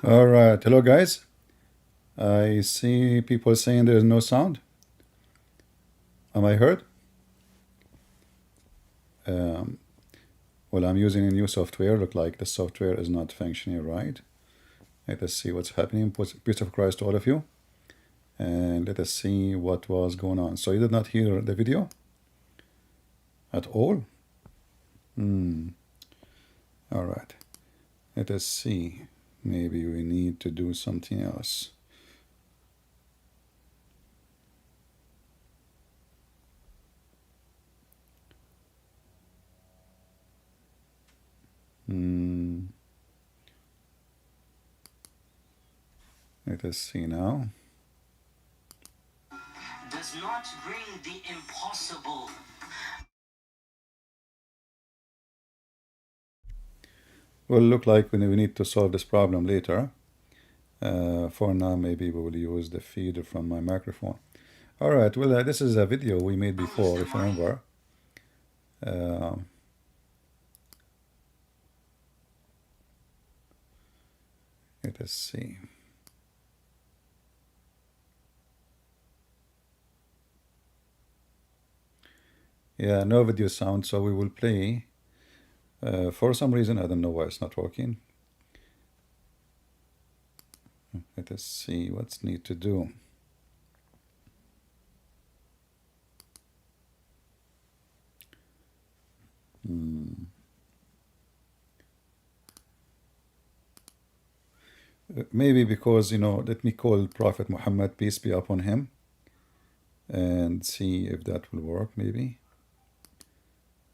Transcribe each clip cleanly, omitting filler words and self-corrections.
All right, hello guys. I see people saying there is no sound. Am I heard? Um, well, I'm using a new software. Look like the software is not functioning right. Let us see what's happening. Peace of Christ to all of you. And let us see what was going on. So you did not hear the video at all? All right. Let us see. Maybe we need to do something else. Let us see now. Does not bring the impossible. Well, look like we need to solve this problem later. For now, maybe we will use the feed from my microphone. All right, well, this is a video we made before, if you remember. Let us see. Yeah, no video sound, so we will play. For some reason, I don't know why it's not working. Let us see what's need to do. Maybe because, let me call Prophet Muhammad, peace be upon him, and see if that will work, maybe.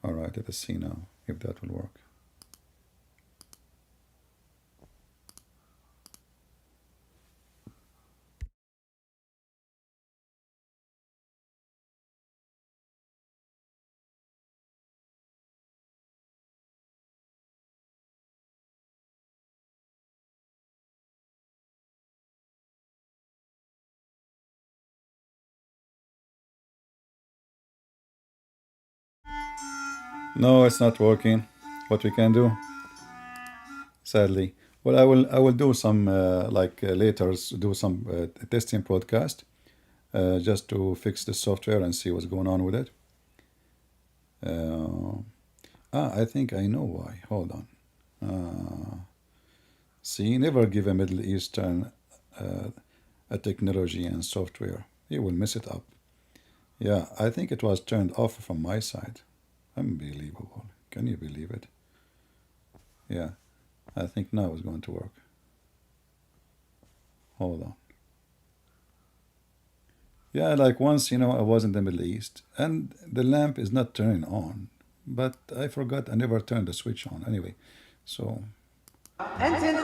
All right, let us see now if that will work. No, it's not working. What we can do, sadly. Well, I will do some later do some testing podcast just to fix the software and see what's going on with it. I think I know why. Hold on. See, never give a Middle Eastern a technology and software. You will mess it up. Yeah, I think it was turned off from my side. Unbelievable. Can you believe it? Yeah, I think now it's going to work. Hold on. Yeah, like once, I was in the Middle East and the lamp is not turning on, but I forgot I never turned the switch on anyway. So, entered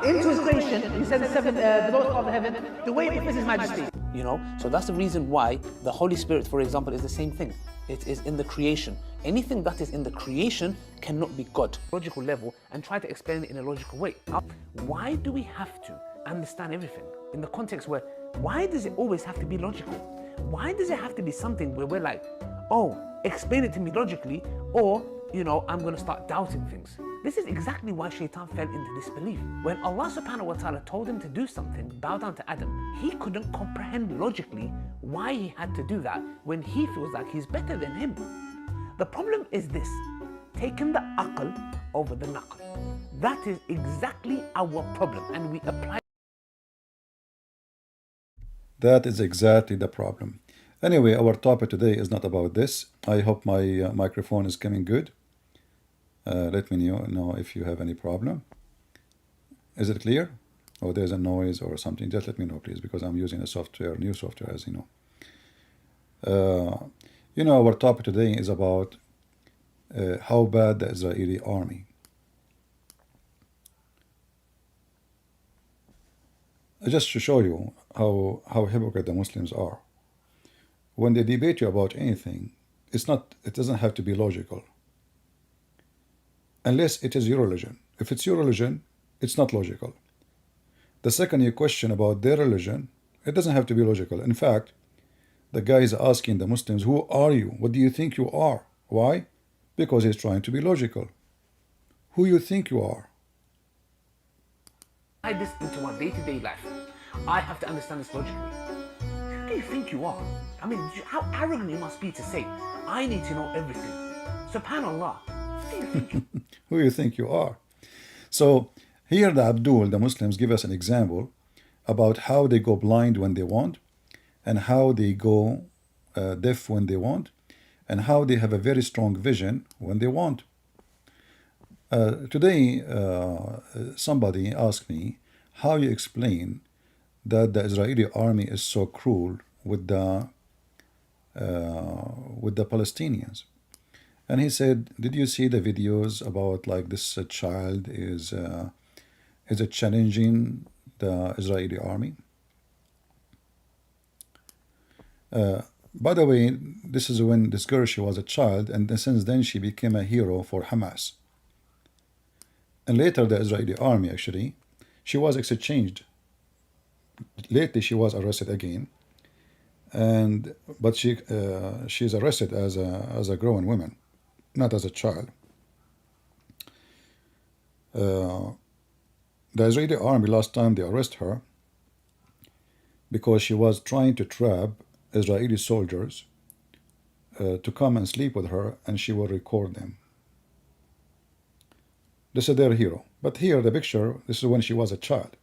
into his creation. He said the lowest part of heaven, the way it befits his majesty. So that's the reason why the Holy Spirit, for example, is the same thing. It is in the creation. Anything that is in the creation cannot be God. Logical level, and try to explain it in a logical way. Why do we have to understand everything in the context where, why does it always have to be logical? Why does it have to be something where we're like, oh, explain it to me logically, or I'm going to start doubting things. This is exactly why Shaitan fell into disbelief. When Allah subhanahu wa ta'ala told him to do something, bow down to Adam, he couldn't comprehend logically why he had to do that when he feels like he's better than him. The problem is this, taking the aql over the naql. That is exactly our problem, and we apply. that is exactly the problem. Anyway, our topic today is not about this. I hope my microphone is coming good. Let me know if you have any problem. Is it clear? Or there's a noise or something? Just let me know, please, because I'm using a software, new software, as you know. Our topic today is about how bad the Israeli army. Just to show you how hypocrite the Muslims are. When they debate you about anything, it doesn't have to be logical. Unless it is your religion. If it's your religion, it's not logical. The second you question about their religion, it doesn't have to be logical. In fact, the guy is asking the Muslims, who are you? What do you think you are? Why? Because he's trying to be logical. Who you think you are? this into my day-to-day life. I have to understand this logically. Who do you think you are? I mean, how arrogant you must be to say, I need to know everything. SubhanAllah. Who do you think you Who you think you are? So here the Abdul, the Muslims, give us an example about how they go blind when they want, and how they go deaf when they want, and how they have a very strong vision when they want. Today, somebody asked me how you explain that the Israeli army is so cruel with the Palestinians. And he said, did you see the videos about like this child is challenging the Israeli army? By the way, this is when this girl, she was a child, and since then she became a hero for Hamas. And later the Israeli army, actually, she was exchanged. Lately she was arrested again, but she's arrested as a grown woman, not as a child. The Israeli army, last time they arrested her because she was trying to trap Israeli soldiers to come and sleep with her, and she will record them. This is their hero. But here the picture, this is when she was a child.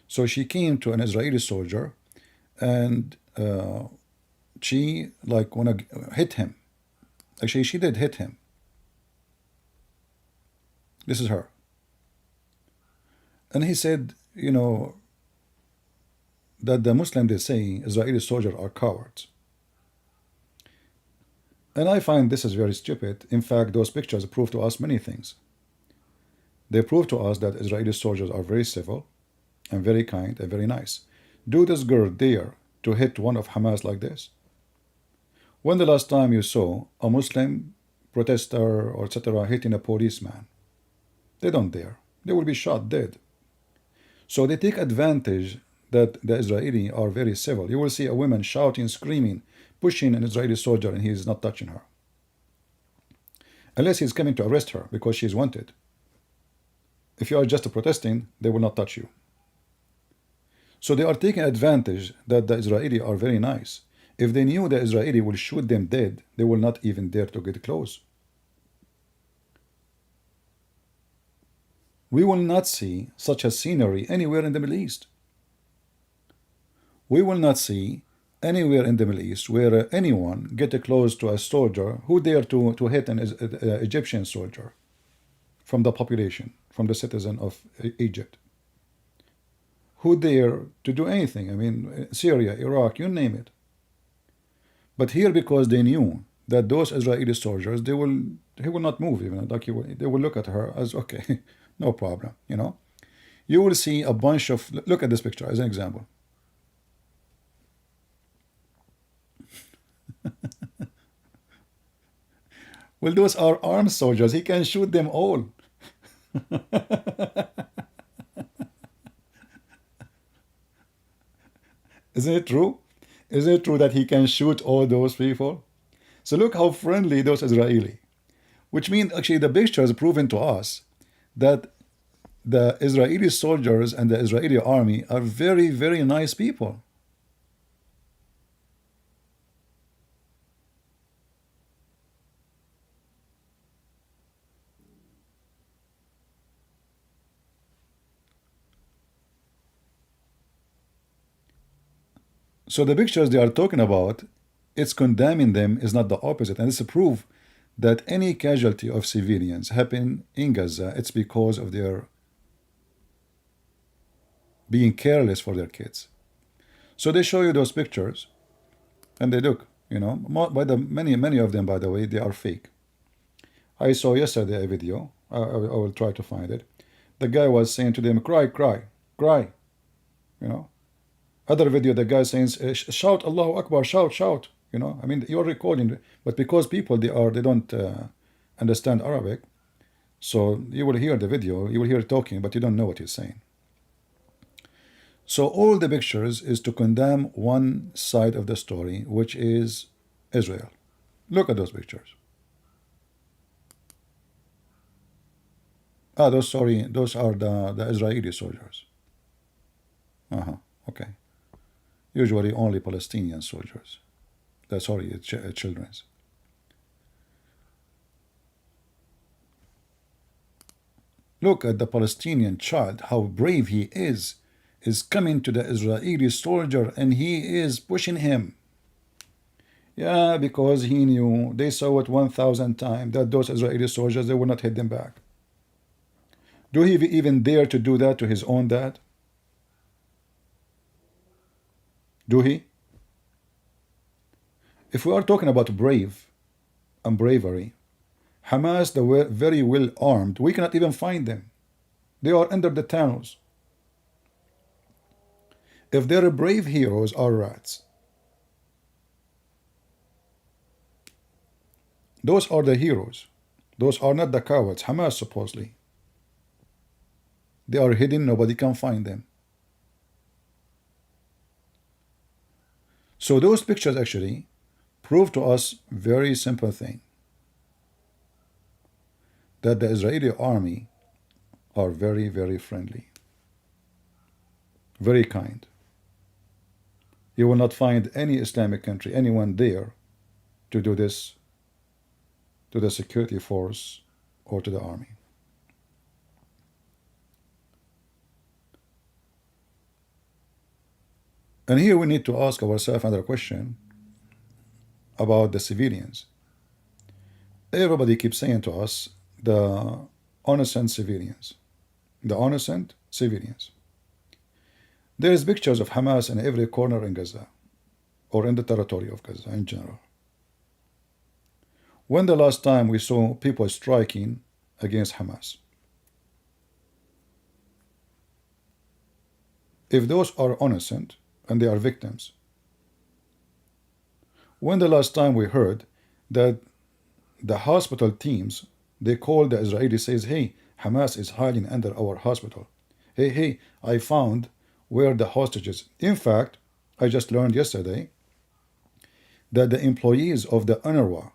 So she came to an Israeli soldier, and she like wanna hit him. Actually, she did hit him. This is her. And he said, you know, that the Muslims, they say Israeli soldiers are cowards. And I find this is very stupid. In fact, those pictures prove to us many things. They prove to us that Israeli soldiers are very civil and very kind and very nice. Do this girl dare to hit one of Hamas like this? When the last time you saw a Muslim protester or etc. hitting a policeman? They don't dare. They will be shot dead. So they take advantage that the Israeli are very civil. You will see a woman shouting, screaming, pushing an Israeli soldier, and he is not touching her. Unless he's coming to arrest her because she's wanted. If you are just protesting, they will not touch you. So they are taking advantage that the Israeli are very nice. If they knew the Israeli will shoot them dead, they will not even dare to get close. We will not see such a scenery anywhere in the Middle East. We will not see anywhere in the Middle East where anyone get close to a soldier who dare to hit an Egyptian soldier from the population, from the citizen of Egypt. Who dare to do anything? I mean, Syria, Iraq, you name it. But here, because they knew that those Israeli soldiers, he will not move even. Like they will look at her as, okay, no problem, you know. You will see a bunch of, look at this picture as an example. Well, those are armed soldiers. He can shoot them all. Isn't it true? Isn't it true that he can shoot all those people? So look how friendly those Israeli. Which means actually the picture has proven to us that the Israeli soldiers and the Israeli army are very, very nice people. So the pictures they are talking about, it's condemning them is not the opposite. And it's a proof that any casualty of civilians happen in Gaza, it's because of their being careless for their kids. So they show you those pictures, and they look, you know, many of them, by the way, they are fake. I saw yesterday a video, I will try to find it. The guy was saying to them, cry, cry, cry, you know. Other video, the guy saying, shout Allahu Akbar, shout, shout. You know, I mean, you're recording, but because people they don't understand Arabic, so you will hear the video, you will hear talking, but you don't know what he's saying. So all the pictures is to condemn one side of the story, which is Israel. Look at those pictures. Those are the Israeli soldiers. Okay. Usually only Palestinian soldiers. Sorry, children's. Look at the Palestinian child, how brave he is coming to the Israeli soldier and he is pushing him. Yeah, because he knew, they saw it 1,000 times, that those Israeli soldiers, they will not hit them back. Do he even dare to do that to his own dad? Do he? If we are talking about brave and bravery, Hamas, they were very well armed. We cannot even find them. They are under the tunnels. If their brave heroes are rats, those are the heroes. Those are not the cowards. Hamas, supposedly. They are hidden. Nobody can find them. So those pictures actually prove to us very simple thing. That the Israeli army are very, very friendly. Very kind. You will not find any Islamic country, anyone there to do this to the security force or to the army. And here we need to ask ourselves another question about the civilians. Everybody keeps saying to us, the innocent civilians. The innocent civilians. There is pictures of Hamas in every corner in Gaza, or in the territory of Gaza in general. When the last time we saw people striking against Hamas? If those are innocent and they are victims, when the last time we heard that the hospital teams, they call the Israeli, says, hey, Hamas is hiding under our hospital. Hey, I found where the hostages. In fact, I just learned yesterday that the employees of the UNRWA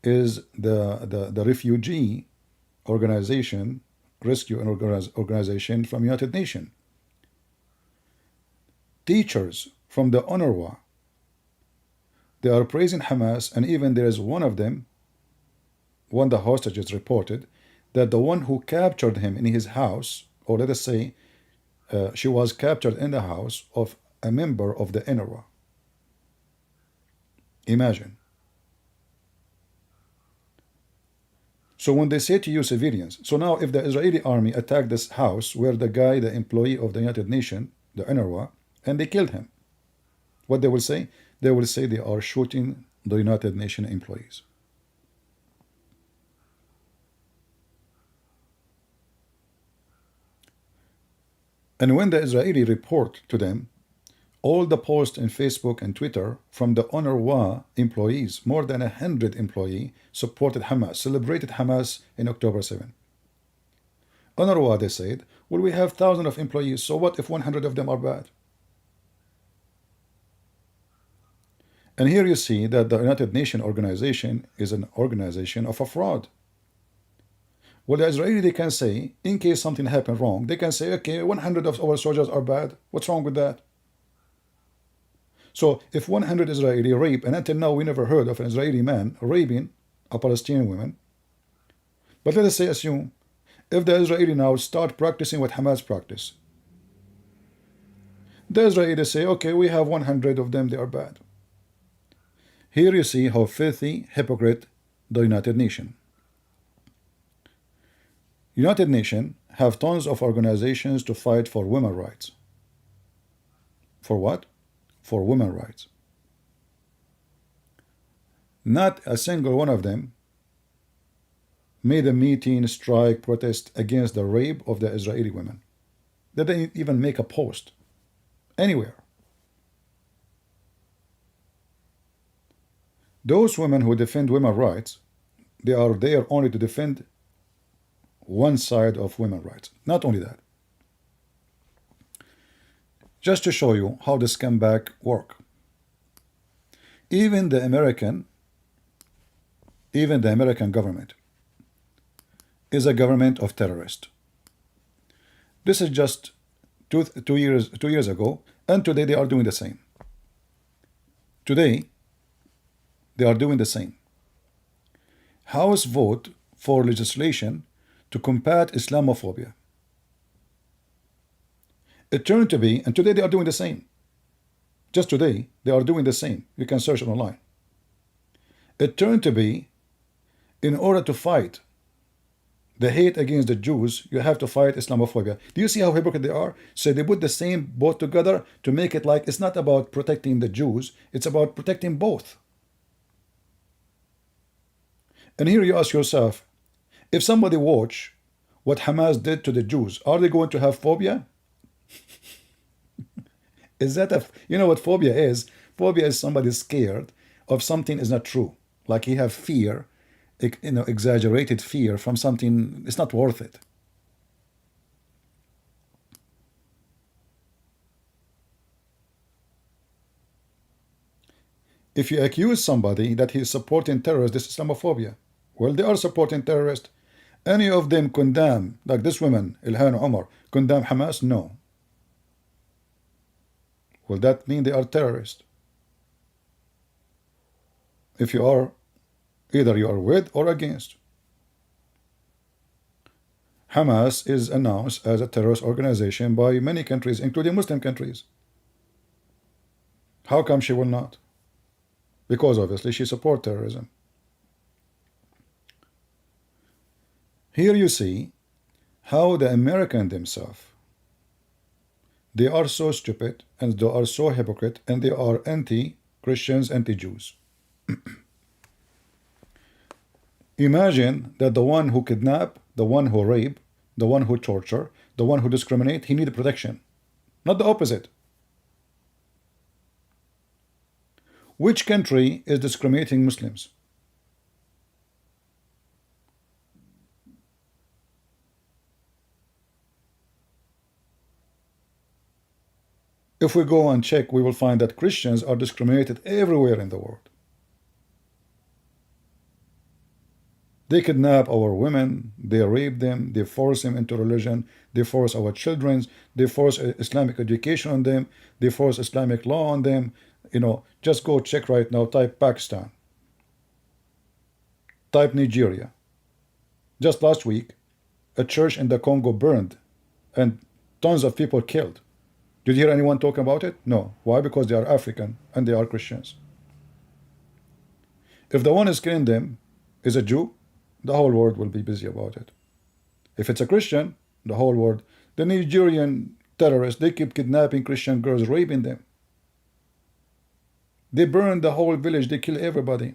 is the refugee organization, rescue organization from United Nations. Teachers from the UNRWA, they are praising Hamas, and even there is one of them, one of the hostages reported that the one who captured him in his house, or let us say she was captured in the house of a member of the UNRWA. Imagine. So when they say to you civilians, so now if the Israeli army attacked this house where the guy, the employee of the United Nations, the UNRWA, and they killed him, what they will say? They will say they are shooting the United Nations employees. And when the Israeli report to them, all the posts in Facebook and Twitter from the UNRWA employees, more than 100 employees, supported Hamas, celebrated Hamas in October 7. UNRWA, they said, well, we have thousands of employees, so what if 100 of them are bad? And here you see that the United Nations organization is an organization of a fraud. Well, the Israeli, they can say, in case something happened wrong, they can say, okay, 100 of our soldiers are bad. What's wrong with that? So if 100 Israeli rape, and until now we never heard of an Israeli man raping a Palestinian woman, but let us say, assume, if the Israeli now start practicing what Hamas practice, the Israeli say, okay, we have 100 of them, they are bad. Here you see how filthy, hypocrite the United Nations. United Nations have tons of organizations to fight for women's rights. For what? For women's rights. Not a single one of them made a meeting, strike, protest against the rape of the Israeli women. They didn't even make a post anywhere. Those women who defend women's rights, they are there only to defend one side of women's rights. Not only that. Just to show you how the scumbag work. Even the American government is a government of terrorists. This is just two years ago, and today they are doing the same. Today, they are doing the same. House vote for legislation to combat Islamophobia. It turned to be, and today they are doing the same. Just today, they are doing the same. You can search it online. It turned to be, in order to fight the hate against the Jews, you have to fight Islamophobia. Do you see how hypocrite they are? So they put the same both together to make it like it's not about protecting the Jews, it's about protecting both. And here you ask yourself, if somebody watch what Hamas did to the Jews, are they going to have phobia? Is that you know what phobia is? Phobia is somebody scared of something is not true. Like he have fear, exaggerated fear from something, it's not worth it. If you accuse somebody that he is supporting terrorists, this is Islamophobia. Well, they are supporting terrorists. Any of them condemn, like this woman, Ilhan Omar, condemn Hamas? No. Will that mean they are terrorists? If you are, either you are with or against. Hamas is announced as a terrorist organization by many countries, including Muslim countries. How come she will not? Because obviously she supports terrorism. Here you see how the Americans themselves, they are so stupid and they are so hypocrite and they are anti-Christians, anti-Jews. Imagine that the one who kidnap, the one who rape, the one who torture, the one who discriminate, he needs protection. Not the opposite. Which country is discriminating Muslims? If we go and check, we will find that Christians are discriminated everywhere in the world. They kidnap our women, they rape them, they force them into religion, they force our children, they force Islamic education on them, they force Islamic law on them. Just go check right now, type Pakistan, type Nigeria. Just last week, a church in the Congo burned and tons of people killed. Did you hear anyone talk about it? No. Why? Because they are African and they are Christians. If the one is killing them is a Jew, the whole world will be busy about it. If it's a Christian, the whole world. The Nigerian terrorists, they keep kidnapping Christian girls, raping them. They burn the whole village, they kill everybody.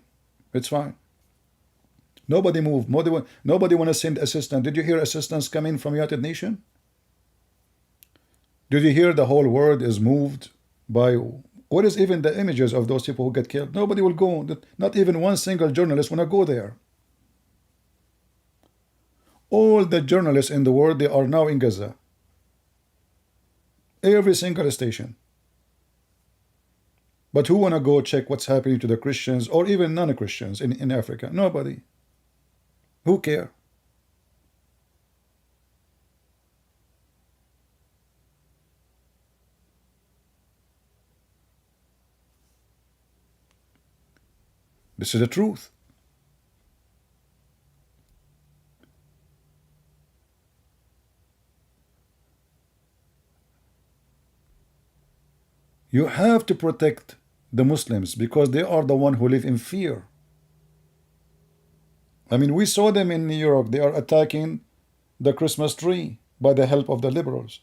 It's fine. Nobody moved. Nobody want to send assistance. Did you hear assistance coming from United Nations? Did you hear the whole world is moved by, what is even the images of those people who get killed? Nobody will go. Not even one single journalist want to go there. All the journalists in the world, they are now in Gaza. Every single station. But who want to go check what's happening to the Christians or even non-Christians in Africa? Nobody. Who care? This is the truth. You have to protect the Muslims because they are the one who live in fear. I mean, we saw them in New York. They are attacking the Christmas tree by the help of the liberals.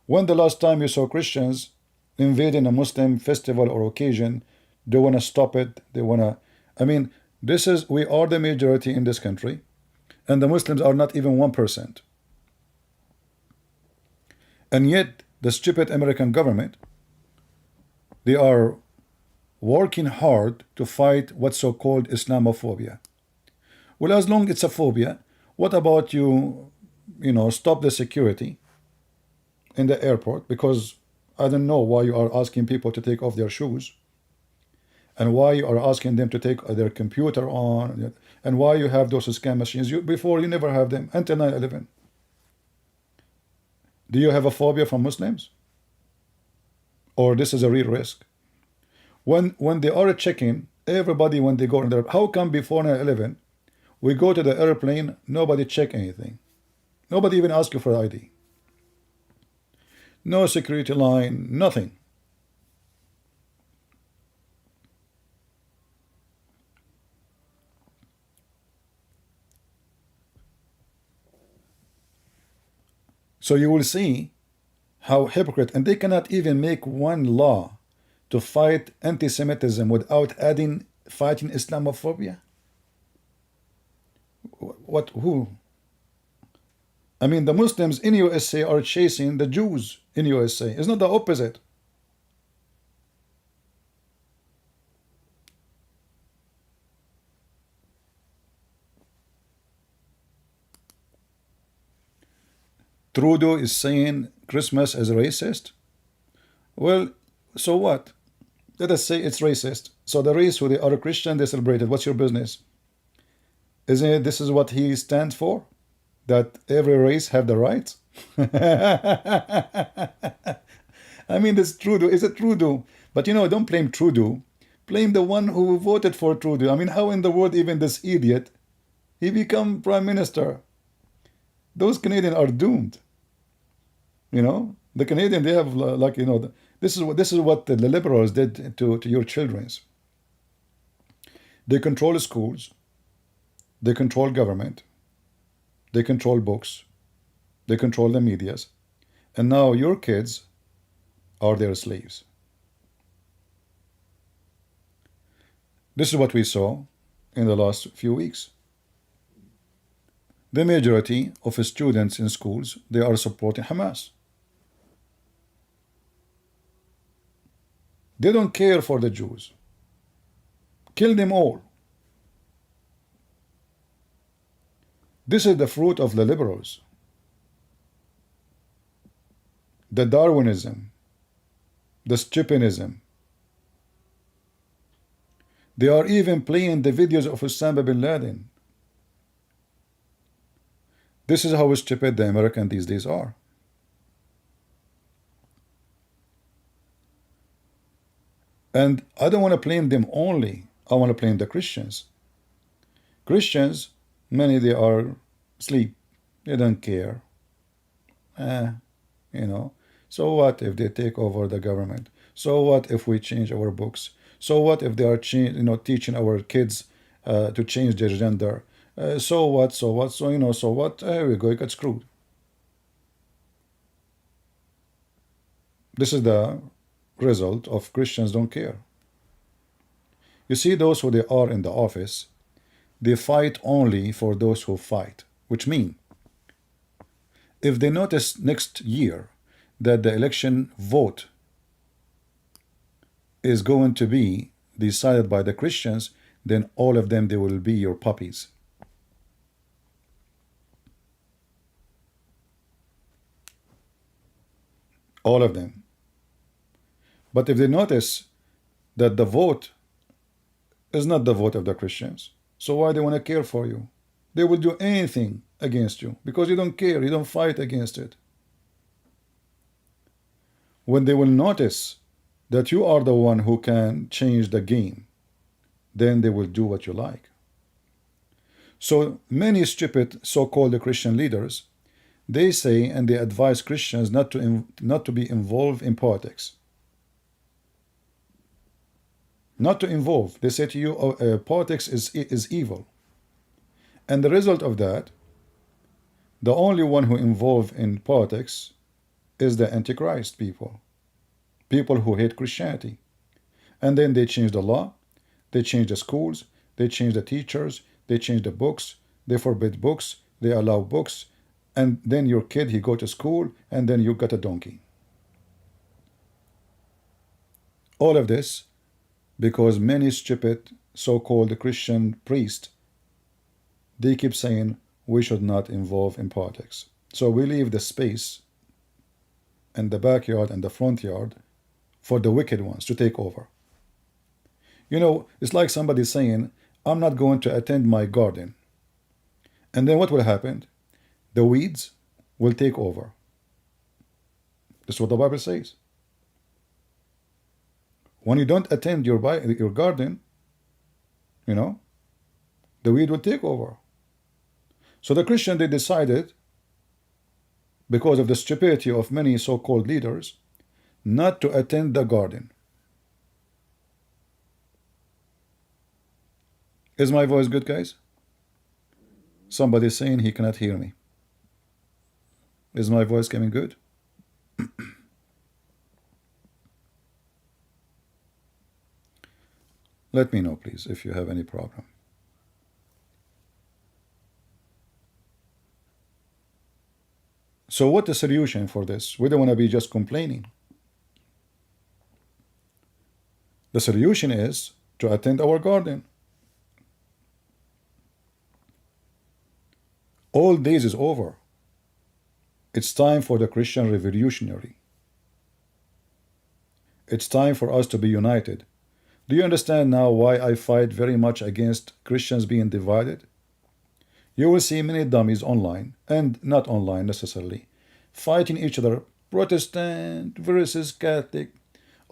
When the last time you saw Christians invading a Muslim festival or occasion, they want to stop it. They want to, I mean, we are the majority in this country, and the Muslims are not even 1%. And yet, the stupid American government, they are working hard to fight what's so-called Islamophobia. Well, as long as it's a phobia, what about stop the security in the airport? Because I don't know why you are asking people to take off their shoes, and why you are asking them to take their computer on, and why you have those scam machines. Before you never have them until 9/11. Do you have a phobia from Muslims? Or this is a real risk? When they are checking, everybody when they go in there, how come before 9/11, we go to the airplane, nobody check anything? Nobody even ask you for ID. No security line, nothing. So you will see how hypocrite, and they cannot even make one law to fight anti-Semitism without adding fighting Islamophobia. What, who? I mean, the Muslims in USA are chasing the Jews in USA. It's not the opposite. Trudeau is saying Christmas is racist. Well, so what? Let us say it's racist. So the race who they are Christian, they celebrate it. What's your business? Isn't it this is what he stands for? That every race have the rights? I mean, this Trudeau, is it Trudeau? But you know, don't blame Trudeau. Blame the one who voted for Trudeau. I mean, how in the world even this idiot, he become prime minister? Those Canadians are doomed. You know, the Canadian, they have like, you know, this is what the liberals did to your children's. They control schools, they control government, they control books, they control the medias, and now your kids are their slaves. This is what we saw in the last few weeks. The majority of students in schools, they are supporting Hamas. They don't care for the Jews. Kill them all. This is the fruit of the liberals. The Darwinism, the stupidism. They are even playing the videos of Osama bin Laden. This is how stupid the Americans these days are. And I don't want to blame them only. I want to blame the Christians. Christians, many they are asleep. They don't care. You know. So what if they take over the government? So what if we change our books? So what if they are teaching our kids to change their gender? So what? So what? So so what? Here we go. You got screwed. This is the result of Christians don't care. You see, those who they are in the office, they fight only for those who fight, which means if they notice next year that the election vote is going to be decided by the Christians, then all of them, they will be your puppies. All of them. But if they notice that the vote is not the vote of the Christians, so why they want to care for you? They will do anything against you because you don't care, you don't fight against it. When they will notice that you are the one who can change the game, then they will do what you like. So many stupid so-called Christian leaders, they say and they advise Christians not to be involved in politics. Not to involve. They say to you, politics is evil. And the result of that, the only one who involved in politics is the Antichrist people. People who hate Christianity. And then they change the law, they change the schools, they change the teachers, they change the books, they forbid books, they allow books, and then your kid, he go to school, and then you got a donkey. All of this because many stupid so-called Christian priests, they keep saying we should not involve in politics. So we leave the space and the backyard and the front yard for the wicked ones to take over. You know, it's like somebody saying, I'm not going to attend my garden. And then what will happen? The weeds will take over. That's what the Bible says. When you don't attend your garden, you know, the weed will take over. So the Christian, they decided, because of the stupidity of many so-called leaders, not to attend the garden. Is my voice good, guys? Somebody saying he cannot hear me. Is my voice coming good? Let me know, please, if you have any problem. So what's the solution for this? We don't want to be just complaining. The solution is to attend our garden. All days is over. It's time for the Christian revolutionary. It's time for us to be united. Do you understand now why I fight very much against Christians being divided? You will see many dummies online, and not online necessarily, fighting each other. Protestant versus Catholic.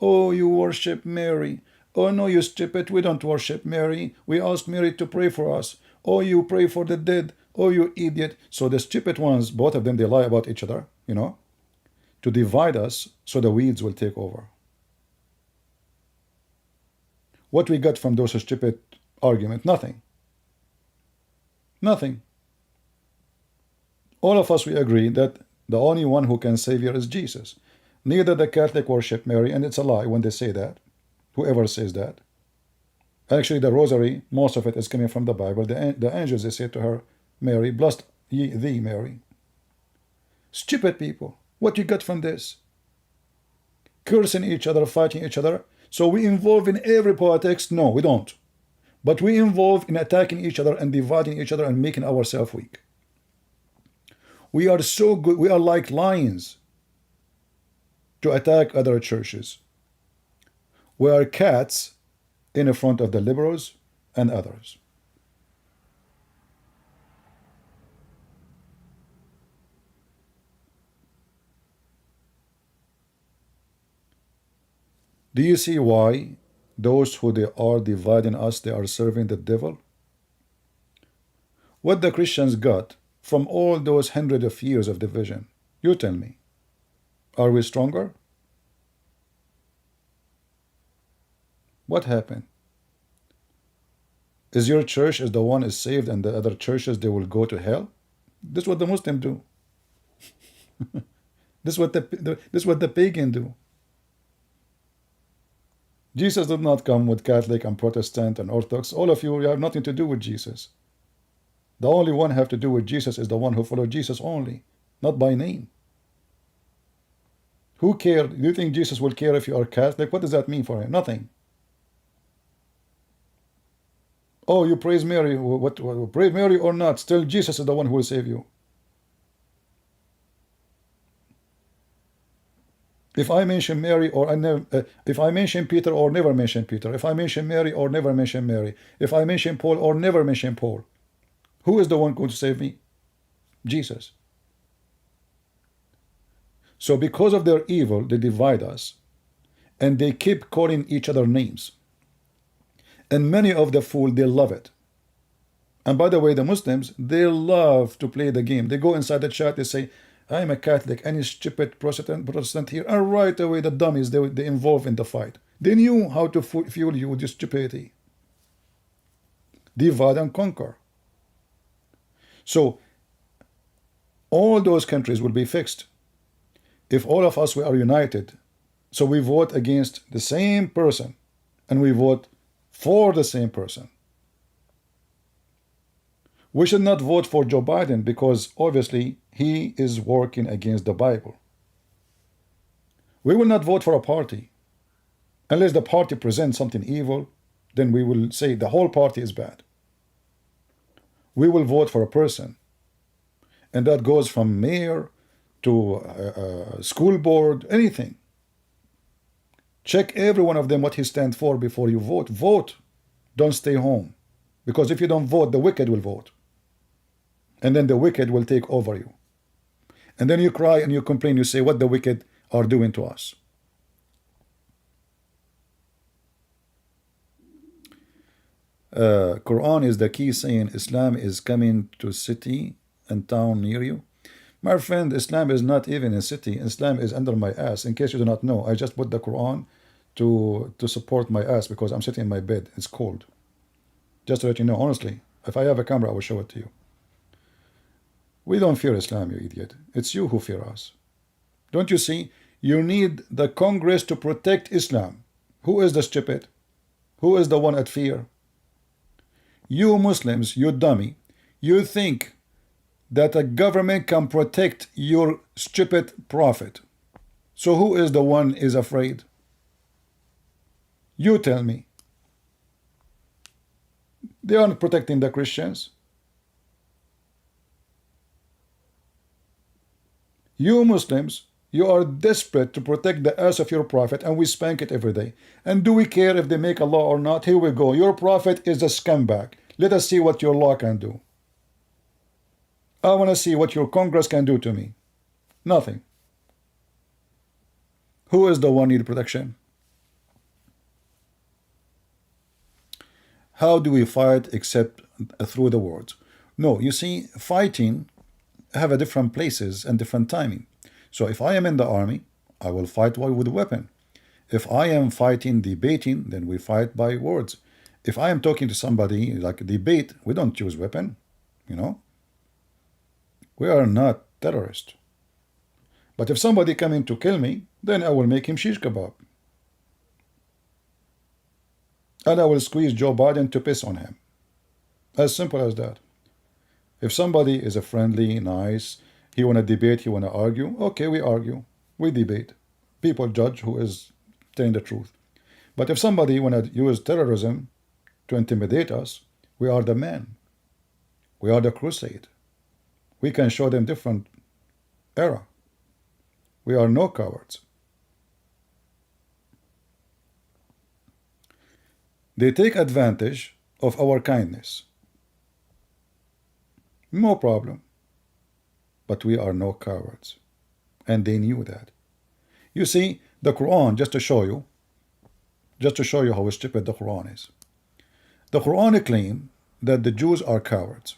Oh, you worship Mary. Oh, no, you stupid. We don't worship Mary. We ask Mary to pray for us. Oh, you pray for the dead. Oh, you idiot. So the stupid ones, both of them, they lie about each other, you know, to divide us so the weeds will take over. What we got from those stupid arguments? Nothing. Nothing. All of us, we agree that the only one who can save you is Jesus. Neither the Catholic worship Mary, and it's a lie when they say that. Whoever says that. Actually, the rosary, most of it is coming from the Bible. The angels, they say to her, Mary, blessed ye thee, Mary. Stupid people. What you got from this? Cursing each other, fighting each other. So we involve in every politics? No, we don't. But we involve in attacking each other and dividing each other and making ourselves weak. We are so good. We are like lions to attack other churches. We are cats in front of the liberals and others. Do you see why those who they are dividing us, they are serving the devil? What the Christians got from all those hundreds of years of division, you tell me. Are we stronger? What happened? Is your church is the one is saved and the other churches, they will go to hell? This is what the Muslims do. This is what the pagan do. Jesus did not come with Catholic and Protestant and Orthodox. All of you have nothing to do with Jesus. The only one have to do with Jesus is the one who followed Jesus only, not by name. Who cares? Do you think Jesus will care if you are Catholic? What does that mean for him? Nothing. Oh, you praise Mary. What praise Mary or not? Still, Jesus is the one who will save you. If I mention Mary or if I mention Peter or never mention Peter, if I mention Mary or never mention Mary, if I mention Paul or never mention Paul, who is the one going to save me? Jesus. So because of their evil, they divide us, and they keep calling each other names. And many of the fools, they love it. And by the way, the Muslims, they love to play the game. They go inside the chat, they say, I'm a Catholic, any stupid Protestant here. And right away, the dummies, they involve in the fight. They knew how to fuel you with your stupidity. Divide and conquer. So, all those countries will be fixed if all of us we are united. So we vote against the same person, and we vote for the same person. We should not vote for Joe Biden because obviously he is working against the Bible. We will not vote for a party. Unless the party presents something evil, then we will say the whole party is bad. We will vote for a person. And that goes from mayor to school board, anything. Check every one of them what he stands for before you vote. Vote. Don't stay home. Because if you don't vote, the wicked will vote. And then the wicked will take over you. And then you cry and you complain. You say, what the wicked are doing to us. Quran is the key, saying Islam is coming to city and town near you. My friend, Islam is not even a city. Islam is under my ass. In case you do not know, I just put the Quran to support my ass because I'm sitting in my bed. It's cold. Just to let you know, honestly, if I have a camera, I will show it to you. We don't fear Islam, you idiot. It's you who fear us. Don't you see? You need the Congress to protect Islam. Who is the stupid? Who is the one at fear? You Muslims, you dummy, you think that a government can protect your stupid prophet. So who is the one is afraid? You tell me. They aren't protecting the Christians. You Muslims, you are desperate to protect the ass of your prophet, and we spank it every day. And do we care if they make a law or not? Here we go. Your prophet is a scumbag. Let us see what your law can do. I want to see what your Congress can do to me. Nothing. Who is the one need protection? How do we fight except through the words? No, you see, fighting have a different places and different timing. So if I am in the army, I will fight with a weapon. If I am fighting, debating, then we fight by words. If I am talking to somebody like a debate, we don't use weapon, you know. We are not terrorists. But if somebody coming to kill me, then I will make him shish kebab. And I will squeeze Joe Biden to piss on him. As simple as that. If somebody is a friendly, nice, he want to debate, he want to argue, okay, we argue, we debate. People judge who is telling the truth. But if somebody want to use terrorism to intimidate us, we are the men. We are the crusade. We can show them different era. We are no cowards. They take advantage of our kindness. No problem. But we are no cowards. And they knew that. You see, the Quran, just to show you how stupid the Quran is. The Quran claims that the Jews are cowards.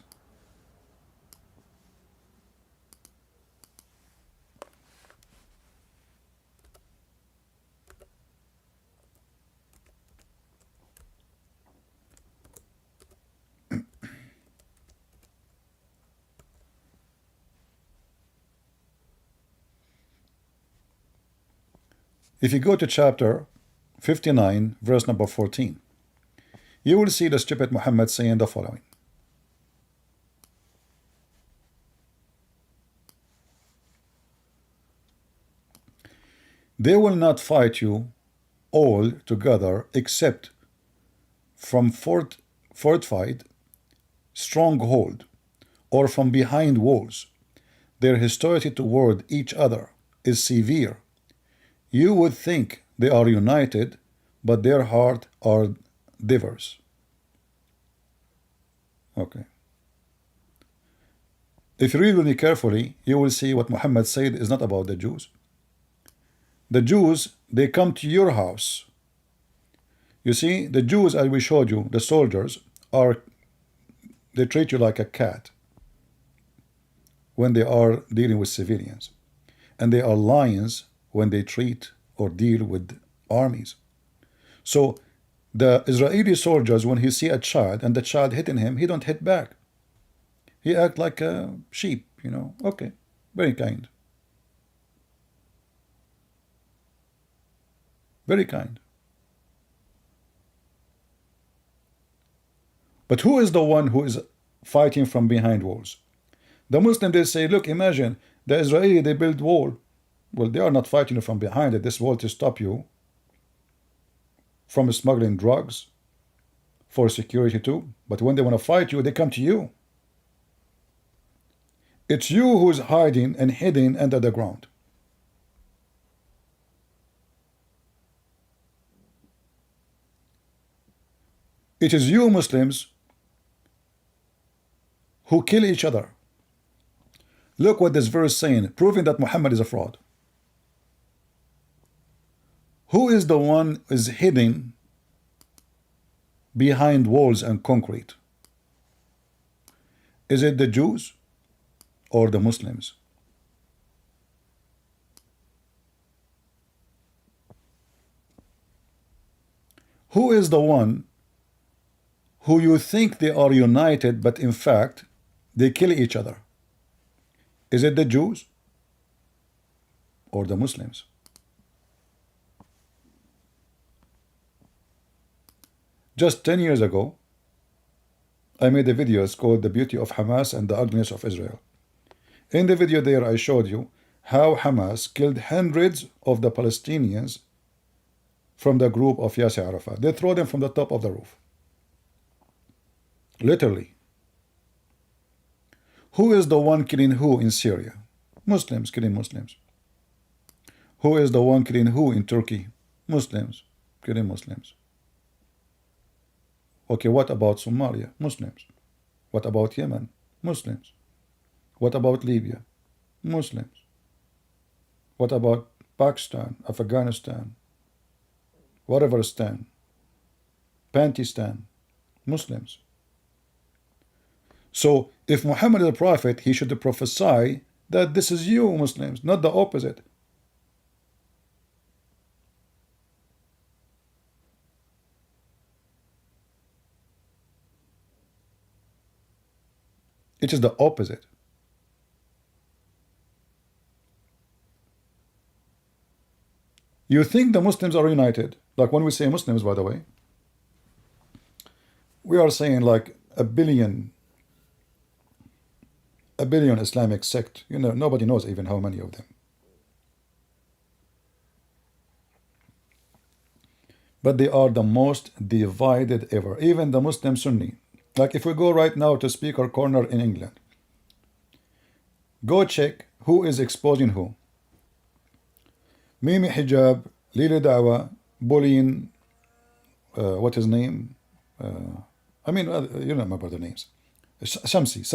If you go to chapter 59, verse number 14, you will see the stupid Muhammad saying the following. They will not fight you all together except from fortified stronghold or from behind walls. Their hostility toward each other is severe. You would think they are united, but their heart are diverse. Okay. If you read really carefully, you will see what Muhammad said is not about the Jews. The Jews, they come to your house. You see, the Jews, as we showed you, the soldiers, they treat you like a cat when they are dealing with civilians. And they are lions when they treat or deal with armies. So the Israeli soldiers, when he see a child and the child hitting him, he don't hit back. He act like a sheep, you know. Okay, very kind. Very kind. But who is the one who is fighting from behind walls? The Muslim, they say, look, imagine the Israeli, they build wall. Well, they are not fighting you from behind it. This wall to stop you from smuggling drugs for security too. But when they want to fight you, they come to you. It's you who is hiding and hidden under the ground. It is you Muslims who kill each other. Look what this verse is saying, proving that Muhammad is a fraud. Who is the one is hidden behind walls and concrete? Is it the Jews or the Muslims? Who is the one who you think they are united, but in fact they kill each other? Is it the Jews or the Muslims? Just 10 years ago, I made a video. It's called The Beauty of Hamas and the Ugliness of Israel. In the video there, I showed you how Hamas killed hundreds of the Palestinians from the group of Yasser Arafat. They throw them from the top of the roof. Literally. Who is the one killing who in Syria? Muslims killing Muslims. Who is the one killing who in Turkey? Muslims killing Muslims. Okay, what about Somalia? Muslims. What about Yemen? Muslims. What about Libya? Muslims. What about Pakistan, Afghanistan, whatever stan, Pantistan? Muslims. So if Muhammad is a prophet, he should prophesy that this is you, Muslims, not the opposite. It is the opposite. You think the Muslims are united. Like when we say Muslims, by the way, we are saying like a billion Islamic sect. You know, nobody knows even how many of them. But they are the most divided ever. Even the Muslim Sunni. Like if we go right now to Speaker Corner in England, go check who is exposing who. Mimi Hijab, Lili Dawa, bullying, what his name? You remember the names. Shamsi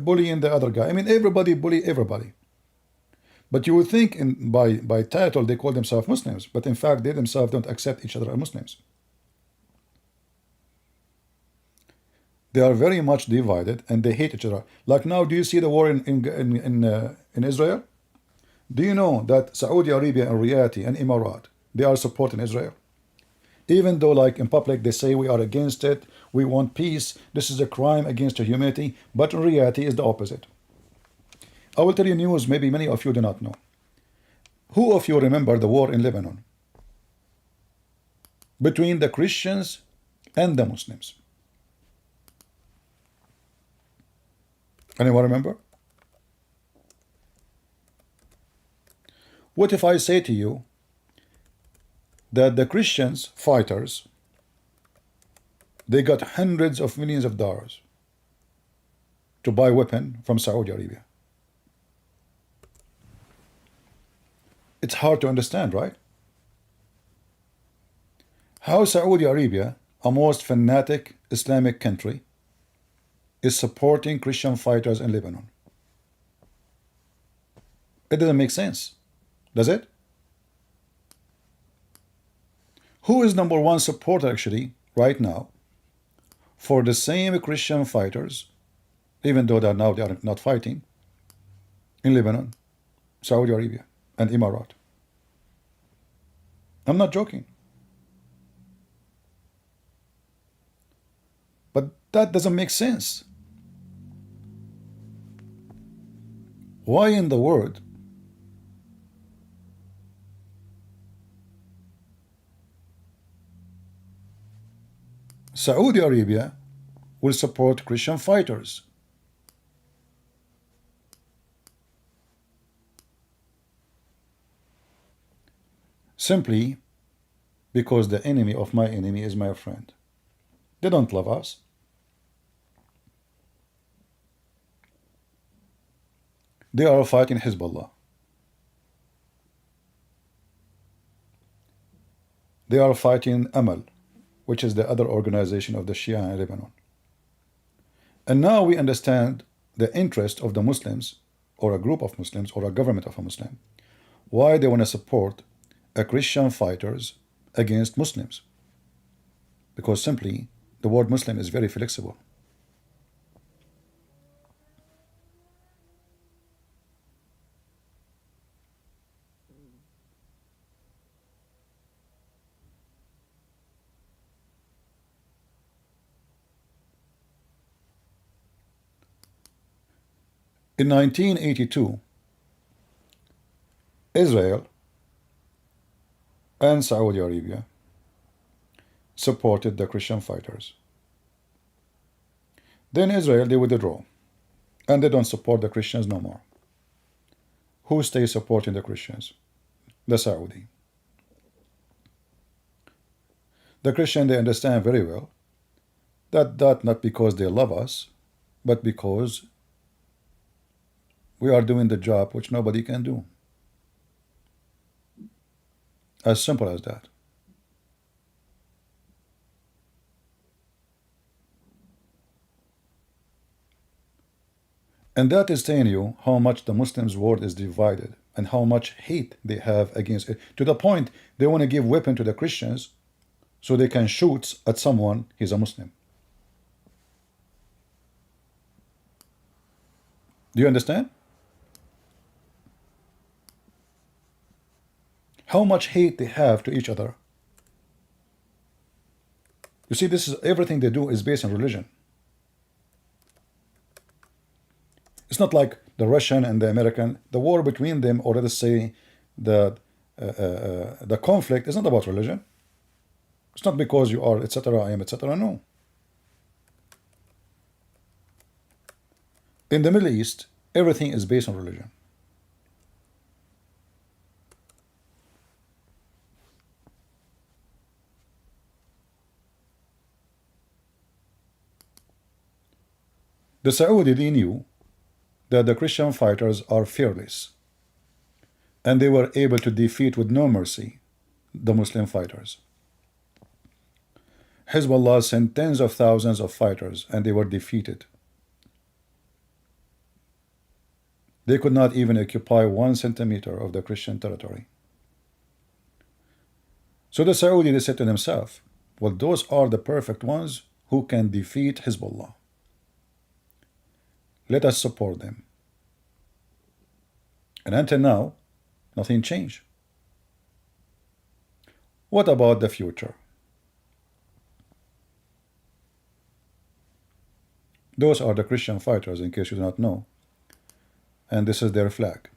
bullying the other guy. I mean, everybody bully everybody. But you would think by title they call themselves Muslims, but in fact they themselves don't accept each other as Muslims. They are very much divided and they hate each other. Like now, do you see the war in Israel? Do you know that Saudi Arabia and Riyadh and Emirat, they are supporting Israel? Even though like in public they say we are against it, we want peace, this is a crime against humanity, but in reality is the opposite. I will tell you news maybe many of you do not know. Who of you remember the war in Lebanon? Between the Christians and the Muslims? Anyone remember? What if I say to you that the Christians fighters, they got hundreds of millions of dollars to buy weapons from Saudi Arabia? It's hard to understand, right? How Saudi Arabia, a most fanatic Islamic country, is supporting Christian fighters in Lebanon. It doesn't make sense, does it? Who is number one supporter actually right now for the same Christian fighters, even though they are not fighting, in Lebanon, Saudi Arabia, and Emirat? I'm not joking. But that doesn't make sense. Why in the world Saudi Arabia will support Christian fighters? Simply because the enemy of my enemy is my friend. They don't love us. They are fighting Hezbollah. They are fighting Amal, which is the other organization of the Shia in Lebanon. And now we understand the interest of the Muslims, or a group of Muslims, or a government of a Muslim. why they want to support a Christian fighters against Muslims. Because simply the word Muslim is very flexible. In 1982, Israel and Saudi Arabia supported the Christian fighters. Then Israel, they withdraw, and they don't support the Christians no more. Who stays supporting the Christians? The Saudi. The Christian, they understand very well that not because they love us, but because we are doing the job which nobody can do. As simple as that. And that is telling you how much the Muslims' world is divided and how much hate they have against it, to the point they want to give weapon to the Christians so they can shoot at someone he's a Muslim. Do you understand? How much hate they have to each other. You see, this is everything they do is based on religion. It's not like the Russian and the American. The war between them, or let us say the conflict, is not about religion. It's not because you are etc. I am etc. No. In the Middle East, everything is based on religion. The Saudi, they knew that the Christian fighters are fearless, and they were able to defeat with no mercy the Muslim fighters. Hezbollah sent tens of thousands of fighters, and they were defeated. They could not even occupy 1 centimeter of the Christian territory. So the Saudi, they said to themselves, well, those are the perfect ones who can defeat Hezbollah. Let us support them. And until now, nothing changed. What about the future? Those are the Christian fighters, in case you do not know. And this is their flag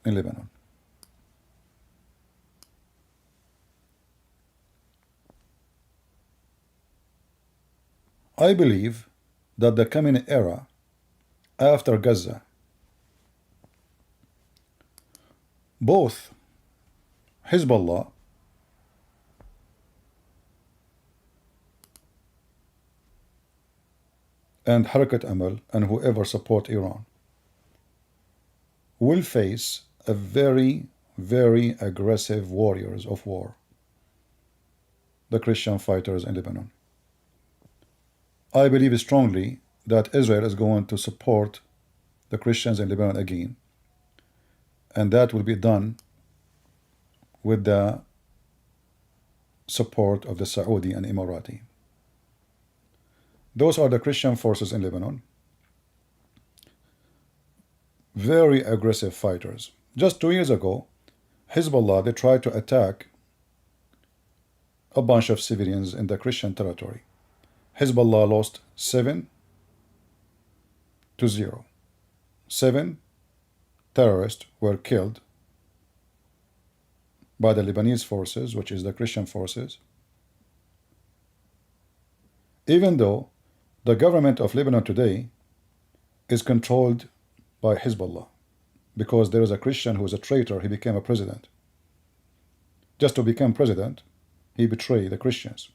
in Lebanon. I believe that the coming era after Gaza, both Hezbollah and Harakat Amal and whoever support Iran will face a very, very aggressive warriors of war, the Christian fighters in Lebanon. I believe strongly that Israel is going to support the Christians in Lebanon again, and that will be done with the support of the Saudi and Emirati. Those are the Christian forces in Lebanon. Very aggressive fighters. Just 2 years ago, Hezbollah, they tried to attack a bunch of civilians in the Christian territory. Hezbollah lost 7-0. 7 terrorists were killed by the Lebanese forces, which is the Christian forces, even though the government of Lebanon today is controlled by Hezbollah, because there is a Christian who is a traitor. He became a president. Just to become president, he betrayed the Christians.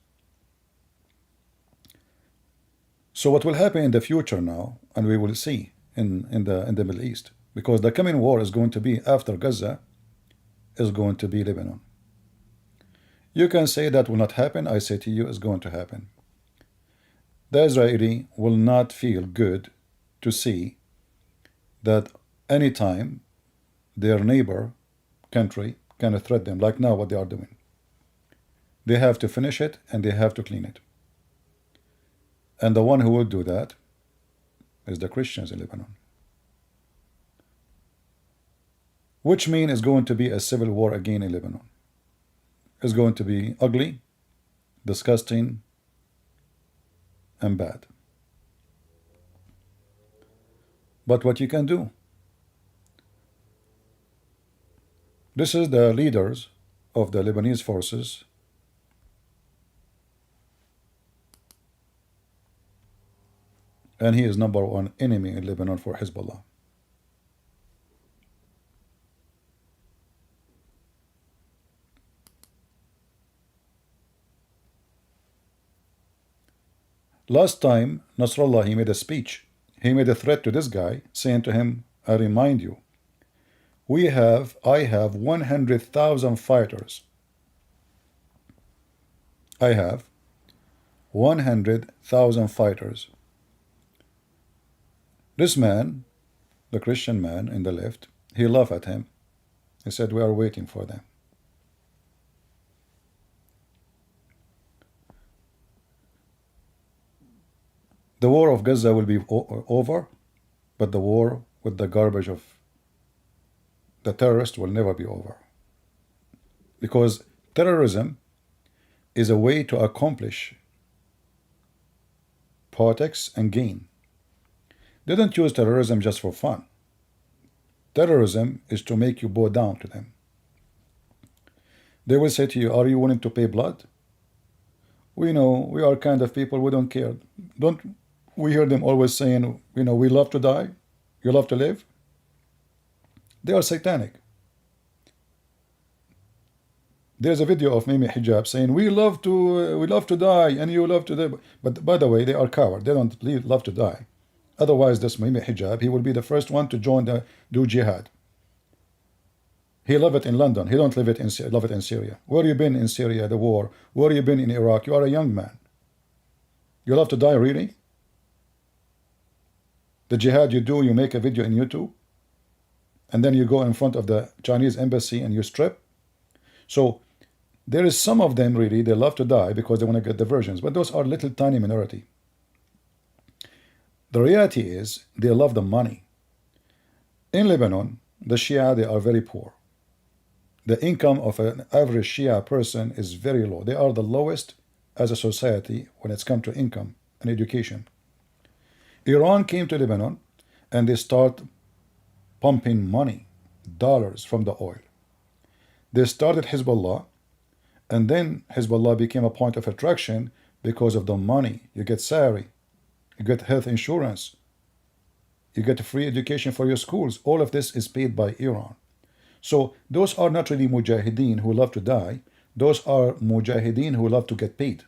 So what will happen in the future now, and we will see in the Middle East, because the coming war is going to be after Gaza, is going to be Lebanon. You can say that will not happen. I say to you, it's going to happen. The Israeli will not feel good to see that anytime their neighbor country can threat them, like now what they are doing. They have to finish it and they have to clean it. And the one who will do that is the Christians in Lebanon. Which means it's going to be a civil war again in Lebanon. It's going to be ugly, disgusting, and bad. But what you can do, this is the leaders of the Lebanese forces, and he is #1 enemy in Lebanon for Hezbollah. Last time, Nasrallah, he made a speech. He made a threat to this guy, saying to him, I remind you, I have 100,000 fighters. I have 100,000 fighters. This man, the Christian man in the left, he laughed at him. He said, we are waiting for them. The war of Gaza will be over, but the war with the garbage of the terrorists will never be over. Because terrorism is a way to accomplish politics and gain. They don't use terrorism just for fun. Terrorism is to make you bow down to them. They will say to you, are you willing to pay blood? We know, we are kind of people, we don't care. Don't we hear them always saying, we love to die, you love to live? They are satanic. There's a video of Mimi Hijab saying, we love to die and you love to die. But by the way, they are cowards. They don't love to die. Otherwise, this Mimi Hijab, he will be the first one to do jihad. He love it in London. He don't love it in Syria. Where you been in Syria, the war? Where you been in Iraq? You are a young man. You love to die, really? The jihad you do, you make a video in YouTube, and then you go in front of the Chinese embassy and you strip. So there is some of them really, they love to die because they want to get diversions, but those are little tiny minority. The reality is they love the money. In Lebanon, the Shia, they are very poor. The income of an average Shia person is very low. They are the lowest as a society when it's come to income and education. Iran came to Lebanon and they start pumping money, dollars from the oil. They started Hezbollah, and then Hezbollah became a point of attraction because of the money. You get salary, you get health insurance, you get free education for your schools. All of this is paid by Iran. So those are not really mujahideen who love to die. Those are mujahideen who love to get paid.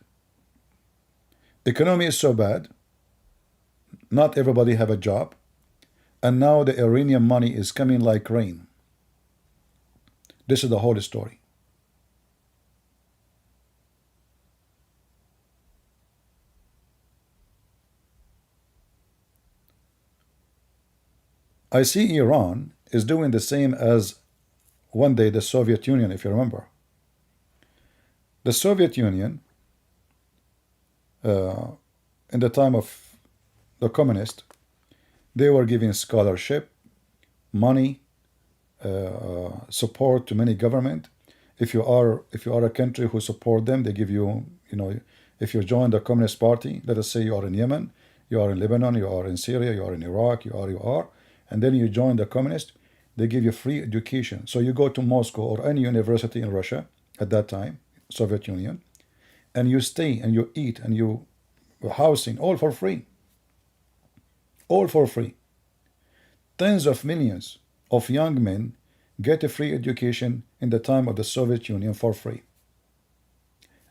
Economy is so bad. Not everybody have a job, and now the Iranian money is coming like rain. This is the whole story. I see Iran is doing the same as one day the Soviet Union, if you remember. The Soviet Union, in the time of the communists, they were giving scholarship, money, support to many government. If you are a country who support them, they give you, if you join the Communist Party, let us say you are in Yemen, you are in Lebanon, you are in Syria, you are in Iraq, you are, and then you join the communist, they give you free education. So you go to Moscow or any university in Russia at that time, Soviet Union, and you stay and you eat and you housing, all for free. All for free. Tens of millions of young men get a free education in the time of the Soviet Union for free.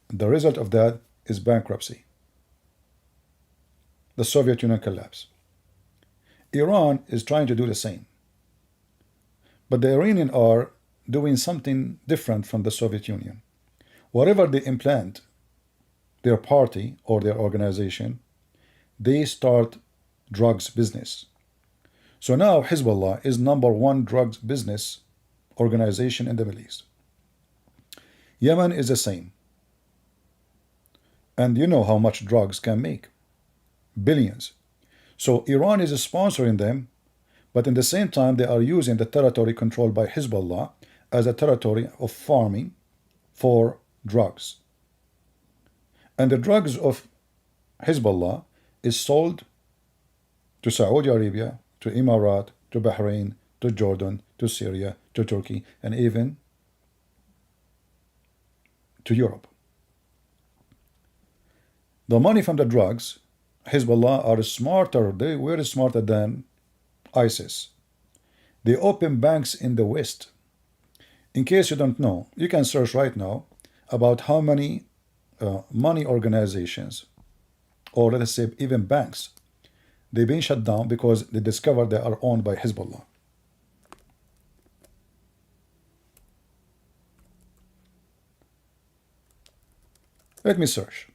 The result of that is bankruptcy. The Soviet Union collapse. Iran is trying to do the same. But the Iranians are doing something different from the Soviet Union. Whatever they implant, their party or their organization, they start drugs business. So now Hezbollah is #1 drugs business organization in the Middle East. Yemen is the same. And you know how much drugs can make. Billions. So Iran is sponsoring them, but in the same time they are using the territory controlled by Hezbollah as a territory of farming for drugs. And the drugs of Hezbollah is sold to Saudi Arabia, to Emirat, to Bahrain, to Jordan, to Syria, to Turkey, and even to Europe. The money from the drugs, Hezbollah are smarter, they were smarter than ISIS. They open banks in the West. In case you don't know, you can search right now about how many money organizations, or let us say even banks, they've been shut down because they discovered they are owned by Hezbollah. Let me search.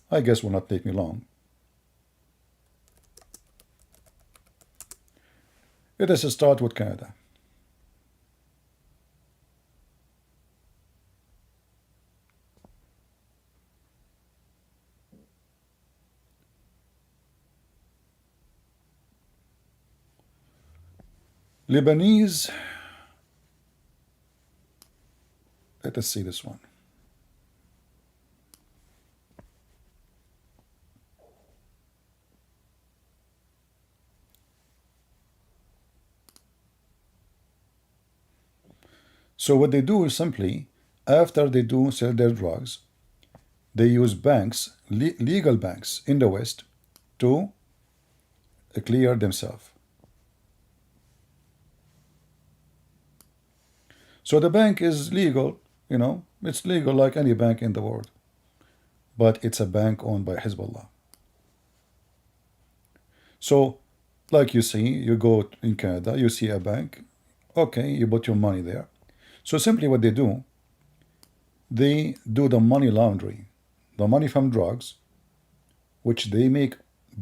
I guess will not take me long. Let us start with Canada. Lebanese, let us see this one. So what they do is simply, after they do sell their drugs, they use banks, legal banks in the West, to clear themselves. So the bank is legal, you know, it's legal like any bank in the world, but it's a bank owned by Hezbollah. So, like you see, you go in Canada, you see a bank, okay, you put your money there. So simply what they do the money laundering, the money from drugs, which they make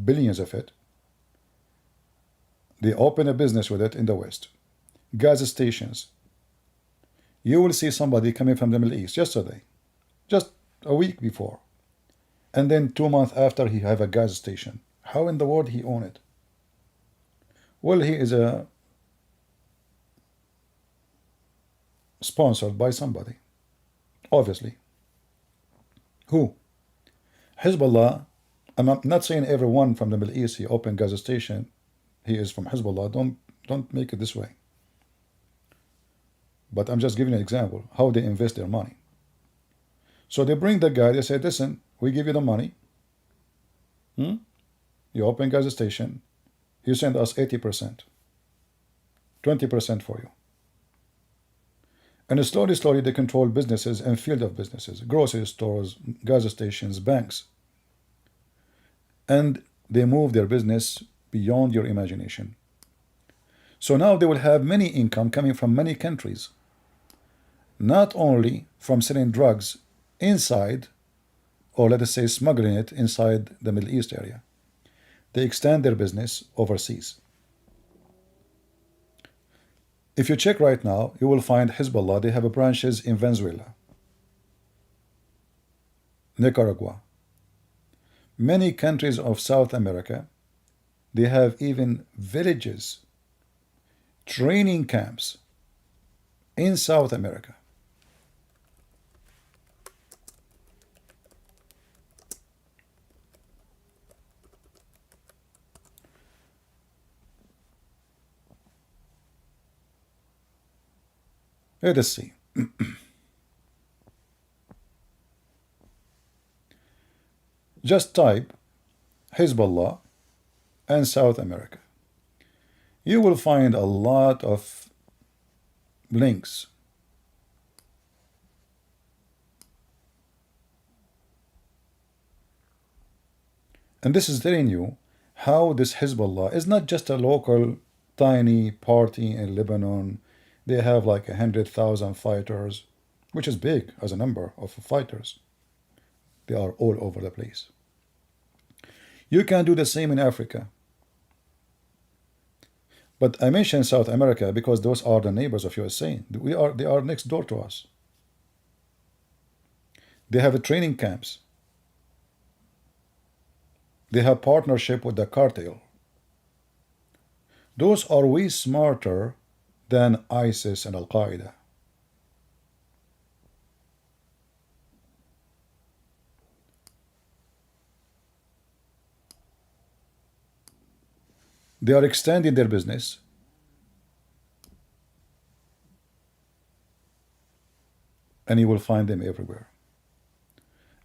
billions of it. They open a business with it in the West. Gas stations. You will see somebody coming from the Middle East yesterday, just a week before, and then 2 months after he have a gas station. How in the world he own it? Well, he is sponsored by somebody, obviously. Who? Hezbollah. I'm not saying everyone from the Middle East he opened gas station, he is from Hezbollah. Don't make it this way. But I'm just giving you an example how they invest their money. So they bring the guy, they say, listen, we give you the money. You open gas station, you send us 80%, 20% for you. And slowly they control businesses and field of businesses, grocery stores, gas stations, banks. And they move their business beyond your imagination. So now they will have many income coming from many countries, not only from selling drugs inside, or let us say smuggling it inside the Middle East area. They extend their business overseas. If you check right now, you will find Hezbollah, they have branches in Venezuela, Nicaragua, many countries of South America. They have even villages, training camps in South America. Let us see. Just type Hezbollah and South America. You will find a lot of links. And this is telling you how this Hezbollah is not just a local tiny party in Lebanon. They have like 100,000 fighters, which is big as a number of fighters. They are all over the place. You can do the same in Africa. But I mentioned South America because those are the neighbors of USA. They are next door to us. They have training camps. They have partnership with the cartel. Those are way smarter than ISIS and Al-Qaeda. They are extending their business. And you will find them everywhere.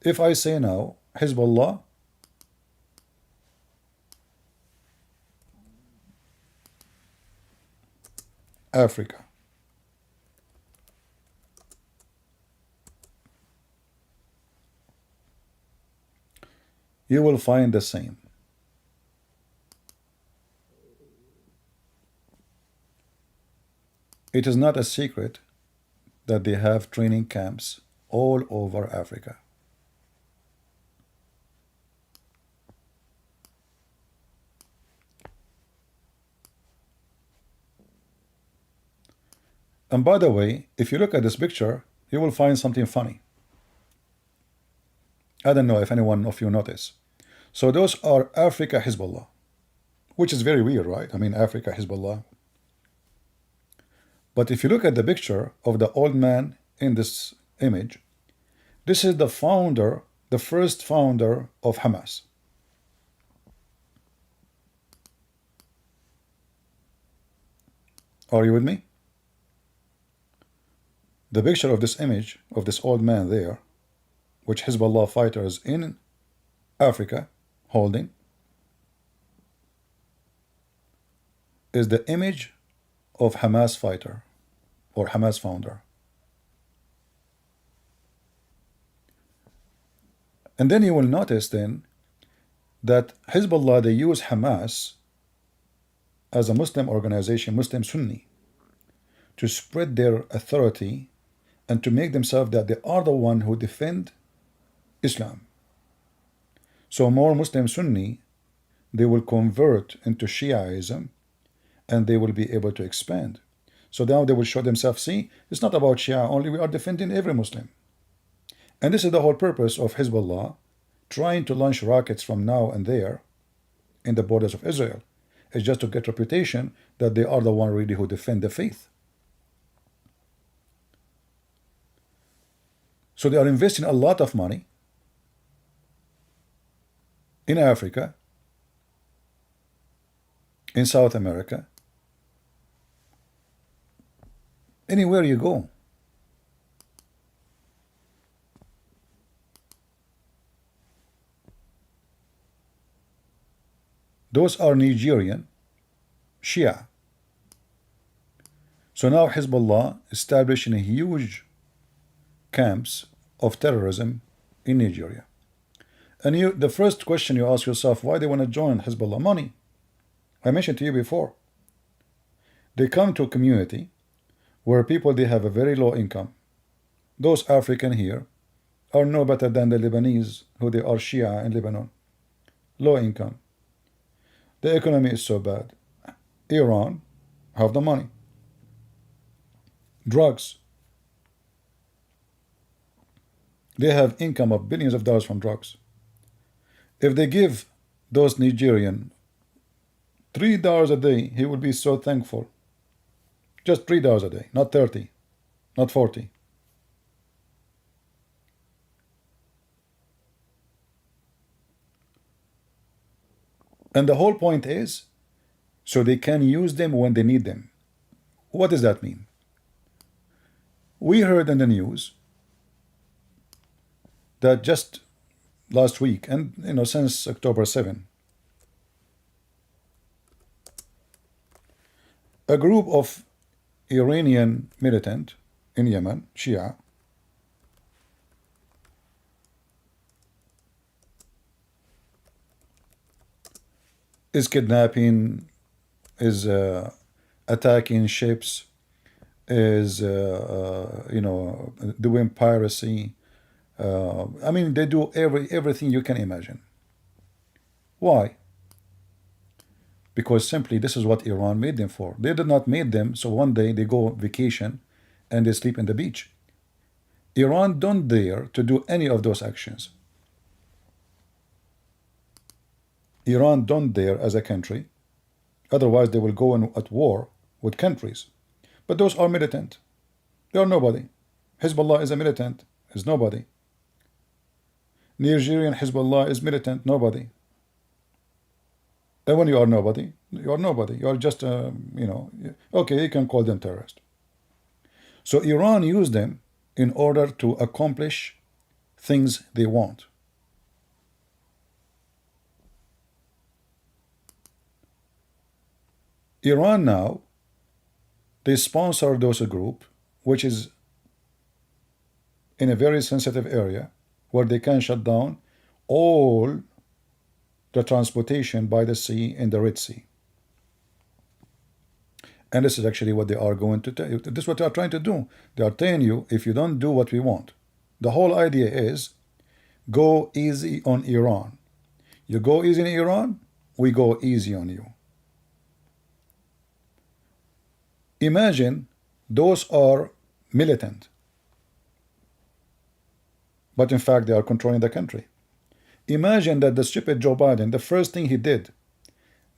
If I say now, Hezbollah, Africa, you will find the same. It is not a secret that they have training camps all over Africa. And by the way, if you look at this picture, you will find something funny. I don't know if anyone of you notice. So those are Africa Hezbollah, which is very weird, right? I mean, Africa Hezbollah. But if you look at the picture of the old man in this image, this is the founder, the first founder of Hamas. Are you with me? The picture of this image of this old man there, which Hezbollah fighters in Africa holding, is the image of Hamas fighter or Hamas founder. And then you will notice then that Hezbollah, they use Hamas as a Muslim organization, Muslim Sunni, to spread their authority and to make themselves that they are the one who defend Islam. So more Muslim Sunni, they will convert into Shiaism and they will be able to expand. So now they will show themselves, see, it's not about Shia only, we are defending every Muslim. And this is the whole purpose of Hezbollah, trying to launch rockets from now and there in the borders of Israel. It's just to get reputation that they are the one really who defend the faith. So they are investing a lot of money in Africa, in South America, anywhere you go. Those are Nigerian Shia. So now Hezbollah establishing a huge camps of terrorism in Nigeria. And the first question you ask yourself, why they want to join Hezbollah? Money. I mentioned to you before. They come to a community where people, they have a very low income. Those African here are no better than the Lebanese, who they are Shia in Lebanon. Low income. The economy is so bad. Iran have the money. Drugs. They have income of billions of dollars from drugs. If they give those Nigerian $3 a day, he will be so thankful. Just $3 a day, not 30, not 40. And the whole point is, so they can use them when they need them. What does that mean? We heard in the news that just last week, and since October 7, a group of Iranian militant in Yemen, Shia, is kidnapping, is attacking ships, is doing piracy, I mean, they do everything you can imagine. Why? Because simply this is what Iran made them for. They did not make them so one day they go vacation and they sleep in the beach. Iran don't dare to do any of those actions. Iran don't dare as a country, otherwise they will go at war with countries. But those are militant. They are nobody. Hezbollah is a militant, is nobody. Nigerian Hezbollah is militant, nobody. And when you are nobody, you are nobody. You are just, okay, you can call them terrorists. So Iran used them in order to accomplish things they want. Iran now, they sponsor those group, which is in a very sensitive area, where they can shut down all the transportation by the sea in the Red Sea. And this is actually what they are going to tell you. This is what they are trying to do. They are telling you, if you don't do what we want, the whole idea is go easy on Iran. You go easy on Iran, we go easy on you. Imagine those are militant, but in fact they are controlling the country. Imagine that the stupid Joe Biden, the first thing he did,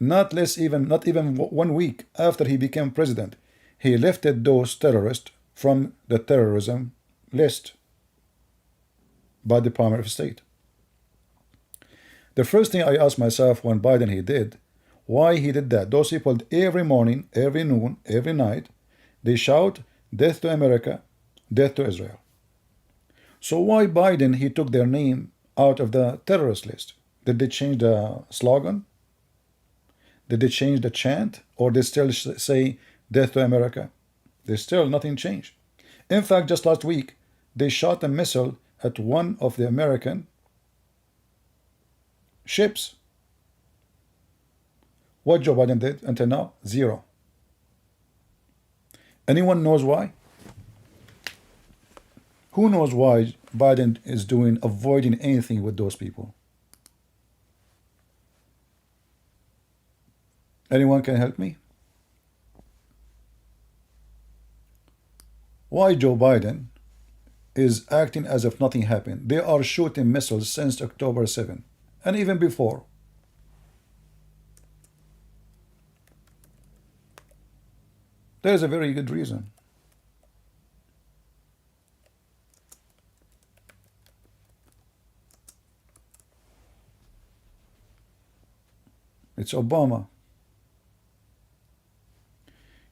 not even 1 week after he became president, he lifted those terrorists from the terrorism list by the Department of State. The first thing I asked myself when Biden he did, why he did that. Those people every morning, every noon, every night, they shout, death to America, death to Israel. So why Biden he took their name out of the terrorist list? Did they change the slogan? Did they change the chant? Or they still say death to America? There's still nothing changed. In fact, just last week, they shot a missile at one of the American ships. What Joe Biden did until now? Zero. Anyone knows why? Who knows why Biden is avoiding anything with those people? Anyone can help me? Why Joe Biden is acting as if nothing happened? They are shooting missiles since October 7 and even before. There is a very good reason. It's Obama.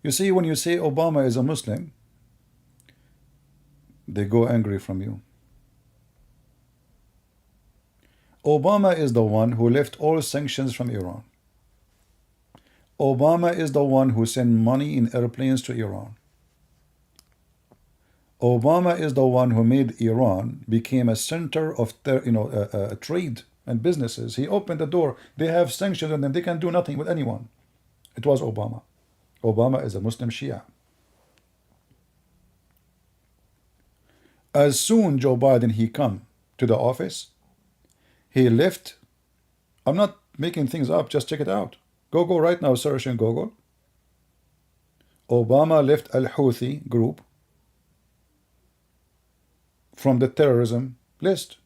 You see, when you say Obama is a Muslim, they go angry from you. Obama is the one who left all sanctions from Iran. Obama is the one who sent money in airplanes to Iran. Obama is the one who made Iran became a center of trade and businesses. He opened the door. They have sanctions on them. They can do nothing with anyone. It was Obama. Obama is a Muslim Shia. As soon Joe Biden he come to the office, he left. I'm not making things up. Just check it out. Go right now, search in Google. Obama left Al-Houthi group from the terrorism list.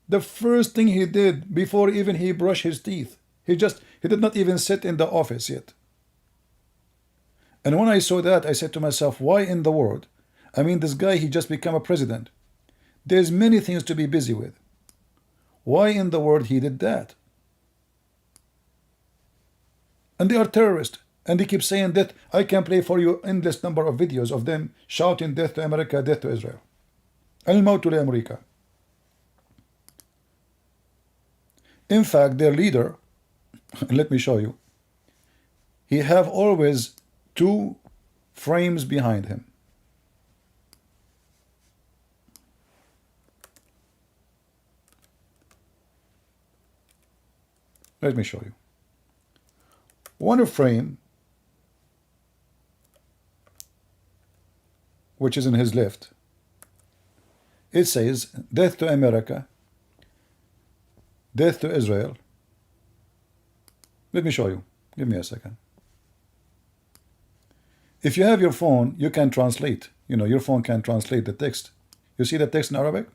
The first thing he did before even he brushed his teeth, he did not even sit in the office yet. And when I saw that, I said to myself, why in the world? I mean, this guy, he just became a president. There's many things to be busy with. Why in the world he did that? And they are terrorists. And they keep saying that. I can play for you endless number of videos of them shouting death to America, death to Israel. Al-Mautu li America. In fact, their leader, let me show you, he have always two frames behind him. Let me show you. One frame, which is in his left, It says, death to America, death to Israel. Let me show you. Give me a second. If you have your phone, you can translate. Your phone can translate the text. You see the text in Arabic?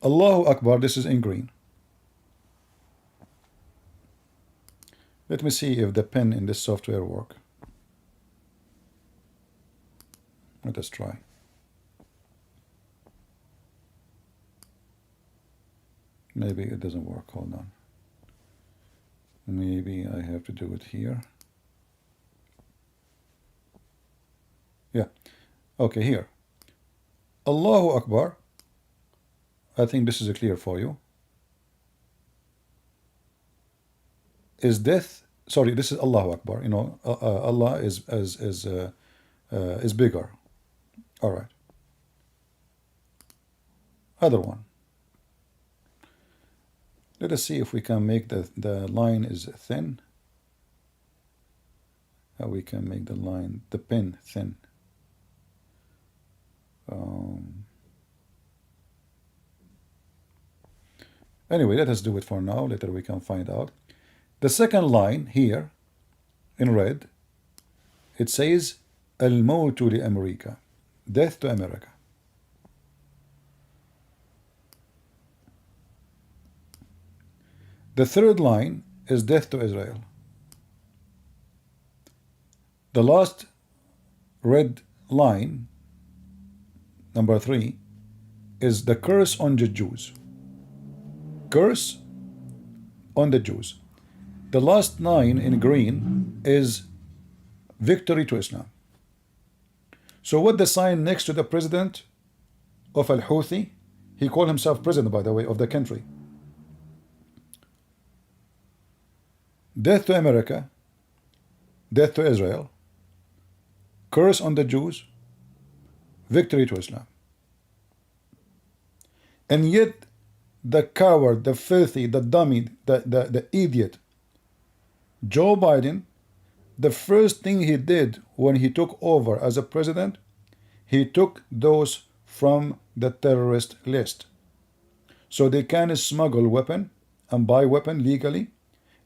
Allahu Akbar, this is in green. Let me see if the pen in this software work. Let us try. Maybe it doesn't work. Hold on. Maybe I have to do it here. Yeah. Okay, here. Allahu Akbar. I think this is clear for you. Is death? Sorry, this is Allahu Akbar. Allah is bigger. All right. Other one. Let us see if we can make the line is thin. How we can make the pen thin. Anyway, let us do it for now. Later we can find out. The second line here in red, it says Al-Mawtu li America, death to America. The third line is death to Israel. The last red line, number 3, is the curse on the Jews. Curse on the Jews. The last line in green is victory to Islam. So what the sign next to the president of Al-Houthi, he called himself president, by the way, of the country. Death to America, death to Israel, curse on the Jews, victory to Islam. And yet the coward, the filthy, the dummy, the idiot, Joe Biden, the first thing he did when he took over as a president, he took those from the terrorist list. So they can smuggle weapon and buy weapon legally,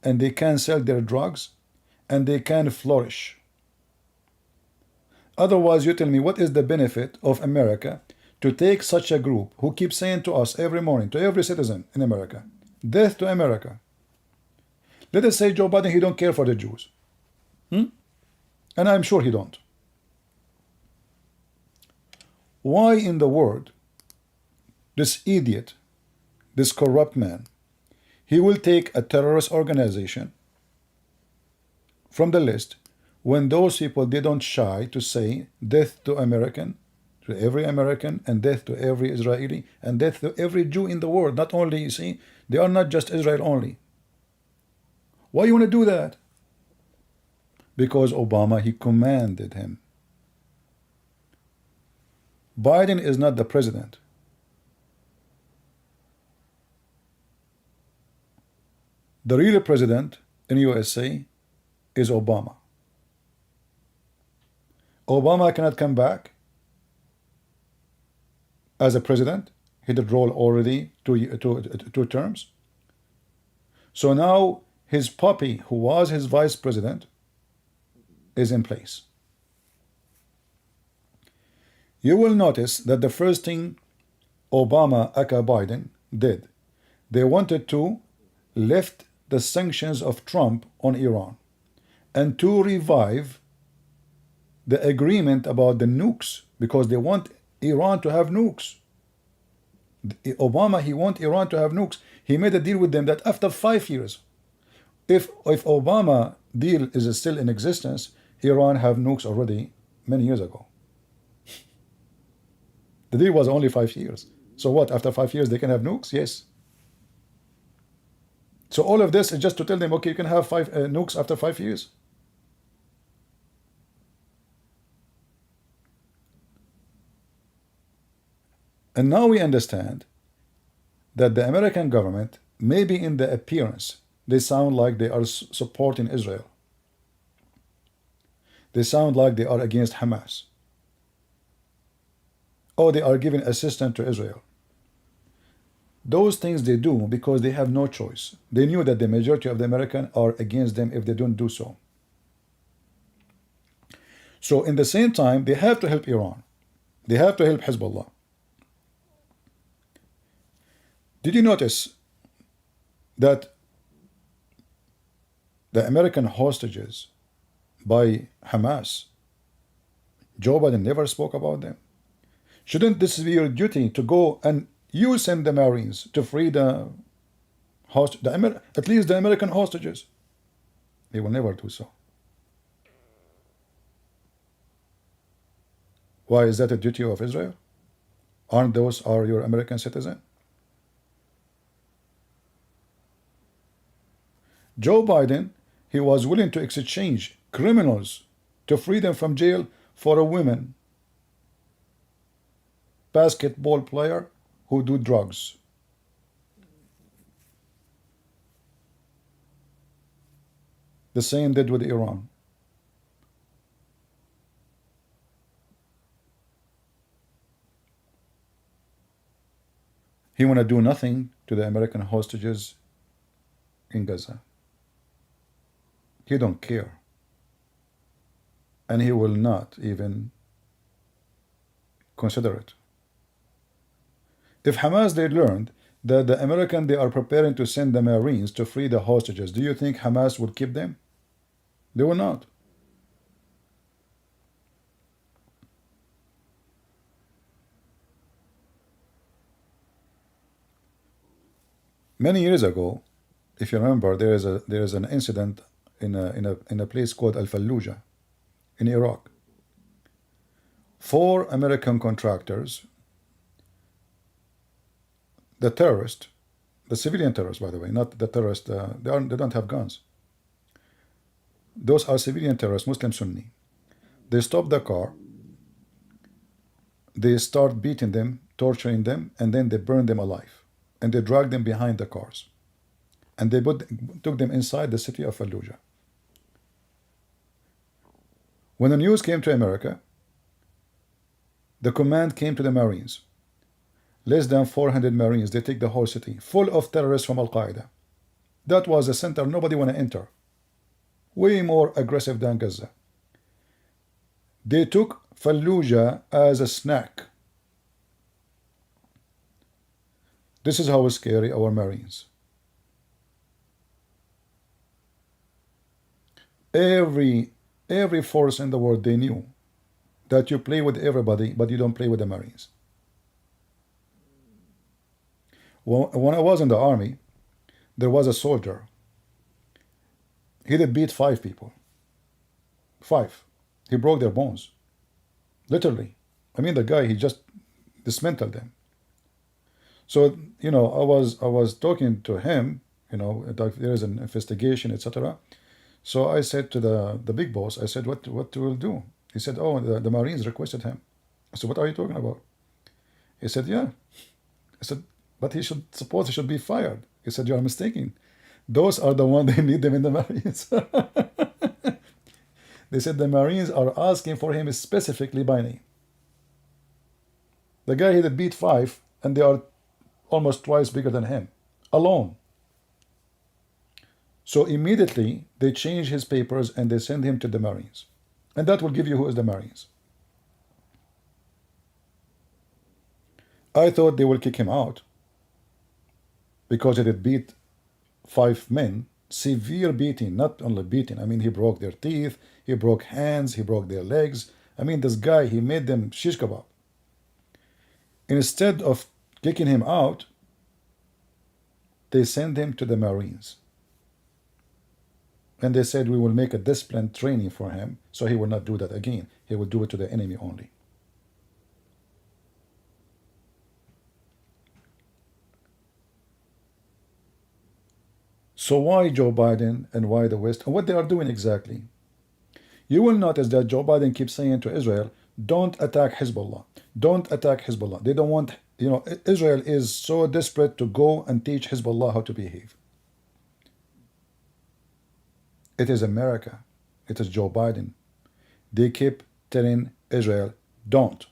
and they can sell their drugs, and they can flourish. Otherwise, you tell me, what is the benefit of America to take such a group who keeps saying to us every morning, to every citizen in America, death to America? Let us say Joe Biden, he don't care for the Jews. And I'm sure he don't. Why in the world this idiot, this corrupt man, he will take a terrorist organization from the list when those people, they don't shy to say death to American, to every American, and death to every Israeli, and death to every Jew in the world. Not only, you see, they are not just Israel only. Why you want to do that? Because Obama, he commanded him. Biden is not the president. The real president in USA is Obama. Obama cannot come back as a president. He did roll already two terms. So now his puppy, who was his vice president, is in place. You will notice that the first thing Obama, aka Biden, did, they wanted to lift the sanctions of Trump on Iran and to revive the agreement about the nukes, because they want Iran to have nukes. Obama, he wants Iran to have nukes. He made a deal with them that after 5 years, if Obama deal is still in existence, Iran have nukes already many years ago. The deal was only 5 years. So what, after 5 years they can have nukes? Yes. So all of this is just to tell them, okay, you can have nukes after 5 years. And now we understand that the American government, maybe in the appearance, they sound like they are supporting Israel. They sound like they are against Hamas. or they are giving assistance to Israel. Those things they do because they have no choice. They knew that the majority of the Americans are against them if they don't do so. So in the same time, they have to help Iran. They have to help Hezbollah. Did you notice that the American hostages by Hamas, Joe Biden never spoke about them? Shouldn't this be your duty to go and you send the Marines to free at least the American hostages? They will never do so. Why is that a duty of Israel? Aren't those your American citizens? Joe Biden, he was willing to exchange criminals to free them from jail for a woman basketball player who do drugs. The same did with Iran. He want to do nothing to the American hostages in Gaza. He don't care. And he will not even consider it. If Hamas, they learned that the American, they are preparing to send the Marines to free the hostages, do you think Hamas would keep them? They will not. Many years ago, if you remember, there is an incident in a place called Al-Fallujah in Iraq. 4 American contractors, the terrorist, the civilian terrorists, by the way, not the terrorists, they don't have guns. Those are civilian terrorists, Muslim Sunni. They stop the car, they start beating them, torturing them, and then they burn them alive. And they drag them behind the cars. And they took them inside the city of Fallujah. When the news came to America, the command came to the Marines. Less than 400 Marines, they take the whole city, full of terrorists from Al-Qaeda. That was the center nobody want to enter. Way more aggressive than Gaza. They took Fallujah as a snack. This is how scary our Marines. Every force in the world, they knew that you play with everybody, but you don't play with the Marines. When I was in the army, there was a soldier. He did beat 5 people. 5. He broke their bones. Literally. I mean, the guy, he just dismantled them. So, you know, I was talking to him, you know, there is an investigation, etc. So I said to the big boss, I said, what will do? He said, oh, the Marines requested him. I said, what are you talking about? He said, yeah. I said, but he should be fired. He said, you are mistaken. Those are the ones, they need them in the Marines. They said the Marines are asking for him specifically by name. The guy had beat 5, and they are almost twice bigger than him, alone. So immediately they change his papers and they send him to the Marines. And that will give you who is the Marines. I thought they will kick him out because he did beat 5 men, severe beating, not only beating. I mean, he broke their teeth, he broke hands, he broke their legs. I mean, this guy, he made them shish kebab. Instead of kicking him out, they sent him to the Marines. And they said, we will make a discipline training for him, so he will not do that again. He will do it to the enemy only. So why Joe Biden and why the West, and what they are doing exactly? You will notice that Joe Biden keeps saying to Israel, don't attack Hezbollah. Don't attack Hezbollah. They don't want, you know, Israel is so desperate to go and teach Hezbollah how to behave. It is America. It is Joe Biden. They keep telling Israel, don't.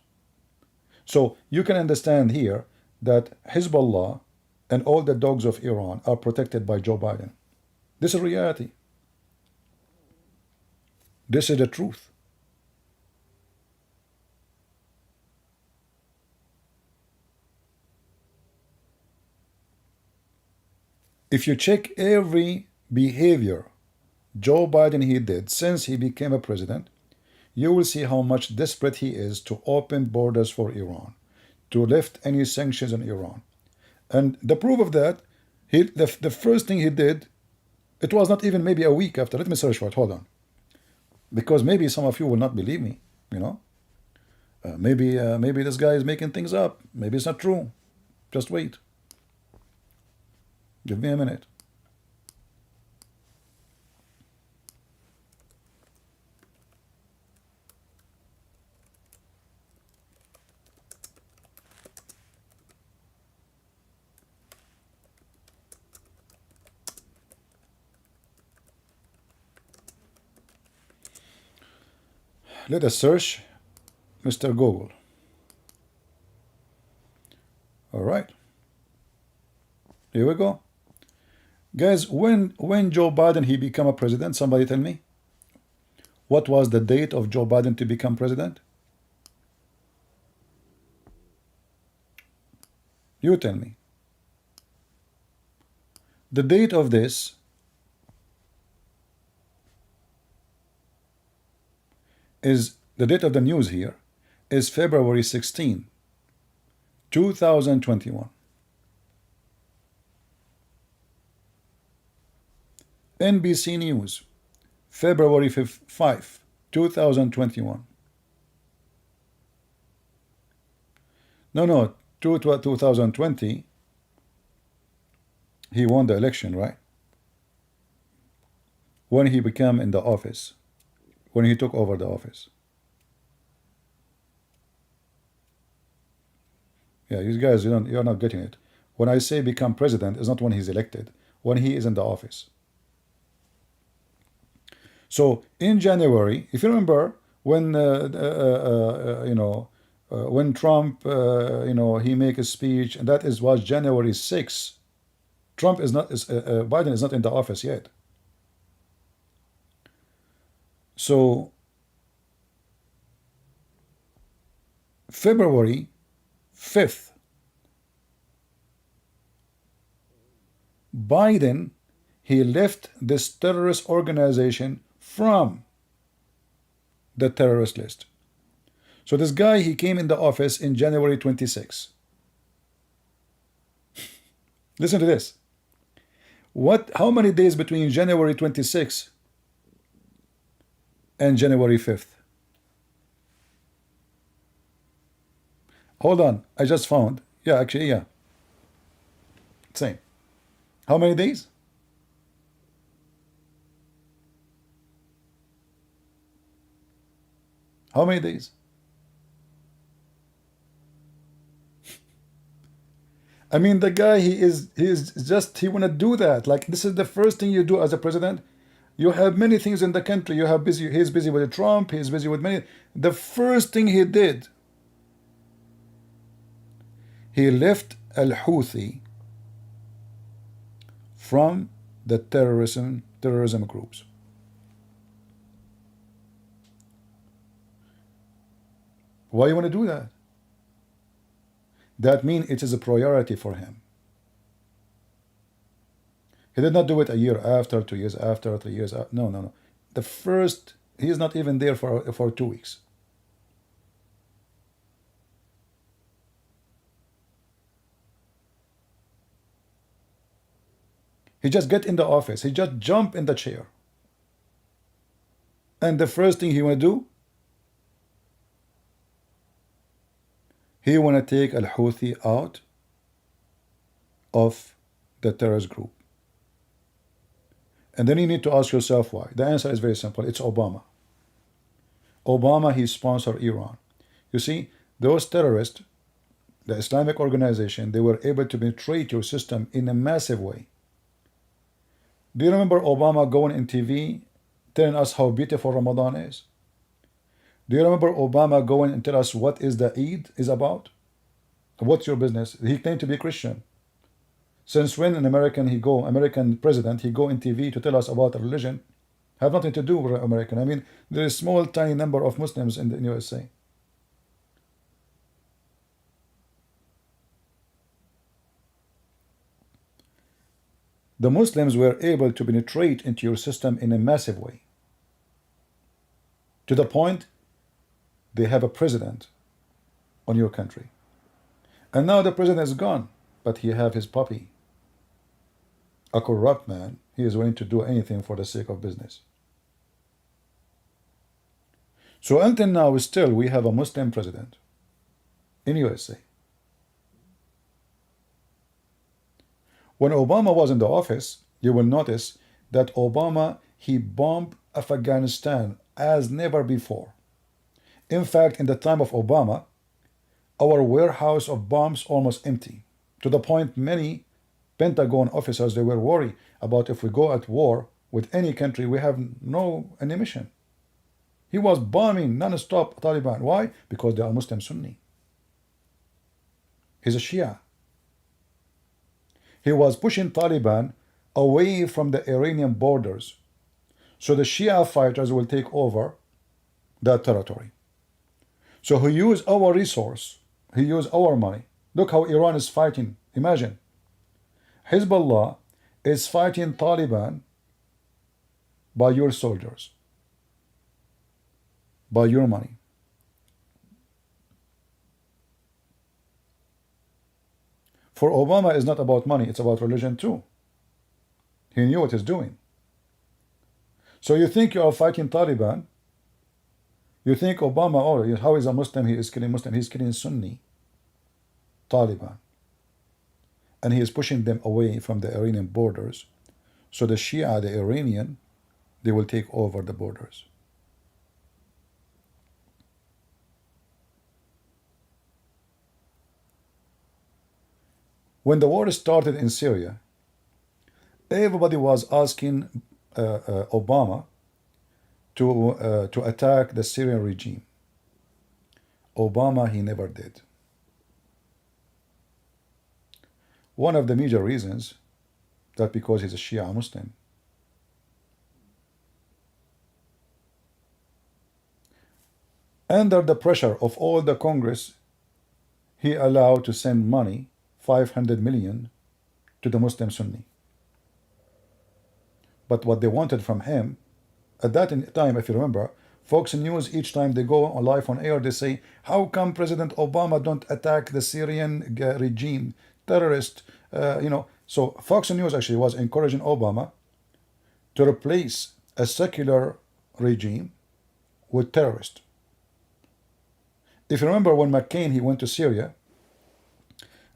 So you can understand here that Hezbollah and all the dogs of Iran are protected by Joe Biden. This is reality. This is the truth. If you check every behavior Joe Biden he did since he became a president, you will see how much desperate he is to open borders for Iran, to lift any sanctions on Iran. And the proof of that, the first thing he did, it was not even maybe a week after. Let me search for it. Hold on. Because maybe some of you will not believe me, you know. Maybe this guy is making things up. Maybe it's not true. Just wait. Give me a minute. Let us search Mr. Google. All right. Here we go. Guys, when Joe Biden he became a president, somebody tell me. What was the date of Joe Biden to become president? You tell me. The date of this is, the date of the news here is February 16, 2021. NBC News, February 5, 2021. No, 2020, he won the election, right? When he became in the office, when he took over the office. Yeah, you guys, you're not getting it. When I say become president, it's not when he's elected, when he is in the office. So in January, if you remember, when when Trump, he make a speech, and that was January 6th. Biden is not in the office yet. So February 5th, Biden, he left this terrorist organization from the terrorist list. So this guy, he came in the office in January 26. Listen to this. How many days between January 26 and January 5th? Hold on, I just found. Yeah, actually, yeah. Same. How many days? How many days? I mean, the guy, he want to do that. Like, this is the first thing you do as a president. You have many things in the country. He's busy with Trump. He's busy with many. The first thing he did, he left al-Houthi from the terrorism groups. Why you want to do that? That means it is a priority for him. He did not do it a year after, 2 years after, 3 years after. No. The first, he is not even there for 2 weeks. He just get in the office. He just jump in the chair. And the first thing he want to do, he want to take al-Houthi out of the terrorist group. And then you need to ask yourself why. The answer is very simple. It's Obama. Obama, he sponsored Iran. You see, those terrorists, the Islamic organization, they were able to penetrate your system in a massive way. Do you remember Obama going in TV telling us how beautiful Ramadan is? Do you remember Obama going and tell us what is the Eid is about? What's your business? He claimed to be Christian. Since when an American president, he go in TV to tell us about religion? Have nothing to do with American. I mean, there is small, tiny number of Muslims in the USA. The Muslims were able to penetrate into your system in a massive way, to the point they have a president on your country. And now the president is gone, but he have his puppy, a corrupt man. He is willing to do anything for the sake of business. So until now, still we have a Muslim president in USA. When Obama was in the office, you will notice that Obama, he bombed Afghanistan as never before. In fact, in the time of Obama, our warehouse of bombs almost empty, to the point many Pentagon officers, they were worried about if we go at war with any country, we have no ammunition. He was bombing non-stop Taliban. Why? Because they are Muslim Sunni. He's a Shia. He was pushing Taliban away from the Iranian borders, so the Shia fighters will take over that territory. So he used our resource, he used our money. Look how Iran is fighting. Imagine, Hezbollah is fighting Taliban by your soldiers, by your money. For Obama, it's not about money, it's about religion too. He knew what he's doing. So you think you are fighting Taliban, you think Obama, oh, how is a Muslim, he is killing Muslim, he's killing Sunni Taliban. And he is pushing them away from the Iranian borders. So the Shia, the Iranian, they will take over the borders. When the war started in Syria, everybody was asking Obama to attack the Syrian regime. Obama, he never did. One of the major reasons that because he's a Shia Muslim. Under the pressure of all the Congress, he allowed to send money, 500 million, to the Muslim Sunni. But what they wanted from him, at that time, if you remember, Fox News, each time they go on live on air, they say, how come President Obama don't attack the Syrian regime, terrorist, So Fox News actually was encouraging Obama to replace a secular regime with terrorist. If you remember when McCain, he went to Syria,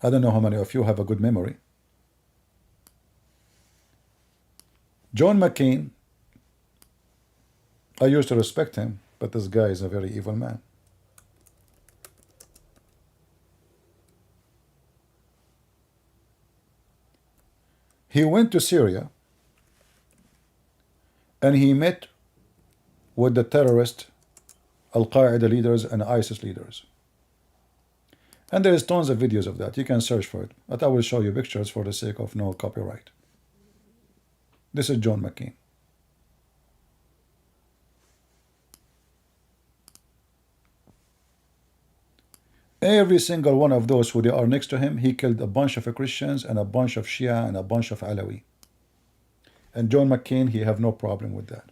I don't know how many of you have a good memory. John McCain, I used to respect him, but this guy is a very evil man. He went to Syria and he met with the terrorist Al-Qaeda leaders and ISIS leaders. And there is tons of videos of that. You can search for it. But I will show you pictures for the sake of no copyright. This is John McCain. Every single one of those who they are next to him, he killed a bunch of Christians and a bunch of Shia and a bunch of Alawi. And John McCain, he have no problem with that.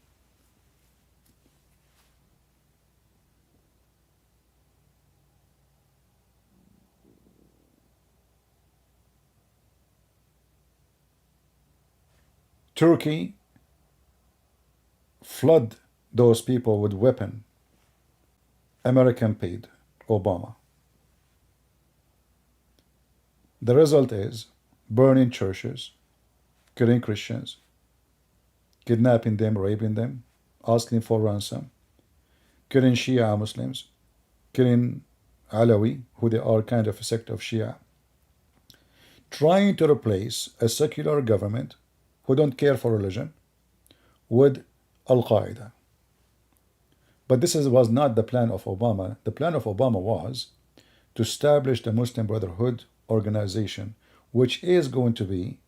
Turkey flood those people with weapon. American paid Obama. The result is burning churches, killing Christians, kidnapping them, raping them, asking for ransom, killing Shia Muslims, killing Alawi, who they are kind of a sect of Shia, trying to replace a secular government who don't care for religion with Al-Qaeda. But this was not the plan of Obama. The plan of Obama was to establish the Muslim Brotherhood organization, which is going to be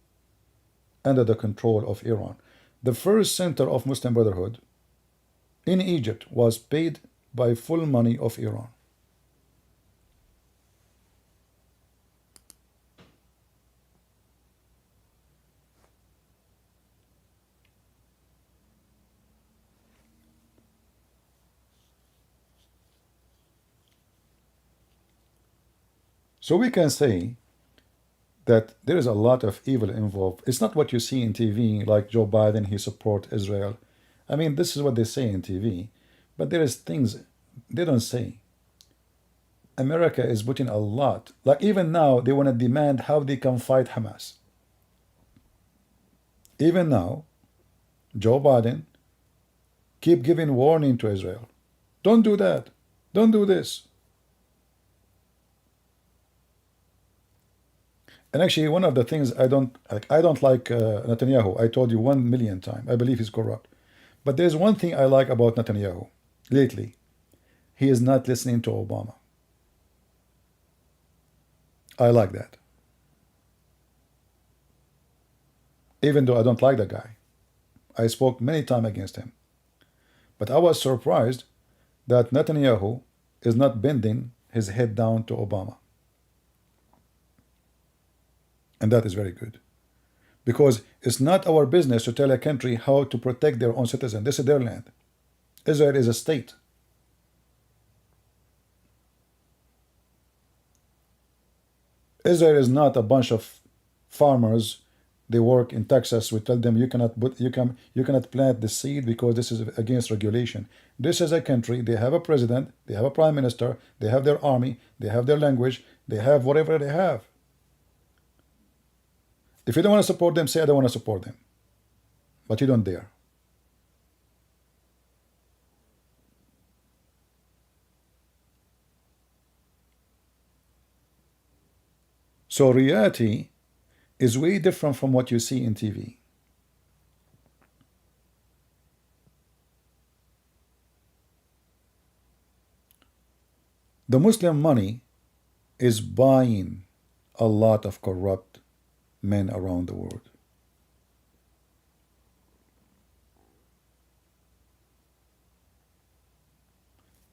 under the control of Iran. The first center of Muslim Brotherhood in Egypt was paid by full money of Iran. So we can say that there is a lot of evil involved. It's not what you see in TV, like Joe Biden, he supports Israel. I mean, this is what they say in TV, but there is things they don't say. America is putting a lot. Like even now, they want to demand how they can fight Hamas. Even now, Joe Biden keep giving warning to Israel. Don't do that. Don't do this. And actually, one of the things I don't like Netanyahu. I told you 1,000,000 times. I believe he's corrupt. But there's one thing I like about Netanyahu lately. He is not listening to Obama. I like that. Even though I don't like the guy. I spoke many times against him. But I was surprised that Netanyahu is not bending his head down to Obama. And that is very good. Because it's not our business to tell a country how to protect their own citizens. This is their land. Israel is a state. Israel is not a bunch of farmers. They work in Texas. We tell them you cannot plant the seed because this is against regulation. This is a country. They have a president. They have a prime minister. They have their army. They have their language. They have whatever they have. If you don't want to support them, say I don't want to support them. But you don't dare. So reality is way different from what you see in TV. The Muslim money is buying a lot of corrupt men around the world.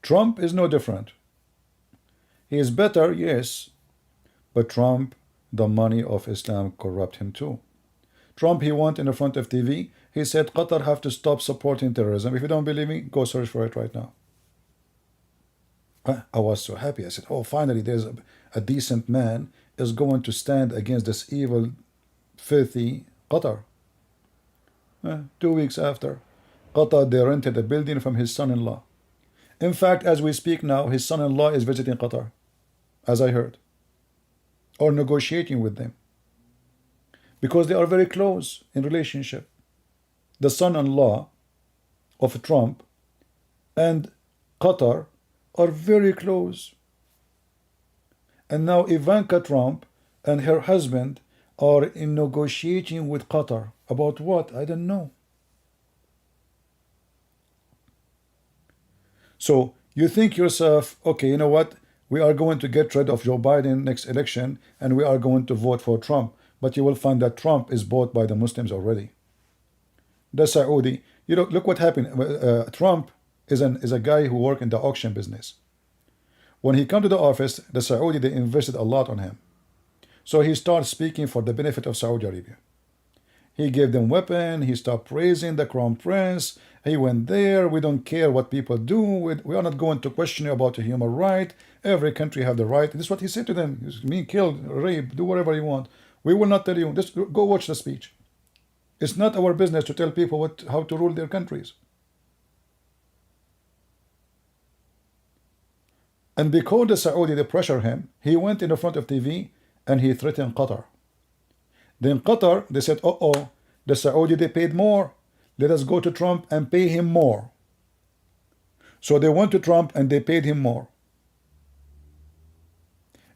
Trump is no different. He is better, yes, but Trump, the money of Islam corrupt him too. Trump, he went in the front of TV, he said Qatar have to stop supporting terrorism. If you don't believe me, go search for it right now. I was so happy. I said, oh, finally there's a decent man is going to stand against this evil, filthy Qatar. 2 weeks after, Qatar, they rented a building from his son-in-law. In fact, as we speak now, his son-in-law is visiting Qatar, as I heard, or negotiating with them, because they are very close in relationship. The son-in-law of Trump and Qatar are very close. And now Ivanka Trump and her husband are in negotiating with Qatar. About what? I don't know. So you think yourself, okay, you know what? We are going to get rid of Joe Biden next election and we are going to vote for Trump. But you will find that Trump is bought by the Muslims already. The Saudi, you know, look what happened. Trump is a guy who worked in the auction business. When he came to the office, the Saudi, they invested a lot on him. So he started speaking for the benefit of Saudi Arabia. He gave them weapons. He started praising the crown prince. He went there. We don't care what people do. We are not going to question you about the human right. Every country have the right. This is what he said to them. You mean kill, rape, do whatever you want. We will not tell you. Just go watch the speech. It's not our business to tell people how to rule their countries. And because the Saudi, they pressure him, he went in the front of TV and he threatened Qatar. Then Qatar, they said, uh-oh, the Saudi, they paid more. Let us go to Trump and pay him more. So they went to Trump and they paid him more.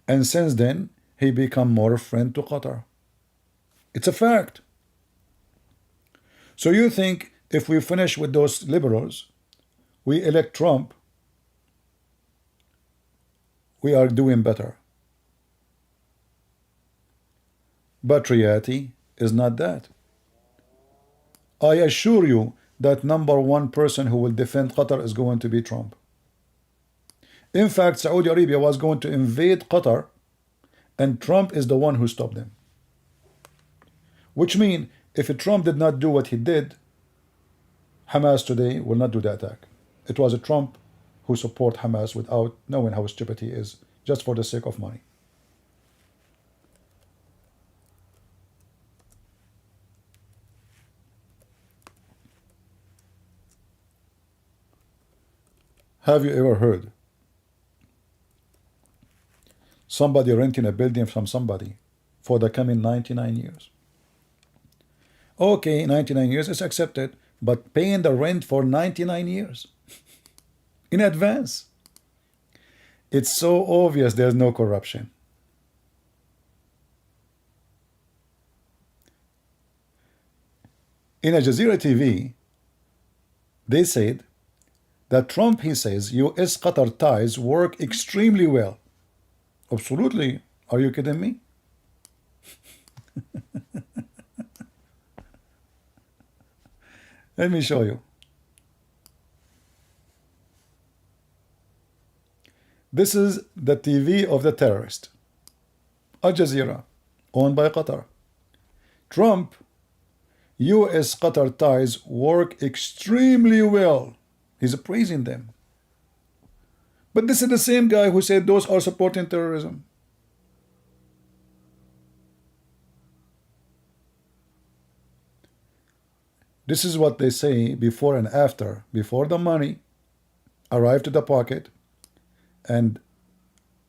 And since then, he become more a friend to Qatar. It's a fact. So you think if we finish with those liberals, we elect Trump, we are doing better. But reality is not that. I assure you that number one person who will defend Qatar is going to be Trump. In fact, Saudi Arabia was going to invade Qatar, and Trump is the one who stopped them. Which means, if Trump did not do what he did, Hamas today will not do the attack. It was a Trump who support Hamas without knowing how stupid he is, just for the sake of money. Have you ever heard somebody renting a building from somebody for the coming 99 years? Okay, 99 years is accepted, but paying the rent for 99 years in advance. It's so obvious there's no corruption. In Al Jazeera TV, they said that Trump, he says, US-Qatar ties work extremely well. Absolutely. Are you kidding me? Let me show you. This is the TV of the terrorist. Al Jazeera, owned by Qatar. Trump, US-Qatar ties work extremely well. He's praising them. But this is the same guy who said those are supporting terrorism. This is what they say before and after. Before the money arrived to the pocket, and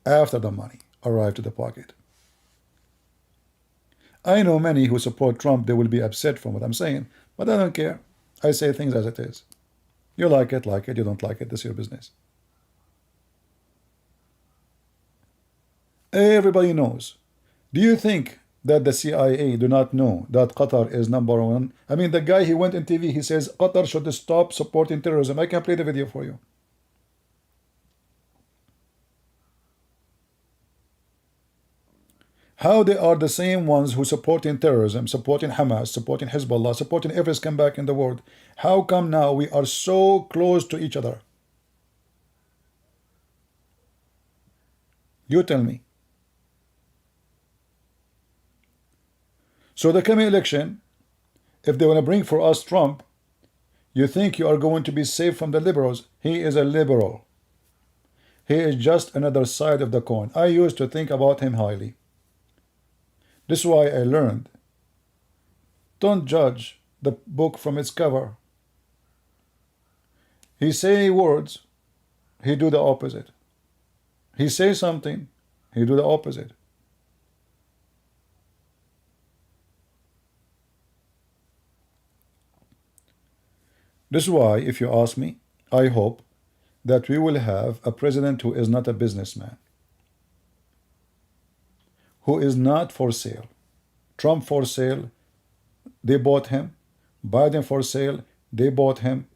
after the money arrived to the pocket. I know many who support Trump, they will be upset from what I'm saying, but I don't care. I say things as it is. You like it, you don't like it, this is your business. Everybody knows. Do you think that the CIA do not know that Qatar is number one? I mean, the guy, he went on TV, he says Qatar should stop supporting terrorism. I can play the video for you. How they are the same ones who supporting terrorism, supporting Hamas, supporting Hezbollah, supporting every scumbag in the world. How come now we are so close to each other? You tell me. So the coming election, if they want to bring for us Trump, you think you are going to be safe from the liberals. He is a liberal. He is just another side of the coin. I used to think about him highly. This is why I learned, don't judge the book from its cover. He say words, he do the opposite. He say something, he do the opposite. This is why, if you ask me, I hope that we will have a president who is not a businessman, who is not for sale. Trump for sale, they bought him. Biden for sale, they bought him.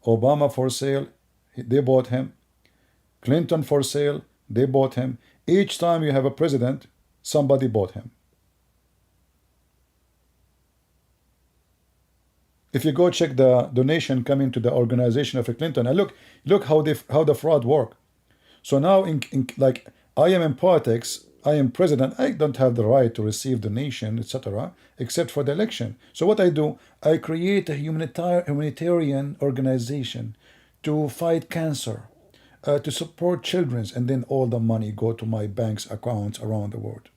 Obama for sale, they bought him. Clinton for sale, they bought him. Each time you have a president, somebody bought him. If you go check the donation coming to the organization of Clinton, and look how the fraud work. So now, like I am in politics, I am president, I don't have the right to receive donation, etc., except for the election. So what I do, I create a humanitarian organization to fight cancer, to support children, and then all the money go to my bank's accounts around the world.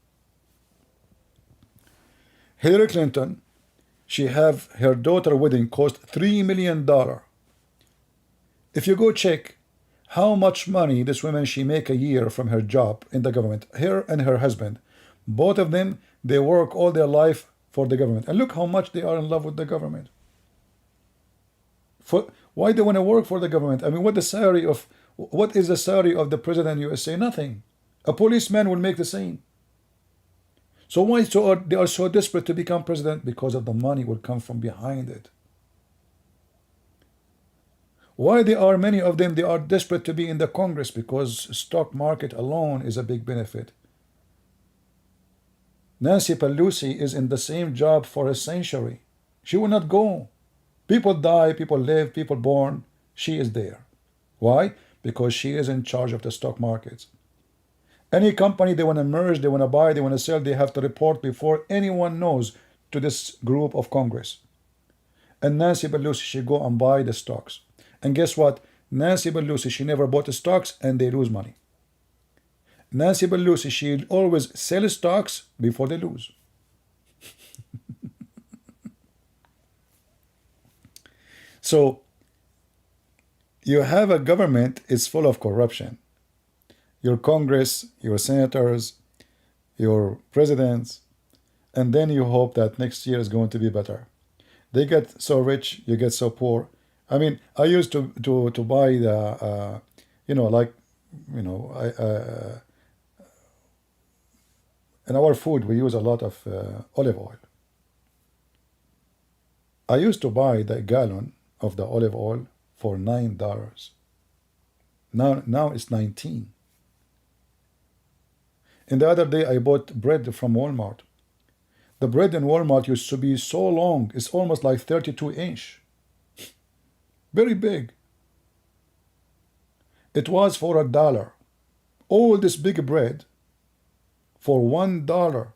Hillary Clinton, she have her daughter wedding cost $3 million. If you go check how much money this woman she make a year from her job in the government, her and her husband, both of them, they work all their life for the government. And look how much they are in love with the government. Why they want to work for the government? I mean, what is the salary of the president of USA? Nothing. A policeman will make the same. So why they are so desperate to become president? Because of the money will come from behind it. Why there are many of them? They are desperate to be in the Congress because stock market alone is a big benefit. Nancy Pelosi is in the same job for a century. She will not go. People die, people live, people born. She is there. Why? Because she is in charge of the stock markets. Any company they want to merge, they want to buy, they want to sell, they have to report before anyone knows to this group of Congress. And Nancy Pelosi, she go and buy the stocks. And guess what? Nancy Pelosi, she never bought the stocks and they lose money. Nancy Pelosi, she always sell stocks before they lose. So you have a government is full of corruption. Your Congress, your senators, your presidents, and then you hope that next year is going to be better. They get so rich, you get so poor. I mean, I used to buy the, in our food we use a lot of olive oil. I used to buy the gallon of the olive oil for $9. Now it's 19. And the other day I bought bread from Walmart. The bread in Walmart used to be so long, it's almost like 32-inch. Very big. It was for $1. All this big bread for $1.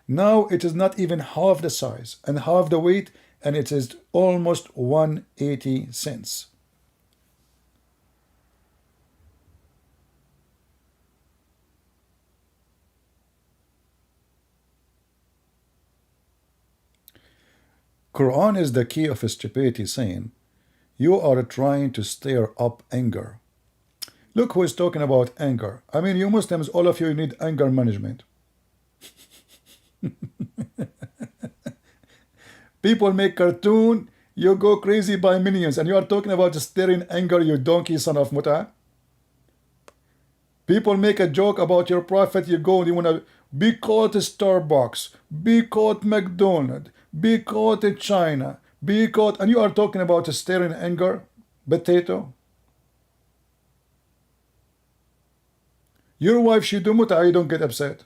Now it is not even half the size and half the weight, and it is almost 180 cents. Quran is the key of stupidity, saying, you are trying to stir up anger. Look who is talking about anger. I mean, you Muslims, all of you need anger management. People make cartoon, you go crazy by millions, and you are talking about stirring anger, you donkey son of Muta. People make a joke about your prophet, you go and you want to be caught Starbucks, be caught McDonald's, be caught in China, be caught, and you are talking about stirring anger, potato. Your wife, she do muta, you don't get upset.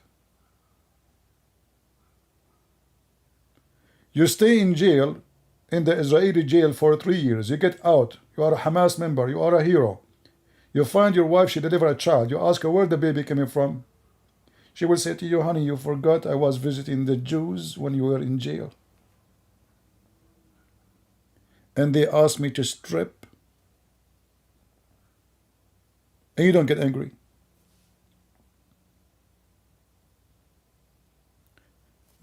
You stay in jail, in the Israeli jail for 3 years. You get out. You are a Hamas member. You are a hero. You find your wife, she delivered a child. You ask her where the baby coming from. She will say to you, honey, you forgot I was visiting the Jews when you were in jail. And they asked me to strip. And you don't get angry.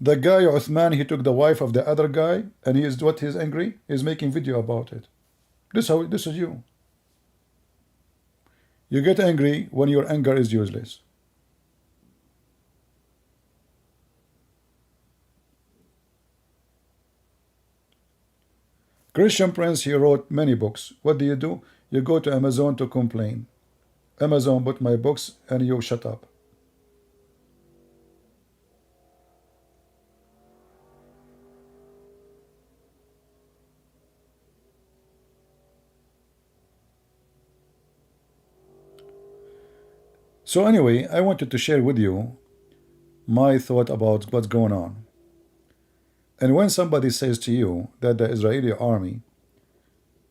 The guy, Uthman, he took the wife of the other guy, and he is what he's angry? He's making video about it. This is you. You get angry when your anger is useless. Christian Prince, he wrote many books. What do? You go to Amazon to complain. Amazon bought my books, and you shut up. So anyway, I wanted to share with you my thought about what's going on. And when somebody says to you that the Israeli army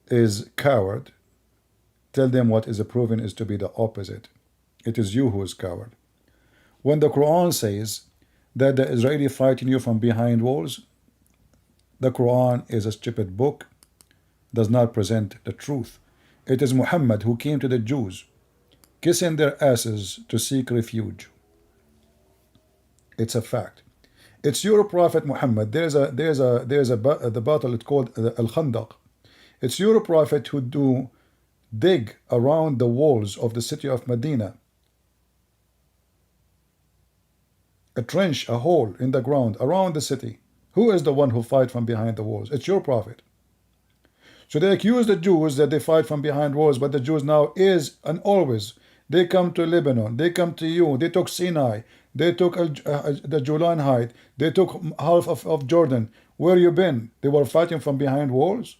is coward, tell them what is proven is to be the opposite. It is you who is coward. When the Quran says that the Israeli fighting you from behind walls, the Quran is a stupid book, does not present the truth. It is Muhammad who came to the Jews, kissing their asses to seek refuge. It's a fact. It's your prophet Muhammad. There's the battle. It's called Al-Khandaq. It's your prophet who do dig around the walls of the city of Medina, a trench, a hole in the ground around the city. Who is the one who fight from behind the walls? It's your prophet. So they accuse the Jews that they fight from behind walls, but the Jews now is and always, they come to Lebanon, they come to you, they took Sinai, they took the Julan Heights, they took half of Jordan. Where you been? They were fighting from behind walls.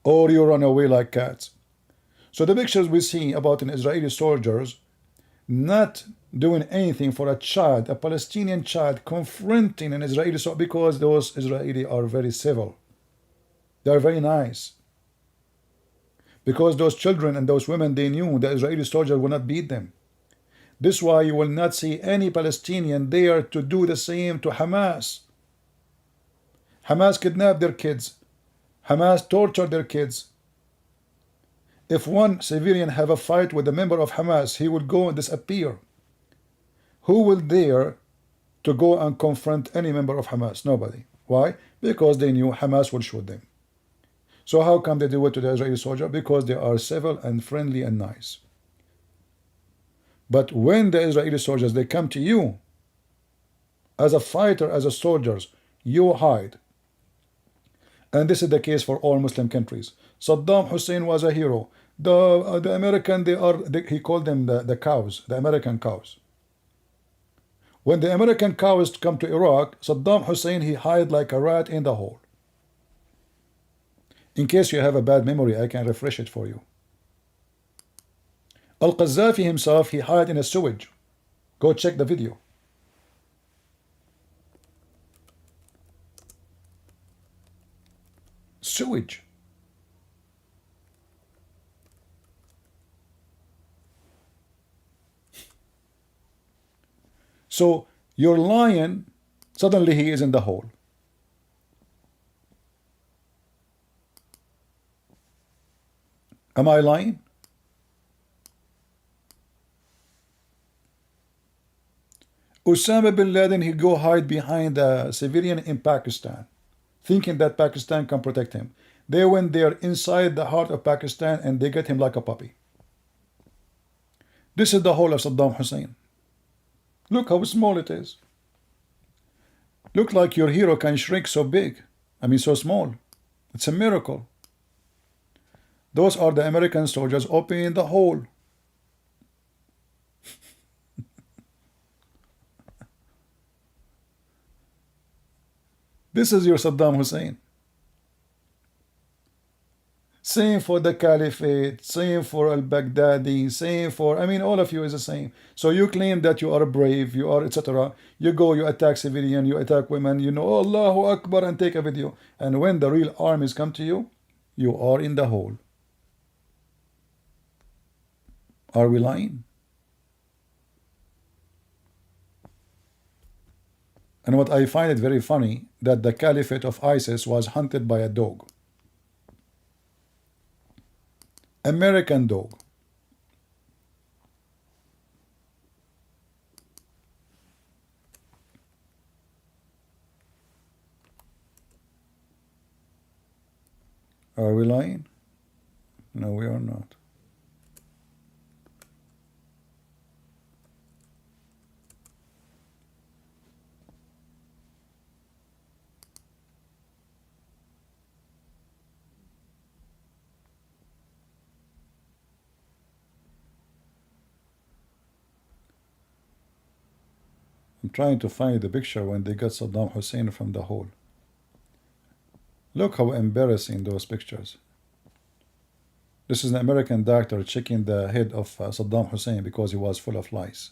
or you run away like cats. So the pictures we see about an Israeli soldiers not doing anything for a child, a Palestinian child, confronting an Israeli soldier, because those Israeli are very civil. They are very nice. Because those children and those women, they knew the Israeli soldier will not beat them. This is why you will not see any Palestinian there to do the same to Hamas. Hamas kidnapped their kids. Hamas tortured their kids. If one civilian have a fight with a member of Hamas, he will go and disappear. Who will dare to go and confront any member of Hamas? Nobody. Why? Because they knew Hamas will shoot them. So how come they do it to the Israeli soldier? Because they are civil and friendly and nice. But when the Israeli soldiers, they come to you as a fighter, as a soldiers, you hide. And this is the case for all Muslim countries. Saddam Hussein was a hero. The American, he called them the cows, the American cows. When the American cows come to Iraq, Saddam Hussein, he hid like a rat in the hole. In case you have a bad memory, I can refresh it for you. Al-Qaddafi himself, he hid in a sewage. Go check the video. Sewage. So your lion, suddenly he is in the hole. Am I lying? Osama bin Laden, he go hide behind a civilian in Pakistan, thinking that Pakistan can protect him. They went there inside the heart of Pakistan and they get him like a puppy. This is the hole of Saddam Hussein. Look how small it is. Look like your hero can shrink so big. I mean so small. It's a miracle. Those are the American soldiers opening the hole. This is your Saddam Hussein. Same for the Caliphate, same for al-Baghdadi, same for, I mean, all of you is the same. So you claim that you are brave, you are, etc. You go, you attack civilian, you attack women, you know, Allahu Akbar, and take a video. And when the real armies come to you, you are in the hole. Are we lying? And what I find it very funny, that the caliphate of ISIS was hunted by a dog. American dog. Are we lying? No, we are not. I'm trying to find the picture when they got Saddam Hussein from the hole. Look how embarrassing those pictures. This is an American doctor checking the head of Saddam Hussein because he was full of lice.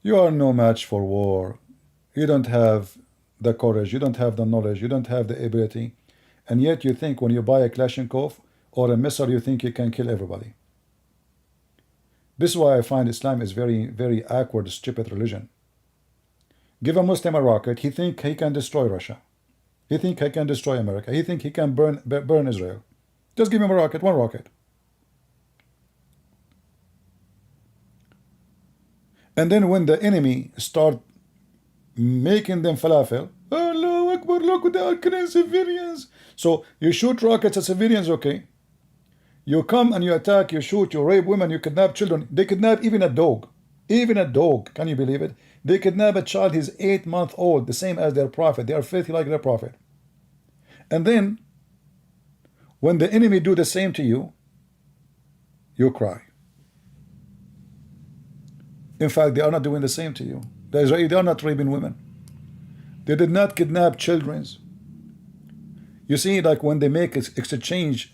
You are no match for war. You don't have the courage, you don't have the knowledge, you don't have the ability, and yet you think when you buy a Kalashnikov or a missile, you think you can kill everybody. This is why I find Islam is very, very awkward, stupid religion. Give a Muslim a rocket, he think he can destroy Russia. He think he can destroy America. He think he can burn Israel. Just give him a rocket, one rocket. And then when the enemy start making them falafel, Allahu Akbar, look, they are killing civilians. So you shoot rockets at civilians, okay. You come and you attack, you shoot, you rape women, you kidnap children. They kidnap even a dog. Even a dog. Can you believe it? They kidnap a child, he's 8 months old, the same as their prophet. They are filthy like their prophet. And then, when the enemy do the same to you, you cry. In fact, they are not doing the same to you. The Israelis, they are not raping women. They did not kidnap children. You see, like when they make exchange,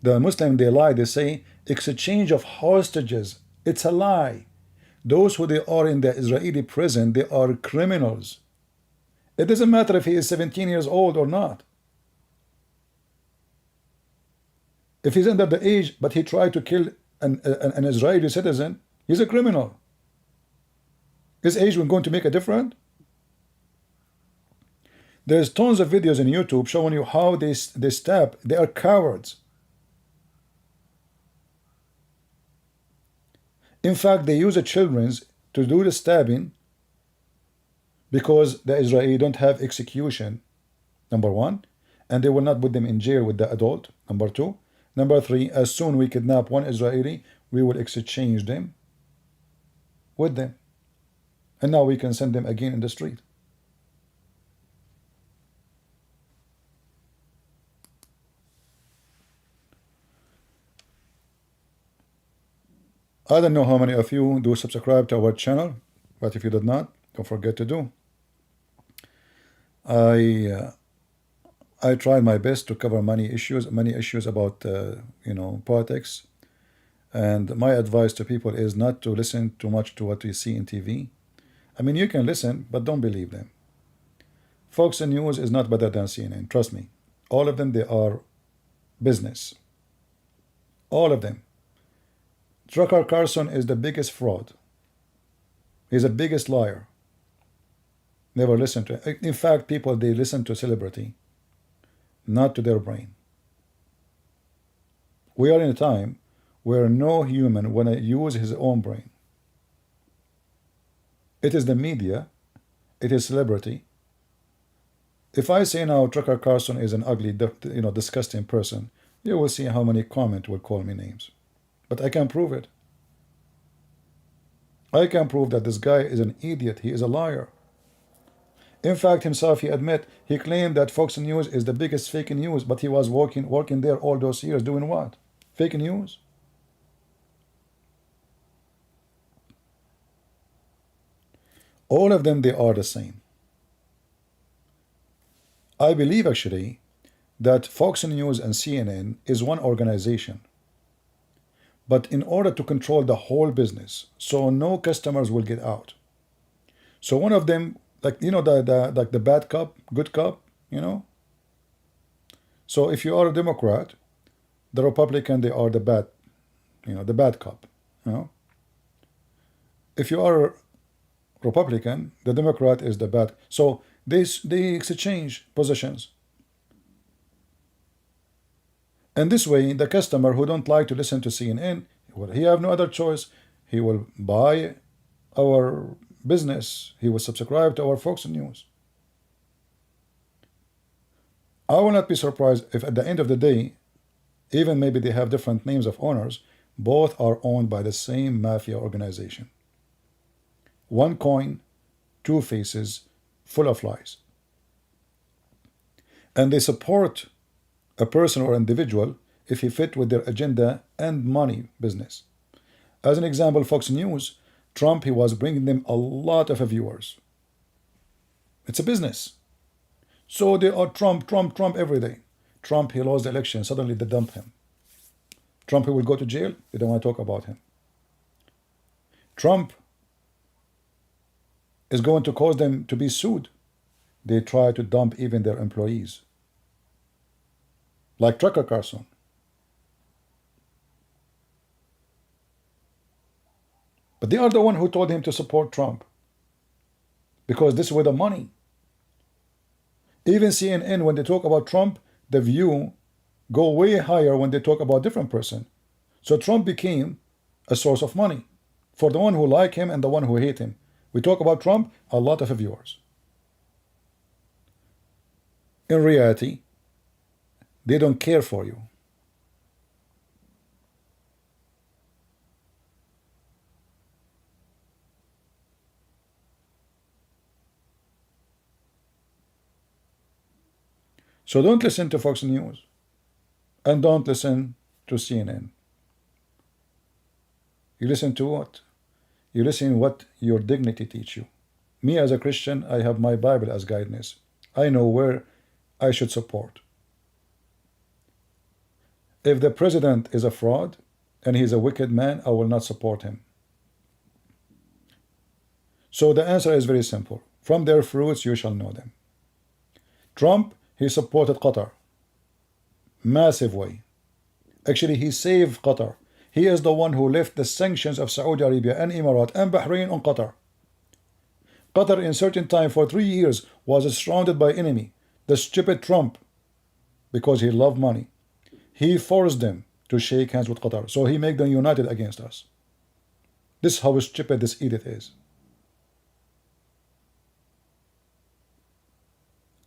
the Muslim, they lie, they say exchange of hostages. It's a lie. Those who they are in the Israeli prison, they are criminals. It doesn't matter if he is 17 years old or not. If he's under the age, but he tried to kill an Israeli citizen, he's a criminal. His age was going to make a difference? There's tons of videos on YouTube showing you how they stab. They are cowards. In fact, they use the children to do the stabbing because the Israeli don't have execution, number one, and they will not put them in jail with the adult, number two. Number three, as soon we kidnap one Israeli, we will exchange them with them. And now we can send them again in the street. I don't know how many of you do subscribe to our channel, but if you did not, don't forget to do. I tried my best to cover many issues about politics, and my advice to people is not to listen too much to what you see in TV. I mean, you can listen, but don't believe them. Fox News is not better than CNN, trust me. All of them, they are business. All of them. Tucker Carlson is the biggest fraud. He's the biggest liar. Never listen to it. In fact, people, they listen to celebrity, not to their brain. We are in a time where no human want to use his own brain. It is the media, it is celebrity. If I say now Tucker Carlson is an ugly, disgusting person, you will see how many comments will call me names. But I can prove it. I can prove that this guy is an idiot. He is a liar. In fact, himself, he claimed that Fox News is the biggest fake news, but he was working there all those years doing what? Fake news? All of them, they are the same. I believe actually that Fox News and CNN is one organization. But in order to control the whole business, so no customers will get out. So one of them, like the bad cop, good cop, So if you are a Democrat, the Republican, they are the bad, the bad cop, If you are Republican, the Democrat is the bad. So they exchange positions. And this way, the customer who don't like to listen to CNN, he have no other choice. He will buy our business. He will subscribe to our Fox News. I will not be surprised if at the end of the day, even maybe they have different names of owners, both are owned by the same mafia organization. One coin, two faces, full of lies. And they support a person or individual if he fit with their agenda and money business. As an example, Fox News, Trump, he was bringing them a lot of viewers. It's a business. So they are Trump every day. Trump, he lost the election, suddenly they dump him. Trump, he will go to jail, they don't want to talk about him. Trump is going to cause them to be sued. They try to dump even their employees. Like Tucker Carlson. But they are the one who told him to support Trump. Because this is where the money. Even CNN, when they talk about Trump, the view go way higher when they talk about different person. So Trump became a source of money for the one who like him and the one who hate him. We talk about Trump, a lot of viewers. In reality, they don't care for you. So don't listen to Fox News and don't listen to CNN. You listen to what? You listen what your dignity teach you, Me as a Christian, I have my Bible as guidance. I know where I should support. If the president is a fraud and he's a wicked man, I will not support him. So the answer is very simple. From their fruits you shall know them. Trump, he supported Qatar. Massive way. Actually, he saved Qatar. He is the one who left the sanctions of Saudi Arabia and Emirates and Bahrain on Qatar. Qatar in certain time for 3 years was surrounded by enemy. The stupid Trump, because he loved money, he forced them to shake hands with Qatar. So he made them united against us. This is how stupid this edict is.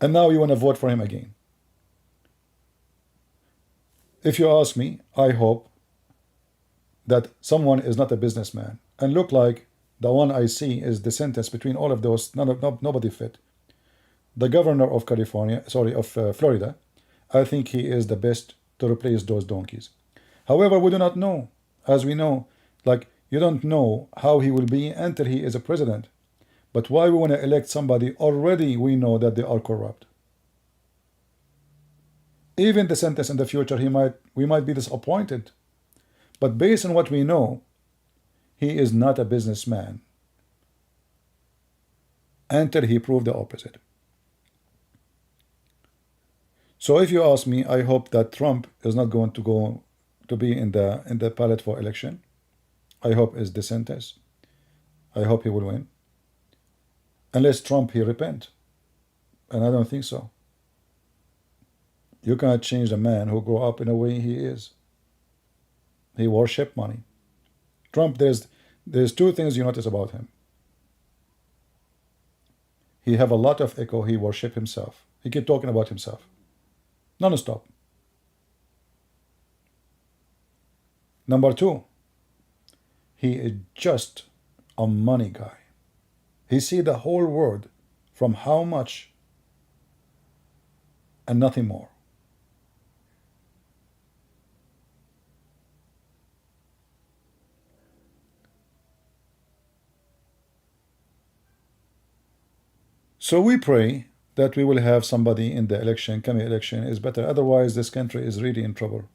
And now you want to vote for him again. If you ask me, I hope that someone is not a businessman and look like the one I see is the sentence between all of those, nobody fit. The governor of Florida, I think he is the best to replace those donkeys. However, we do not know. As we know, like you don't know how he will be until he is a president. But why we want to elect somebody already we know that they are corrupt. Even the sentence in the future, we might be disappointed. But based on what we know, he is not a businessman until he proved the opposite. So if you ask me, I hope that Trump is not going to be in the ballot for election. I hope it's DeSantis. I hope he will win. Unless Trump he repent. And I don't think so. You cannot change a man who grew up in the way he is. He worship money. Trump, there's two things you notice about him. He have a lot of echo. He worship himself. He keep talking about himself. Non-stop. Number two, he is just a money guy. He see the whole world from how much and nothing more. So we pray that we will have somebody in the election, coming election is better. Otherwise, this country is really in trouble.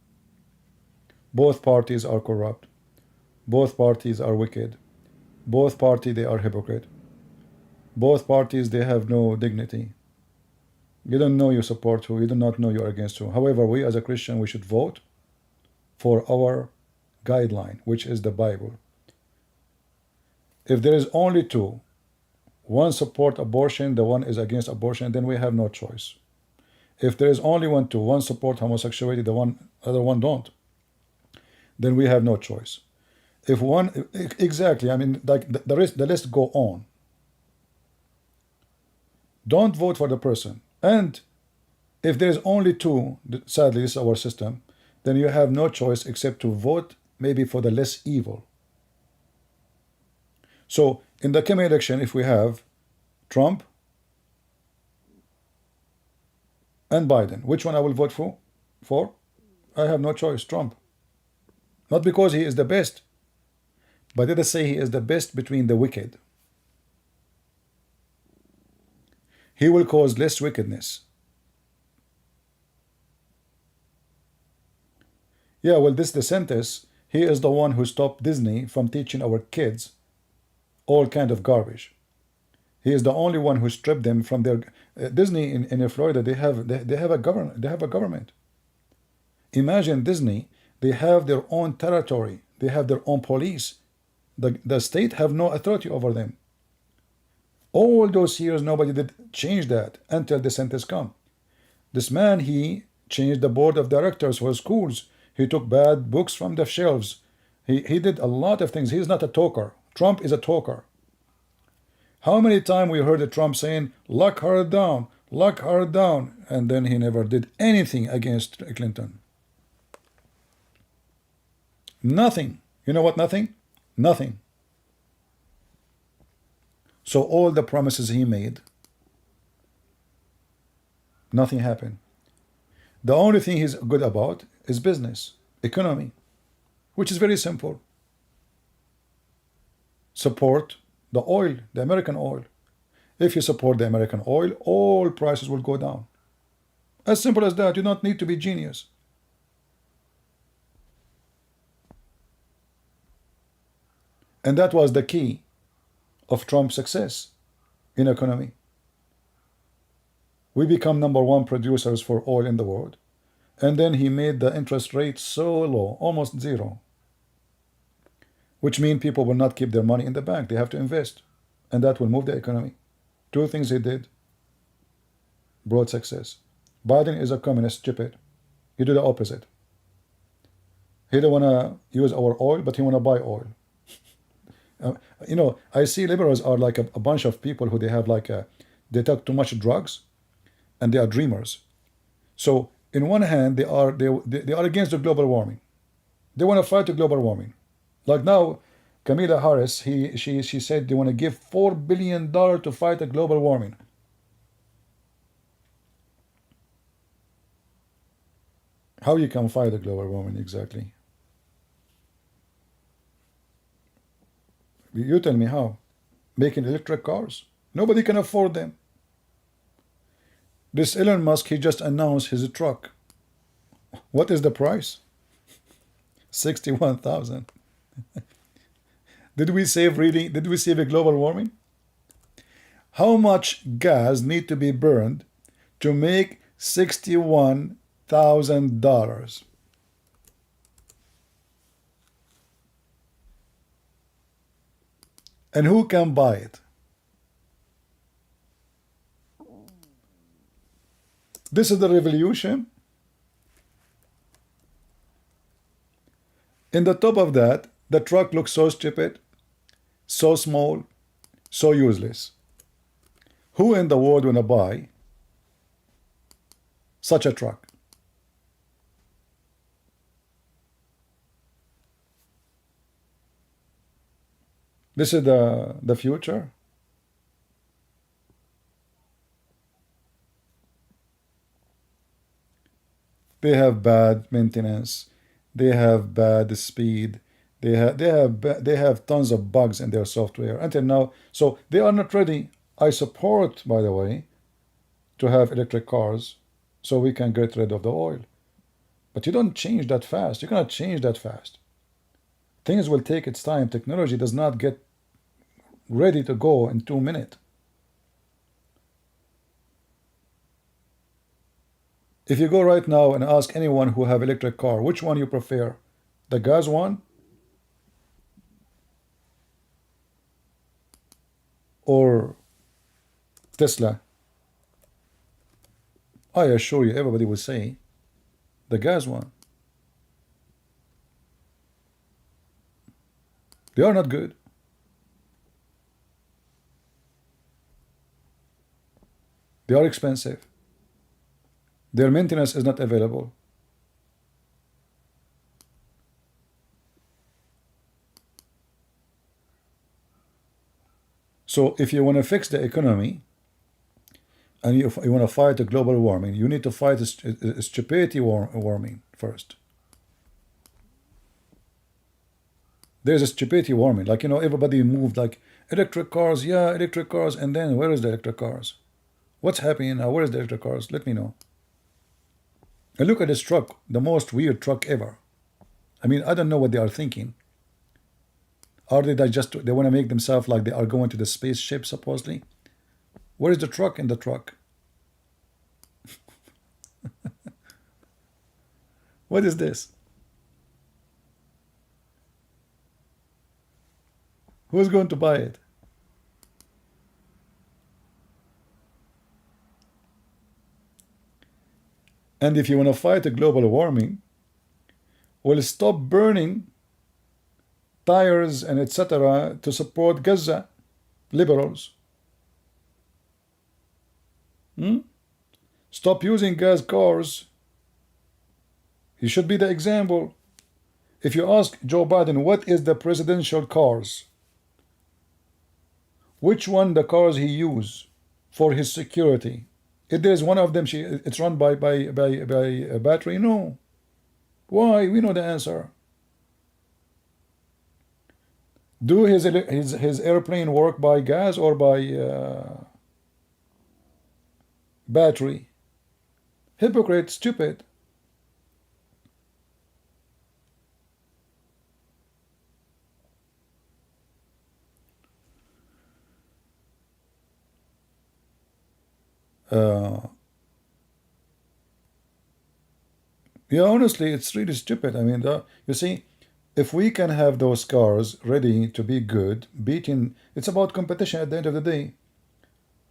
Both parties are corrupt. Both parties are wicked. Both parties, they are hypocrite. Both parties, they have no dignity. You don't know you support who, you do not know you are against who. However, we as a Christian, we should vote for our guideline, which is the Bible. If there is only two, one support abortion, the one is against abortion, then we have no choice. If there is only one support homosexuality, the other one don't, then we have no choice. If one, exactly, I mean, like the list go on. Don't vote for the person. And if there is only two, sadly, this is our system, then you have no choice except to vote maybe for the less evil. So in the coming election, if we have Trump and Biden, which one I will vote for? I have no choice, Trump. Not because he is the best, but let us say he is the best between the wicked. He will cause less wickedness. Yeah, well, this DeSantis, he is the one who stopped Disney from teaching our kids all kind of garbage. He is the only one who stripped them from their Disney in Florida. They have a government. Imagine Disney. They have their own territory. They have their own police. The state have no authority over them. All those years, nobody did change that until DeSantis come. This man, he changed the board of directors for schools. He took bad books from the shelves. He did a lot of things. He's not a talker. Trump is a talker. How many times we heard Trump saying, lock her down, and then he never did anything against Clinton. Nothing. You know what nothing? Nothing. So all the promises he made, nothing happened. The only thing he's good about is business, economy, which is very simple. Support the oil, the American oil. If you support the American oil, all prices will go down. As simple as that. You don't need to be genius. And that was the key of Trump's success in economy. We become #1 producers for oil in the world. And then he made the interest rate so low, almost zero. Which means people will not keep their money in the bank. They have to invest. And that will move the economy. Two things he did brought success. Biden is a communist, stupid. He did the opposite. He don't want to use our oil, but he want to buy oil. You know, I see liberals are like a bunch of people who they have like they take too much drugs, and they are dreamers. So in one hand, they are against the global warming. They want to fight the global warming. Like now, Kamala Harris, she said they want to give $4 billion to fight the global warming. How you can fight the global warming exactly? You tell me how. Making electric cars? Nobody can afford them. This Elon Musk, he just announced his truck. What is the price? 61,000. Did we save a global warming? How much gas need to be burned to make $61,000? And who can buy it? This is the revolution. In the top of that, the truck looks so stupid, so small, so useless. Who in the world wanna buy such a truck? This is the future. They have bad maintenance. They have bad speed. They have tons of bugs in their software until now. So they are not ready. I support, by the way, to have electric cars so we can get rid of the oil. But you don't change that fast. You cannot change that fast. Things will take its time. Technology does not get ready to go in 2 minutes. If you go right now and ask anyone who have electric car, which one you prefer? The gas one? Or Tesla? I assure you, everybody will say the gas one. They are not good. They are expensive. Their maintenance is not available. So if you want to fix the economy and you want to fight the global warming, you need to fight the stupidity warming first. There's a stupidity warming. Like, you know, everybody moved like electric cars, yeah, electric cars, and then where is the electric cars? What's happening now? Where is the electric cars? Let me know. And look at this truck, the most weird truck ever. I mean, I don't know what they are thinking. Are they they want to make themselves like they are going to the spaceship, supposedly? Where is the truck in the truck? What is this? Who's going to buy it? And if you want to fight the global warming, well, stop burning tires and etc. to support Gaza, liberals. Stop using gas cars. He should be the example. If you ask Joe Biden, what is the presidential cars? Which one the cars he use for his security? If there is one of them, it's run by a battery. No. Why? We know the answer. Do his airplane work by gas or by battery. Hypocrite, stupid. Yeah, honestly, it's really stupid. I mean, you see, if we can have those cars ready to be good, beating, it's about competition at the end of the day.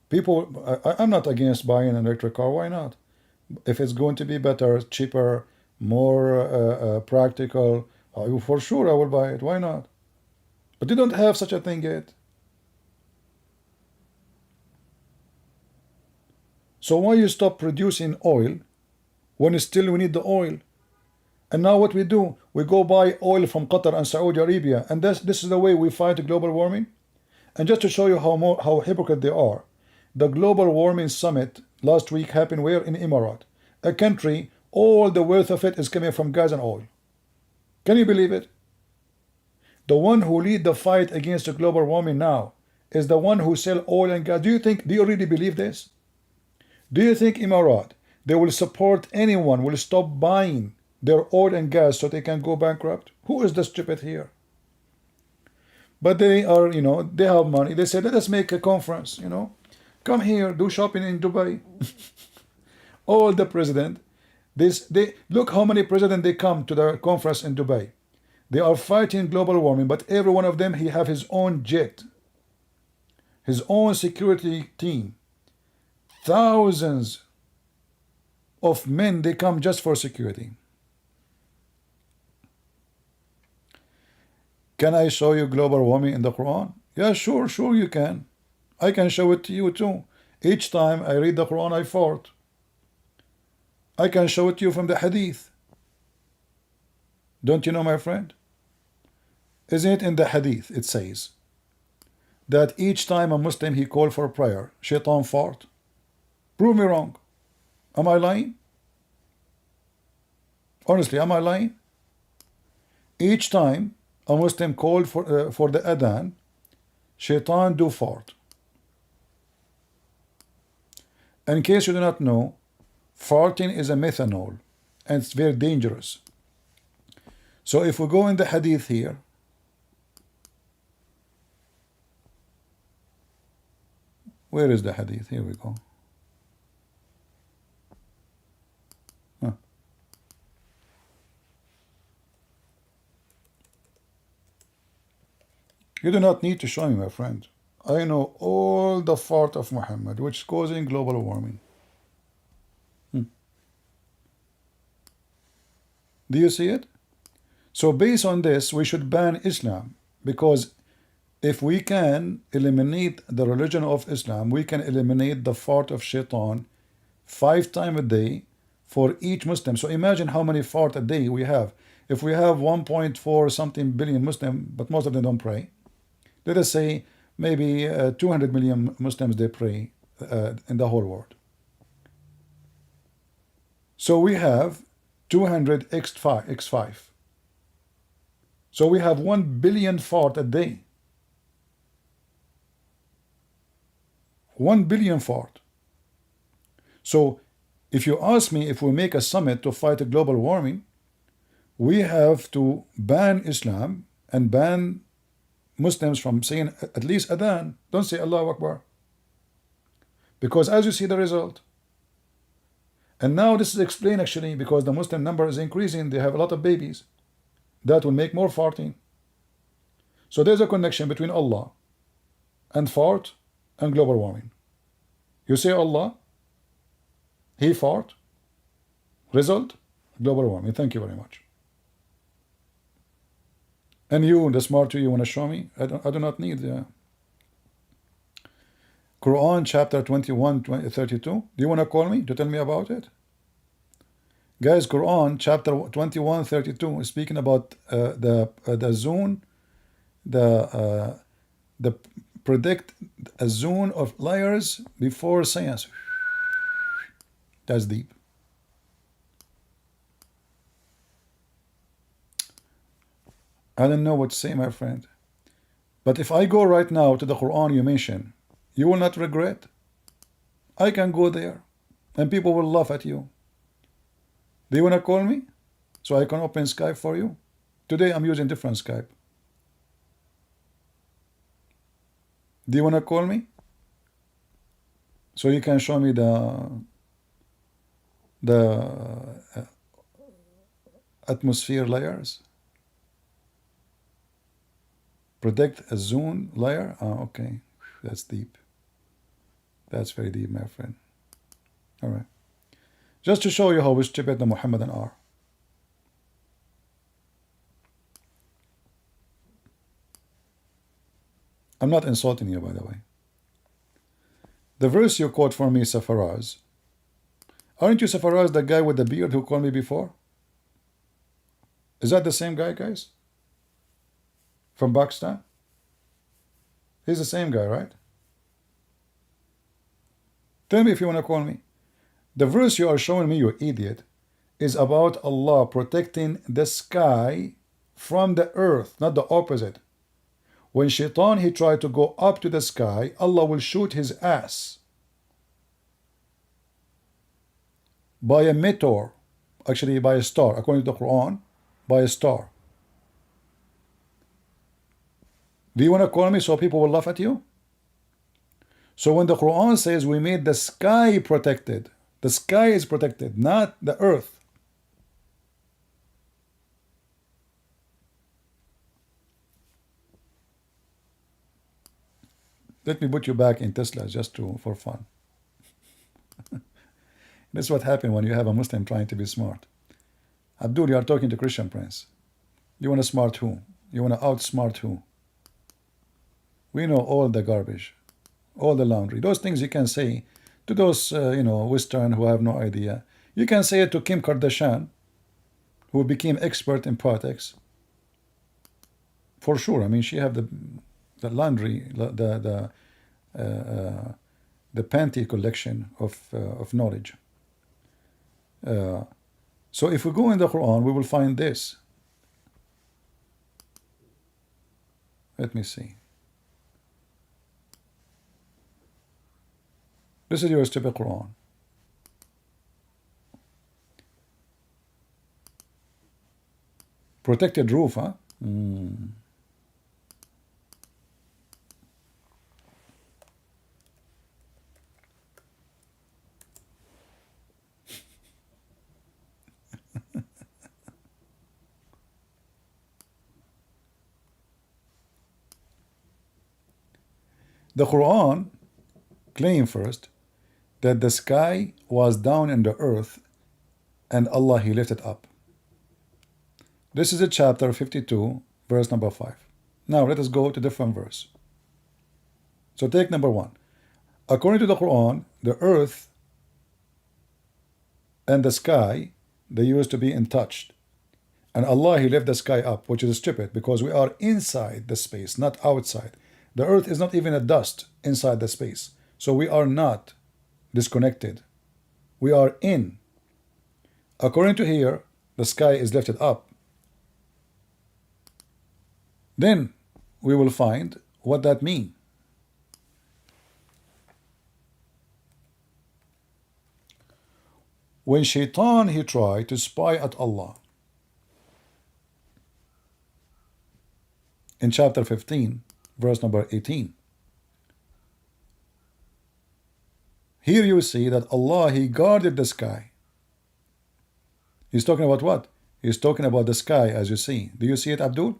People, I'm not against buying an electric car. Why not? If it's going to be better, cheaper, more practical, for sure I will buy it. Why not? But you don't have such a thing yet. So why you stop producing oil when still we need the oil? And now what we do, we go buy oil from Qatar and Saudi Arabia, and this is the way we fight global warming. And just to show you how hypocrite they are, the global warming summit last week happened where? In Emirates, a country, all the wealth of it is coming from gas and oil. Can you believe it? The one who lead the fight against the global warming now is the one who sell oil and gas. Do you really believe this? Do you think Emirates, they will support anyone, will stop buying their oil and gas so they can go bankrupt? Who is the stupid here? But they are, they have money. They say, let us make a conference, Come here, do shopping in Dubai. All the president, they look how many presidents they come to the conference in Dubai. They are fighting global warming, but every one of them, he have his own jet, his own security team. Thousands of men, they come just for security. Can I show you global warming in the Quran? Yeah, sure you can. I can show it to you too. Each time I read the Quran, I fart. I can show it to you from the Hadith. Don't you know, my friend? Isn't it in the Hadith, it says that each time a Muslim he called for prayer, shaitan fart? Prove me wrong. Am I lying? Honestly, am I lying? Each time a Muslim called for the adhan, shaitan do fart. In case you do not know, farting is a methanol, and it's very dangerous. So if we go in the hadith here, where is the hadith? Here we go. You do not need to show me, my friend. I know all the fart of Muhammad, which is causing global warming. Do you see it? So based on this, we should ban Islam, because if we can eliminate the religion of Islam, we can eliminate the fart of shaitan 5 times a day for each Muslim. So imagine how many fart a day we have. If we have 1.4 something billion Muslim, but most of them don't pray, let us say maybe 200 million Muslims, they pray in the whole world. So we have 200 x5. So we have 1 billion fart a day. 1 billion fart. So if you ask me, if we make a summit to fight global warming, we have to ban Islam and ban Muslims from saying at least adhan. Don't say Allahu Akbar. Because as you see the result. And now this is explained actually because the Muslim number is increasing. They have a lot of babies. That will make more farting. So there's a connection between Allah and fart and global warming. You say Allah, he fart, result, global warming. Thank you very much. And you, the smart you want to show me? I do not need Quran chapter 21, 32. Do you want to call me to tell me about it? Guys, Quran chapter 21, 32 is speaking about the zone, the predict a zone of liars before science. That's deep. I don't know what to say, my friend. But if I go right now to the Quran you mentioned, you will not regret. I can go there. and people will laugh at you. Do you want to call me so I can open Skype for you? Today I'm using different Skype. Do you want to call me so you can show me the atmosphere layers? Predict a zone layer? Okay, that's deep. That's very deep, my friend. All right. Just to show you how stupid the Muhammadan are. I'm not insulting you, by the way. The verse you quote for me, Safaraz. Aren't you Safaraz, the guy with the beard who called me before? Is that the same guy, guys? From Pakistan? He's the same guy, right? Tell me if you want to call me. The verse you are showing me, you idiot, is about Allah protecting the sky from the earth, not the opposite. When Shaitan, he tried to go up to the sky, Allah will shoot his ass by a meteor, actually by a star, according to the Quran, by a star. Do you want to call me so people will laugh at you? So when the Quran says we made the sky protected, the sky is protected, not the earth. Let me put you back in Tesla just for fun. This is what happens when you have a Muslim trying to be smart. Abdul, you are talking to Christian Prince. You want to smart who? You want to outsmart who? We know all the garbage, all the laundry. Those things you can say to those, Western who have no idea. You can say it to Kim Kardashian, who became expert in politics. For sure. I mean, she have the laundry, the panty collection of knowledge. So if we go in the Quran, we will find this. Let me see. This is your stupid Quran. Protected roof, huh? The Quran claims first that the sky was down in the earth and Allah, he lifted up. This is a chapter 52, verse number 5. Now let us go to different verse. So take number 1. According to the Quran, the earth and the sky, they used to be in touch. And Allah, he lifted the sky up, which is stupid because we are inside the space, not outside. The earth is not even a dust inside the space. So we are not disconnected. We are in. According to here, the sky is lifted up. Then we will find what that means. When Shaitan, he tried to spy at Allah, in chapter 15, verse number 18. Here you see that Allah, he guarded the sky. He's talking about what? He's talking about the sky, as you see. Do you see it, Abdul?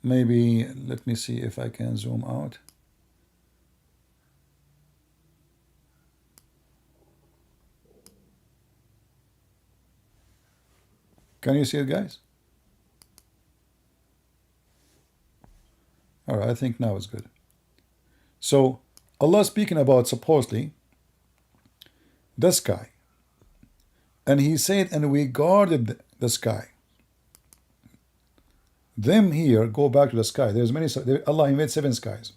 Maybe, let me see if I can zoom out. Can you see it, guys? All right, I think now it's good. So Allah speaking about supposedly the sky. And he said, and we guarded the sky. Them here go back to the sky. There's many, Allah, he made 7 skies.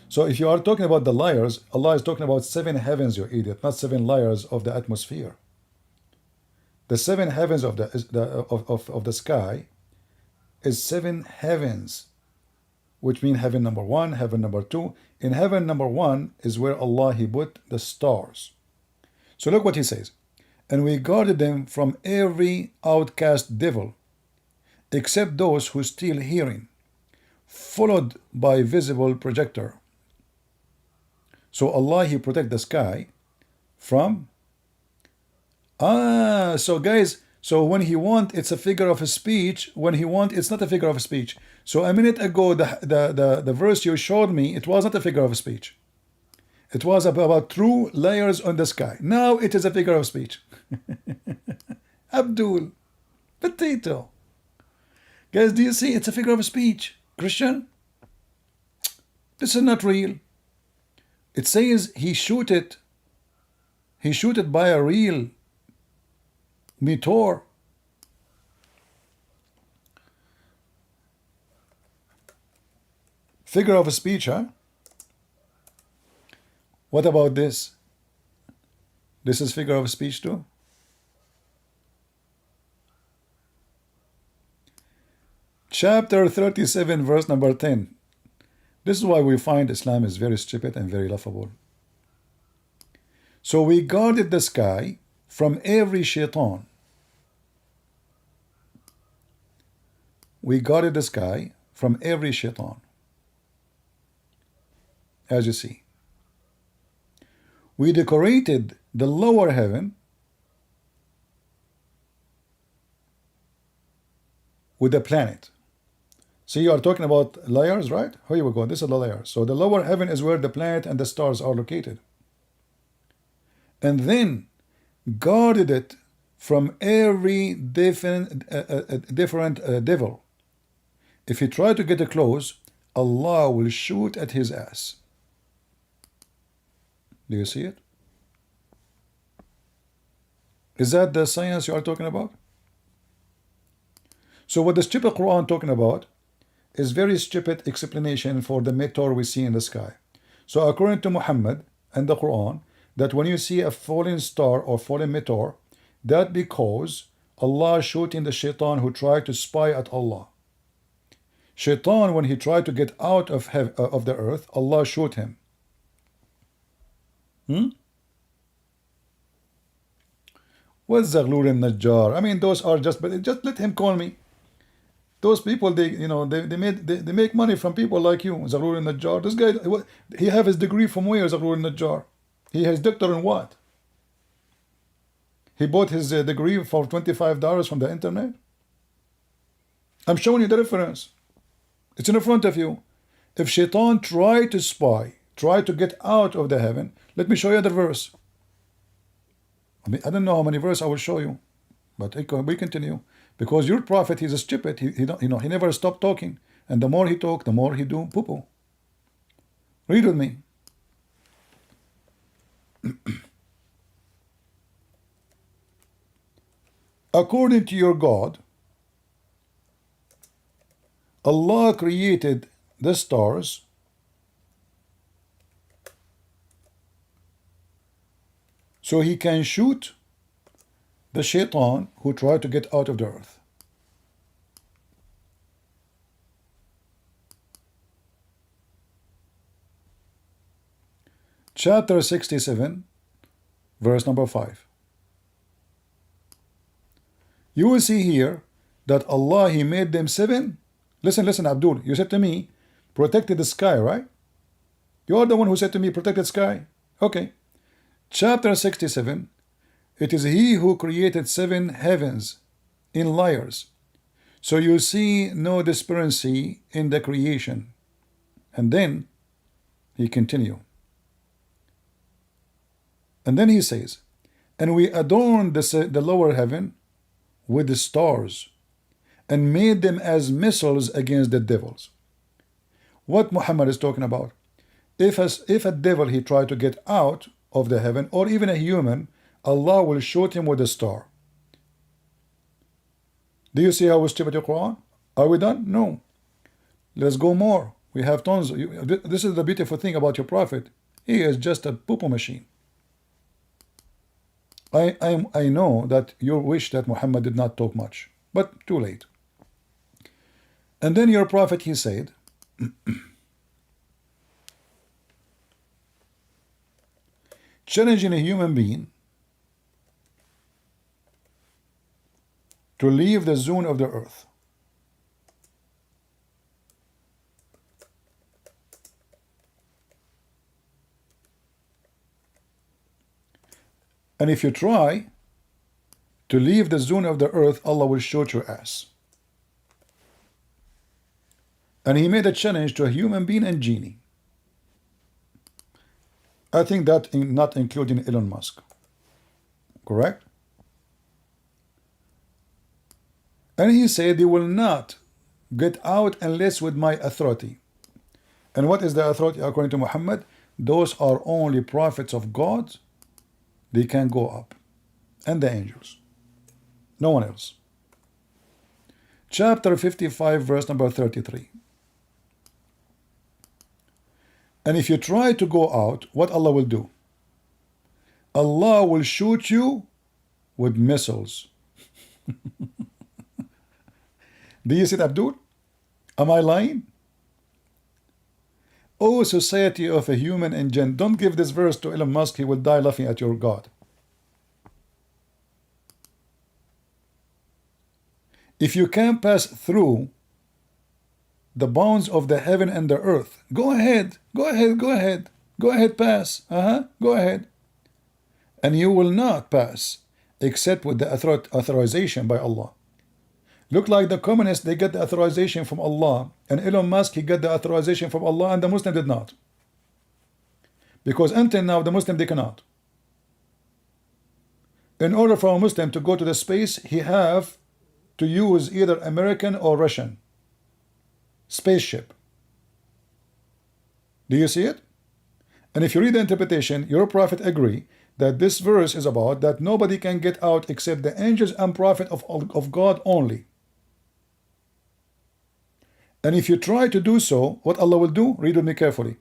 So if you are talking about the layers, Allah is talking about 7 heavens, you idiot, not 7 layers of the atmosphere. The 7 heavens of the sky is 7 heavens which means heaven number one, heaven number two. In heaven number one is where Allah, He put the stars. So look what He says. And we guarded them from every outcast devil, except those who steal hearing, followed by visible projector. So Allah, He protect the sky from... so guys, so when He want, it's a figure of speech. When He want, it's not a figure of speech. So a minute ago, the verse you showed me, it was not a figure of speech. It was about true layers on the sky. Now it is a figure of speech. Abdul, potato. Guys, do you see? It's a figure of speech. Christian, this is not real. It says he shoot it by a real meteor. Figure of speech, huh? What about this? This is figure of speech too? Chapter 37, verse number 10. This is why we find Islam is very stupid and very laughable. So we guarded the sky from every shaitan. We guarded the sky from every shaitan. As you see. We decorated the lower heaven with a planet. See, you are talking about layers, right? Here we go. This is the layer. So the lower heaven is where the planet and the stars are located. And then guarded it from every different devil. If he try to get close, Allah will shoot at his ass. Do you see it? Is that the science you are talking about? So what the stupid Quran talking about is very stupid explanation for the meteor we see in the sky. So according to Muhammad and the Quran, that when you see a falling star or falling meteor, that because Allah shooting the shaitan who tried to spy at Allah. Shaitan, when he tried to get out of the earth, Allah shoot him. What's Zaghlul and Najjar? I mean, those are just let him call me. Those people, they make money from people like you, Zaghlul and Najjar. This guy, he have his degree from where, Zaghlul and Najjar? He has doctor in what? He bought his degree for $25 from the internet. I'm showing you the reference. It's in front of you. If Shaitan tried to spy, tried to get out of the heaven, let me show you the verse. I mean, I don't know how many verses I will show you, but we continue. Because your prophet, he's a stupid. He never stopped talking. And the more he talk, the more he do poo-poo. Read with me. According to your God, Allah created the stars so he can shoot the shaitan who tried to get out of the earth. Chapter 67, verse number 5. You will see here that Allah, He made them seven. Listen, Abdul, you said to me, protected the sky, right? You are the one who said to me, protected sky. Okay. Chapter 67, it is He who created seven heavens in layers. So you see no disparity in the creation. And then He continue. And then He says, and we adorned the lower heaven with the stars and made them as missiles against the devils. What Muhammad is talking about? If a devil he tried to get out of the heaven, or even a human, Allah will shoot him with a star. Do you see how we stupid your Quran? Are we done? No. Let's go more. We have tons. This is the beautiful thing about your prophet. He is just a poo-poo machine. I know that you wish that Muhammad did not talk much, but too late. And then your prophet, he said, challenging a human being to leave the zone of the earth. And if you try to leave the zone of the earth, Allah will shoot your ass. And he made a challenge to a human being and genie. I think that not including Elon Musk. Correct? And he said they will not get out unless with my authority. And what is the authority according to Muhammad? Those are only prophets of God. They can go up. And the angels. No one else. Chapter 55, verse number 33. And if you try to go out, what Allah will do? Allah will shoot you with missiles. Do you see it, Abdul? Am I lying? Oh, society of a human and jinn, don't give this verse to Elon Musk. He will die laughing at your God. If you can pass through the bounds of the heaven and the earth, go ahead, go ahead, go ahead, go ahead, pass, go ahead. And you will not pass except with the authorization by Allah. Look like the communists, they get the authorization from Allah, and Elon Musk, he got the authorization from Allah, and the Muslim did not. Because until now, the Muslim, they cannot. In order for a Muslim to go to the space, he have to use either American or Russian spaceship. Do you see it? And if you read the interpretation, your prophet agree that this verse is about that nobody can get out except the angels and prophet of God only. And if you try to do so, what Allah will do? Read with me carefully.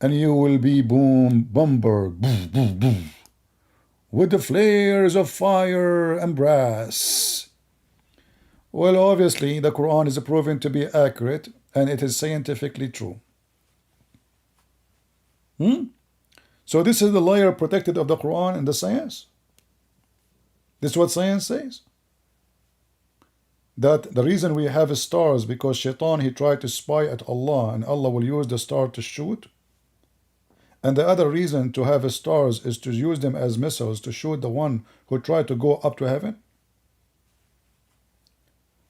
And you will be bombarded boom, boom, boom, with the flares of fire and brass. Well, obviously, the Quran is proven to be accurate, and it is scientifically true. So this is the layer protected of the Quran and the science. This is what science says. That the reason we have stars, because Shaitan, he tried to spy at Allah, and Allah will use the star to shoot. And the other reason to have stars is to use them as missiles to shoot the one who tried to go up to heaven.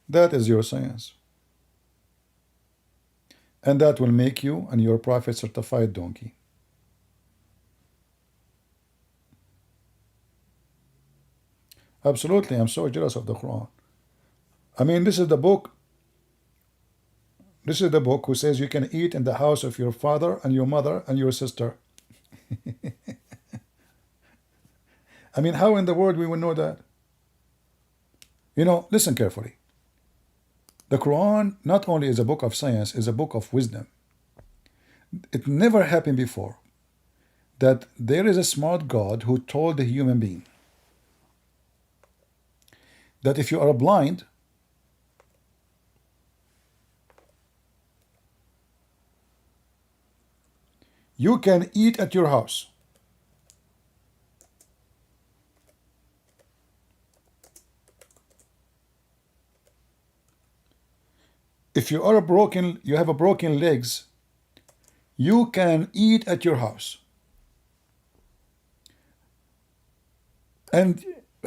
That is your science. And that will make you and your prophet certified donkey. Absolutely, I'm so jealous of the Quran. I mean, this is the book. This is the book who says you can eat in the house of your father and your mother and your sister. I mean, how in the world we will know that? You know, listen carefully. The Quran not only is a book of science, is a book of wisdom. It never happened before that there is a smart God who told a human being that if you are blind, you can eat at your house. If you are broken, you have a broken legs, you can eat at your house. And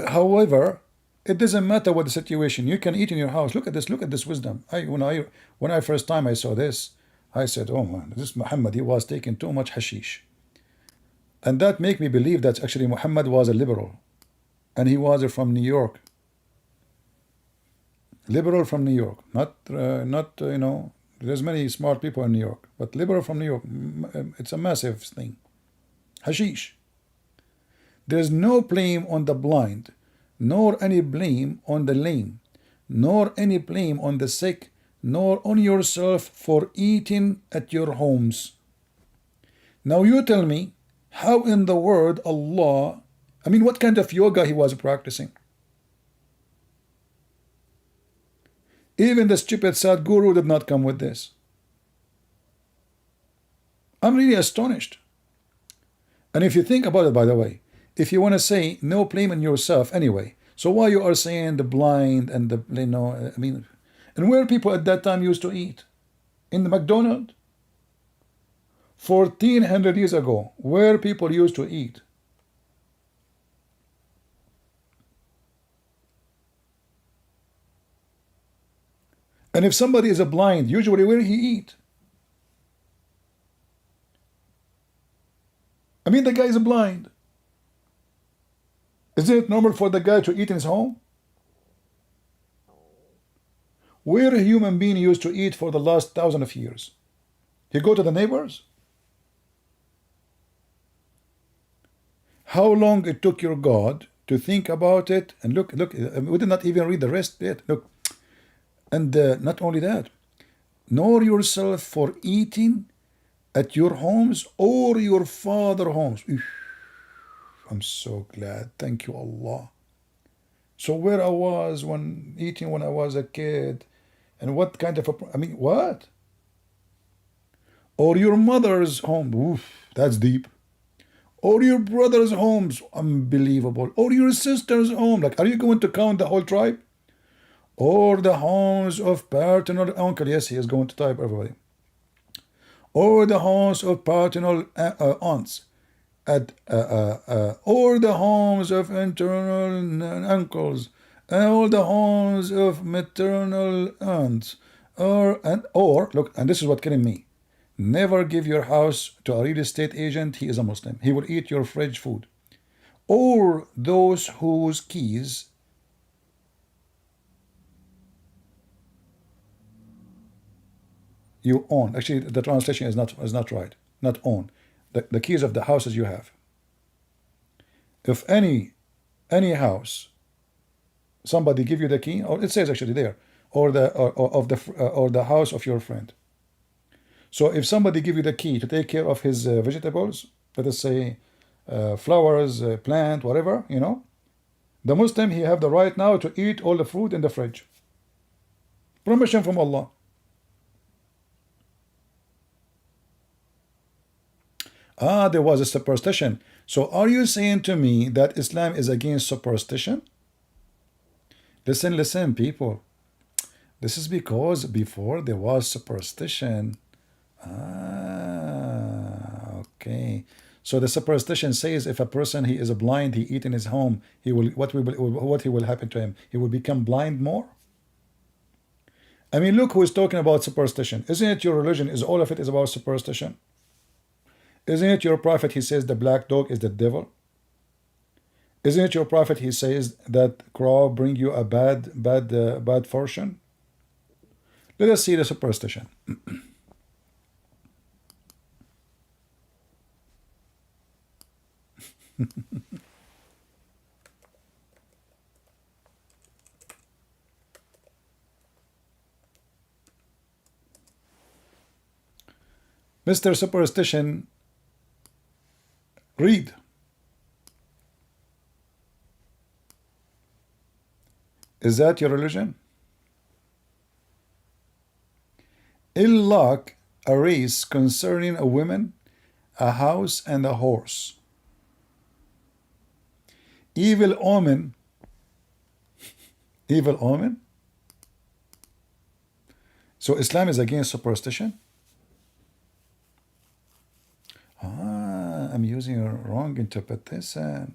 however, it doesn't matter what the situation, you can eat in your house. Look at this wisdom. When I first time I saw this, I said, oh man, this Muhammad, he was taking too much hashish. And that make me believe that actually Muhammad was a liberal. And he was from New York. Liberal from New York. Not you know, there's many smart people in New York. But liberal from New York, it's a massive thing. Hashish. There's no blame on the blind, nor any blame on the lame, nor any blame on the sick, nor on yourself for eating at your homes. Now you tell me, how in the world Allah, I mean, what kind of yoga he was practicing? Even the stupid Sadhguru did not come with this. I'm really astonished. And if you think about it, by the way, if you want to say no blame in yourself anyway, so why you are saying the blind and the, I mean, and where people at that time used to eat? In the McDonald's? 1400 years ago, where people used to eat? And if somebody is a blind, usually where he eat? I mean, the guy is blind. Is it normal for the guy to eat in his home? Where a human being used to eat for the last thousands of years? He go to the neighbors? How long it took your God to think about it? And look, we did not even read the rest yet. Look, and not only that, know yourself for eating at your homes or your father homes. I'm so glad. Thank you, Allah. So where I was when eating when I was a kid, and what kind of I mean, what? Or your mother's home. Oof, that's deep. Or your brother's homes. Unbelievable. Or your sister's home. Like, are you going to count the whole tribe? Or the homes of paternal uncle. Yes, he is going to type, everybody. Or the homes of paternal aunts. Or the homes of maternal uncles, or the homes of maternal aunts, or look, and this is what killing me. Never give your house to a real estate agent. He is a Muslim. He will eat your fridge food. Or those whose keys you own. Actually, the translation is not right. Not own. The keys of the houses you have. If any house, somebody give you the key, or it says actually there, or the house of your friend. So if somebody give you the key to take care of his vegetables, let us say flowers, plant, whatever, the Muslim, he have the right now to eat all the food in the fridge. Permission from Allah. There was a superstition. So are you saying to me that Islam is against superstition? Listen, people. This is because before there was superstition. Okay. So the superstition says if a person he is blind, he eat in his home, what will happen to him? He will become blind more. I mean, look who is talking about superstition. Isn't it your religion? Is all of it is about superstition? Isn't it your prophet, he says the black dog is the devil? Isn't it your prophet, he says that crow bring you a bad fortune? Let us see the superstition. Mr. Superstition, read. Is that your religion? Ill luck, a race concerning a woman, a house, and a horse. Evil omen. Evil omen? So Islam is against superstition? I'm using a wrong interpretation.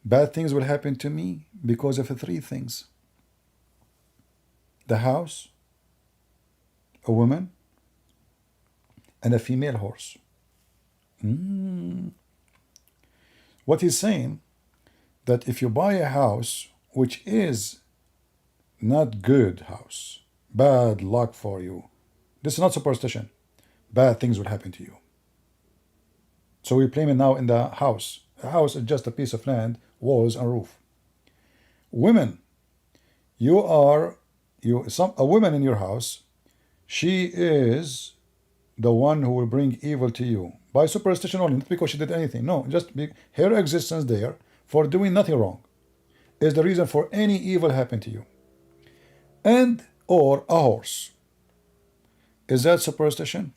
Bad things will happen to me because of three things: the house, a woman, and a female horse. What he's saying, that if you buy a house which is not good house, bad luck for you, this is not superstition, bad things will happen to you. So we're blaming now in the house. A house is just a piece of land, walls and roof. Women, a woman in your house, she is the one who will bring evil to you by superstition only, not because she did anything. No, just her existence there for doing nothing wrong is the reason for any evil happen to you. And or a horse. Is that superstition?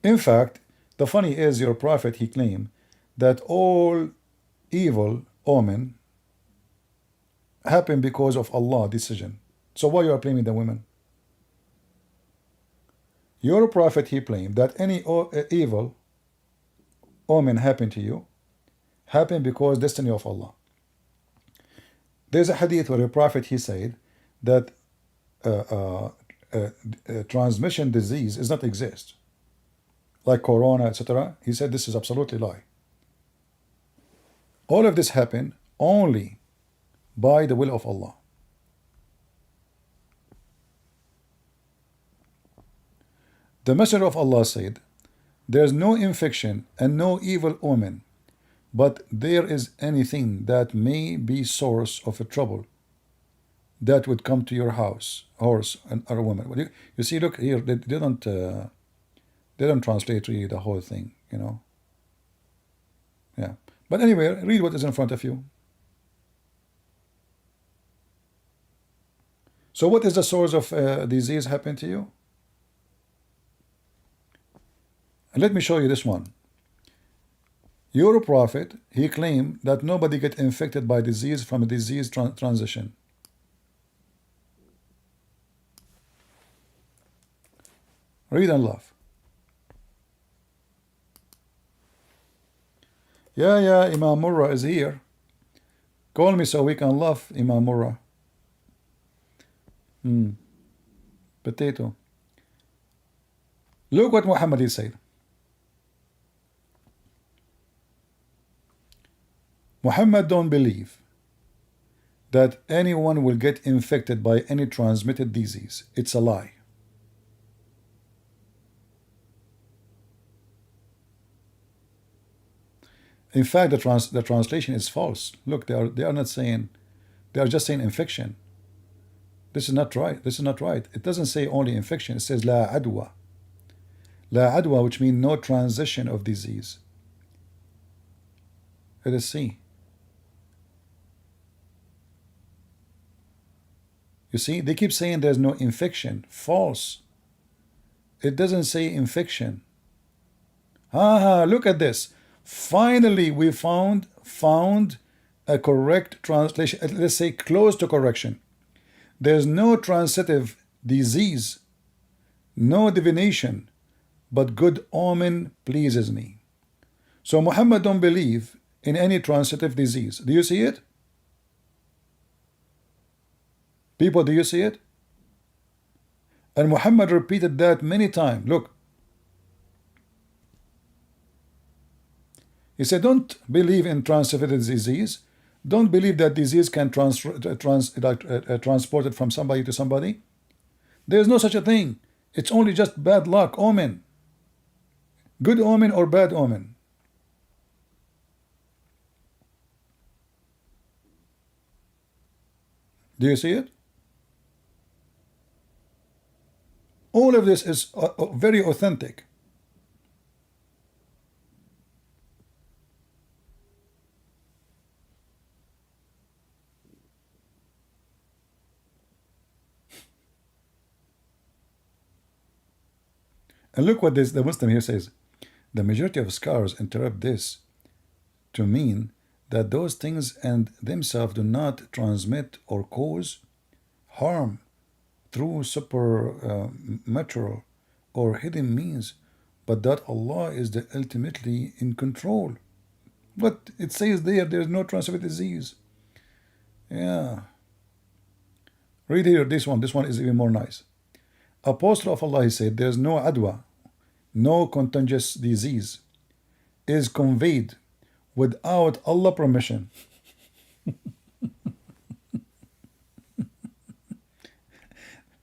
In fact, the funny is your prophet, he claimed that all evil omen happen because of Allah decision. So why you are blaming the women? Your prophet, he claimed that any evil omen happen to you happen because destiny of Allah. There's a hadith where the prophet, he said that transmission disease does not exist, like corona, etc. He said this is absolutely lie. All of this happened only by the will of Allah. The Messenger of Allah said, there's no infection and no evil omen, but there is anything that may be source of a trouble that would come to your house, horse and or a woman. You see, look here, they don't translate really the whole thing, you know. Yeah. But anyway, read what is in front of you. So what is the source of disease happen to you? And let me show you this one. Your prophet, he claimed that nobody get infected by disease from a disease transition. Read and laugh. Yeah, Imam Murrah is here. Call me so we can laugh, Imam Murrah. Potato. Look what Muhammad he said. Muhammad don't believe that anyone will get infected by any transmitted disease. It's a lie. In fact, the translation is false. Look, they are not saying, they are just saying infection. This is not right. This is not right. It doesn't say only infection. It says la adwa. La adwa, which means no transition of disease. Let us see. You see, they keep saying there's no infection. False. It doesn't say infection. Look at this. Finally, we found a correct translation. Let's say close to correction. There's no transitive disease, no divination, but good omen pleases me. So Muhammad don't believe in any transitive disease. Do you see it? People, do you see it? And Muhammad repeated that many times. Look. He said, don't believe in transitive disease. Don't believe that disease can transport it from somebody to somebody. There is no such a thing. It's only just bad luck, omen. Good omen or bad omen. Do you see it? All of this is very authentic. And look what the Muslim here says. The majority of scholars interpret this to mean that those things and themselves do not transmit or cause harm through supernatural or hidden means, but that Allah is the ultimately in control. But it says there is no transmitted disease. Yeah. Read here this one. This one is even more nice. Apostle of Allah, he said, there is no adwa, no contagious disease is conveyed without Allah permission.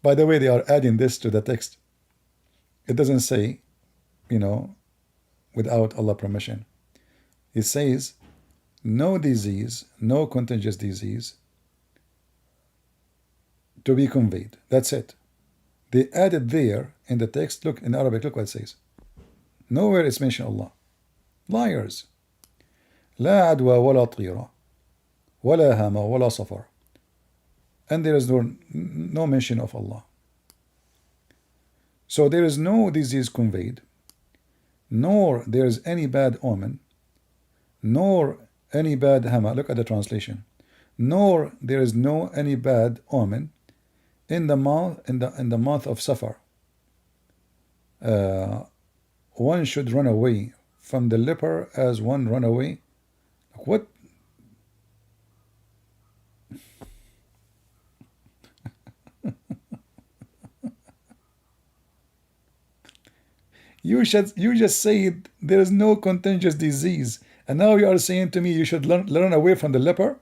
By the way, they are adding this to the text. It doesn't say, without Allah permission. It says, no disease, no contagious disease to be conveyed. That's it. They added there in the text, look in Arabic, look what it says. Nowhere it's mentioned Allah. Liars. لا عدوى ولا طيرة ولا هامة ولا صفر. And there is no mention of Allah. So there is no disease conveyed, nor there is any bad omen, nor any bad hama. Look at the translation. Nor there is no any bad omen in the month of Safar. One should run away from the leper as one run away. What? You just said there is no contagious disease, and now you are saying to me you should run away from the leper?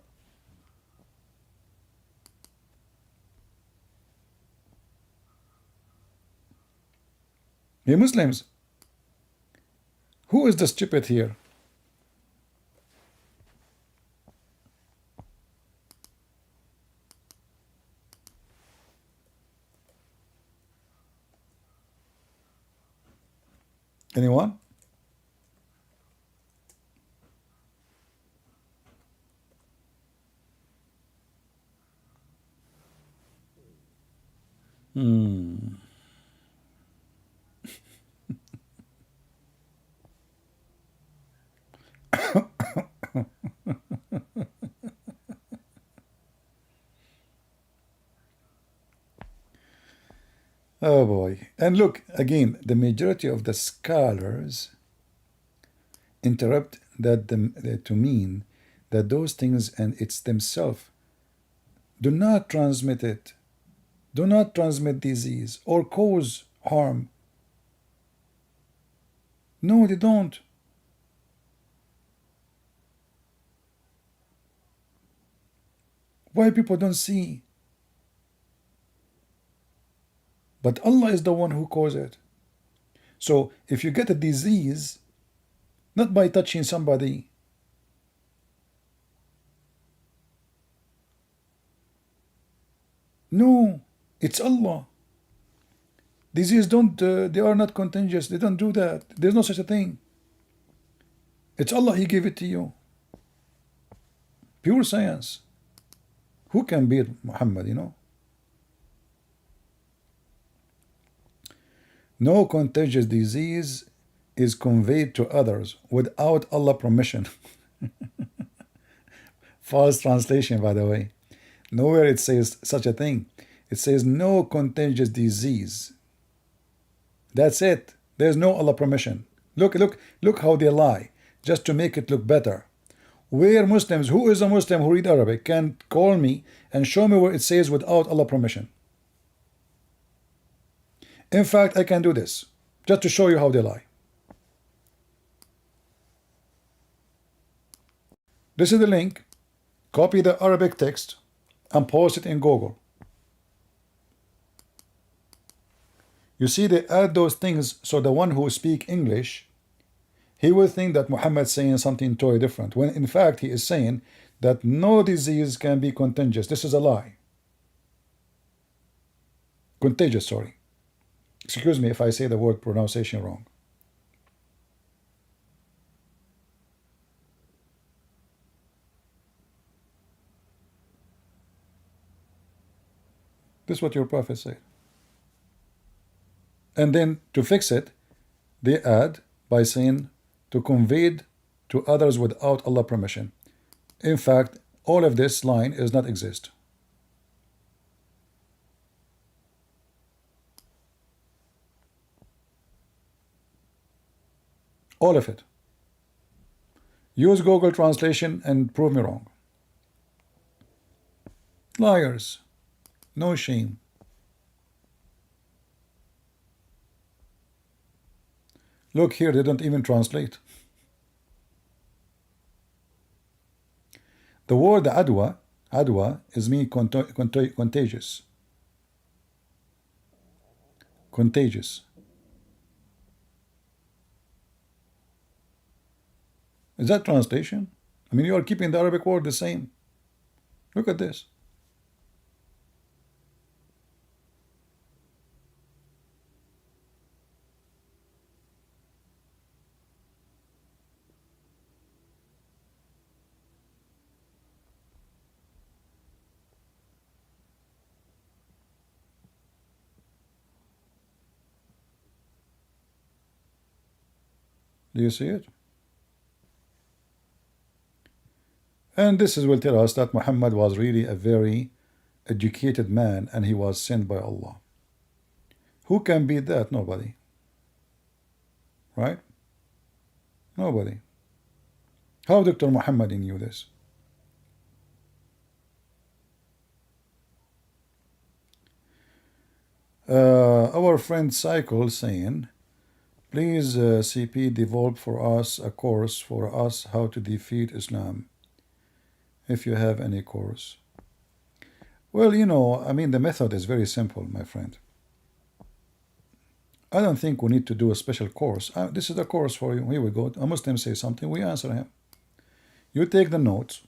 Hey Muslims, who is the stupid here? Anyone? Oh boy. And look, again, the majority of the scholars interrupt that to mean that those things and it's themselves do not transmit it, do not transmit disease or cause harm. No, they don't. Why people don't see? But Allah is the one who caused it. So if you get a disease, not by touching somebody, no, it's Allah. Disease don't, they are not contagious. They don't do that. There's no such a thing. It's Allah, He gave it to you. Pure science. Who can beat Muhammad, you know? No contagious disease is conveyed to others without Allah permission. False translation, by the way. Nowhere it says such a thing. It says no contagious disease. That's it. There's no Allah permission. Look how they lie, just to make it look better. Where Muslims, who is a Muslim who read Arabic, can call me and show me where it says without Allah permission. In fact, I can do this, just to show you how they lie. This is the link. Copy the Arabic text and post it in Google. You see, they add those things so the one who speaks English, he will think that Muhammad is saying something totally different, when in fact he is saying that no disease can be contagious. This is a lie. Contagious, sorry. Excuse me if I say the word pronunciation wrong. This is what your prophet said. And then to fix it, they add by saying to convey to others without Allah permission. In fact, all of this line does not exist. All of it. Use Google Translation and prove me wrong. Liars. No shame. Look here, they don't even translate. The word adwa is mean contagious. Contagious. Is that translation? I mean, you are keeping the Arabic word the same. Look at this. Do you see it? And this will tell us that Muhammad was really a very educated man and he was sent by Allah. Who can beat that? Nobody. Right? Nobody. How Dr. Muhammad knew this? Our friend Cycle saying, please CP develop for us a course for us how to defeat Islam, if you have any course. Well, you know, I mean, the method is very simple, my friend. I don't think we need to do a special course. This is the course for you. Here we go. A Muslim says something, we answer him. You take the notes,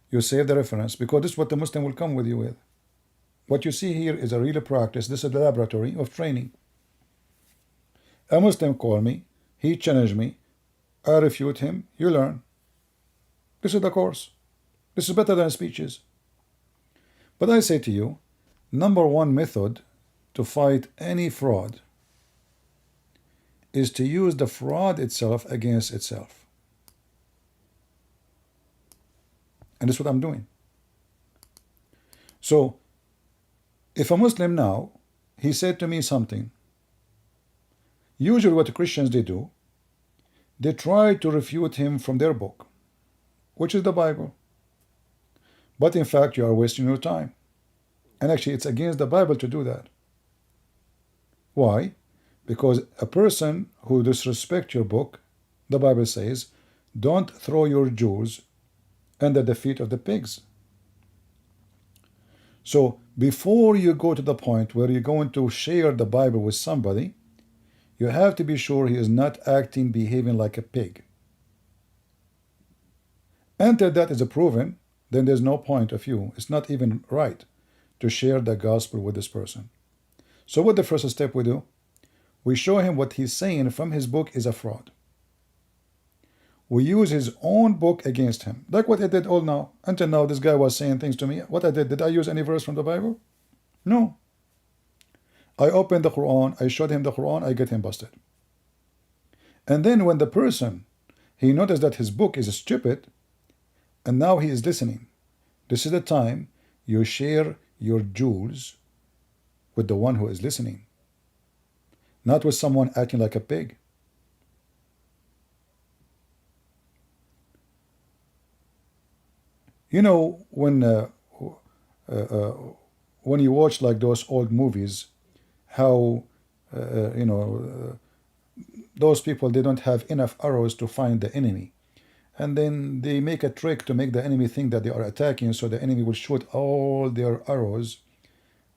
you save the reference, because this is what the Muslim will come with you with. What you see here is a real practice. This is the laboratory of training. A Muslim called me, he challenged me, I refute him, you learn. This is the course. This is better than speeches. But I say to you, number one method to fight any fraud is to use the fraud itself against itself. And that's what I'm doing. So, if a Muslim now, he said to me something, usually what the Christians they do, they try to refute him from their book, which is the Bible. But in fact, you are wasting your time. And actually, it's against the Bible to do that. Why? Because a person who disrespects your book, the Bible says, don't throw your jewels under the feet of the pigs. So before you go to the point where you're going to share the Bible with somebody, you have to be sure he is not acting, behaving like a pig. Until that is proven, then there's no point of view. It's not even right to share the gospel with this person. So what the first step we do? We show him what he's saying from his book is a fraud. We use his own book against him. Like what I did all now. Until now, this guy was saying things to me. What I did I use any verse from the Bible? No. I opened the Quran, I showed him the Quran, I get him busted. And then when the person, he noticed that his book is stupid, and now he is listening. This is the time you share your jewels with the one who is listening, not with someone acting like a pig. You know, when you watch like those old movies, how those people, they don't have enough arrows to find the enemy, and then they make a trick to make the enemy think that they are attacking, so the enemy will shoot all their arrows,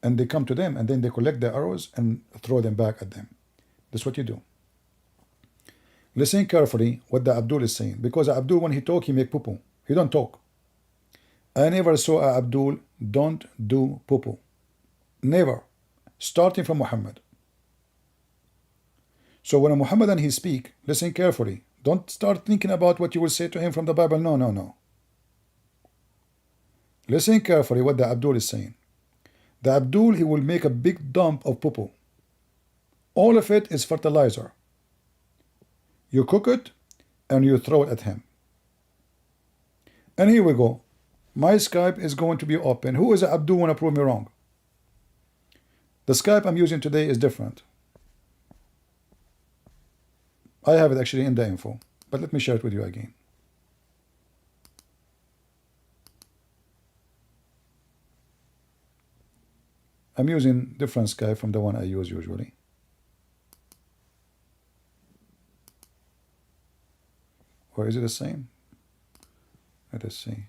and they come to them, and then they collect the arrows and throw them back at them. That's what you do. Listen carefully what the Abdul is saying, because Abdul, when he talk, he make poo-poo. He don't talk. I never saw a Abdul don't do poo-poo. Never. Starting from Muhammad. So when a Muhammadan he speak, listen carefully. Don't start thinking about what you will say to him from the Bible. No, no, no. Listen carefully what the Abdul is saying. The Abdul, he will make a big dump of poo-poo. All of it is fertilizer. You cook it and you throw it at him. And here we go. My Skype is going to be open. Who is Abdul want to prove me wrong? The Skype I'm using today is different. I have it actually in the info, but let me share it with you again. I'm using different Skype from the one I use usually. Or is it the same? Let us see.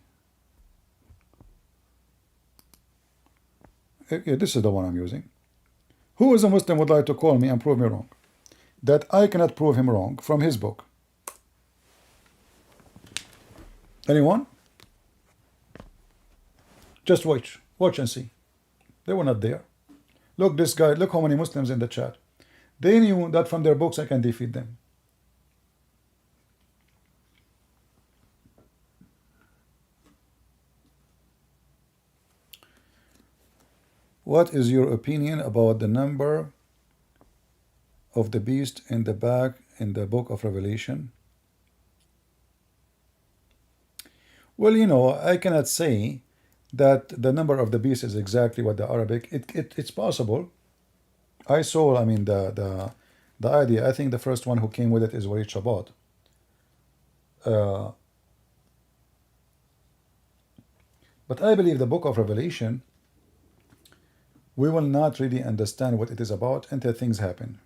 Yeah, this is the one I'm using. Who is a Muslim would like to call me and prove me wrong? That I cannot prove him wrong from his book. Anyone? Just watch and see. They were not there. Look, this guy, look how many Muslims in the chat. They knew that from their books I can defeat them. What is your opinion about the number of the beast in the back in the book of Revelation? Well, you know, I cannot say that the number of the beast is exactly what the Arabic. It's possible. I saw, I mean, the idea. I think the first one who came with it is Walid Shabat. But I believe the book of Revelation, we will not really understand what it is about until things happen.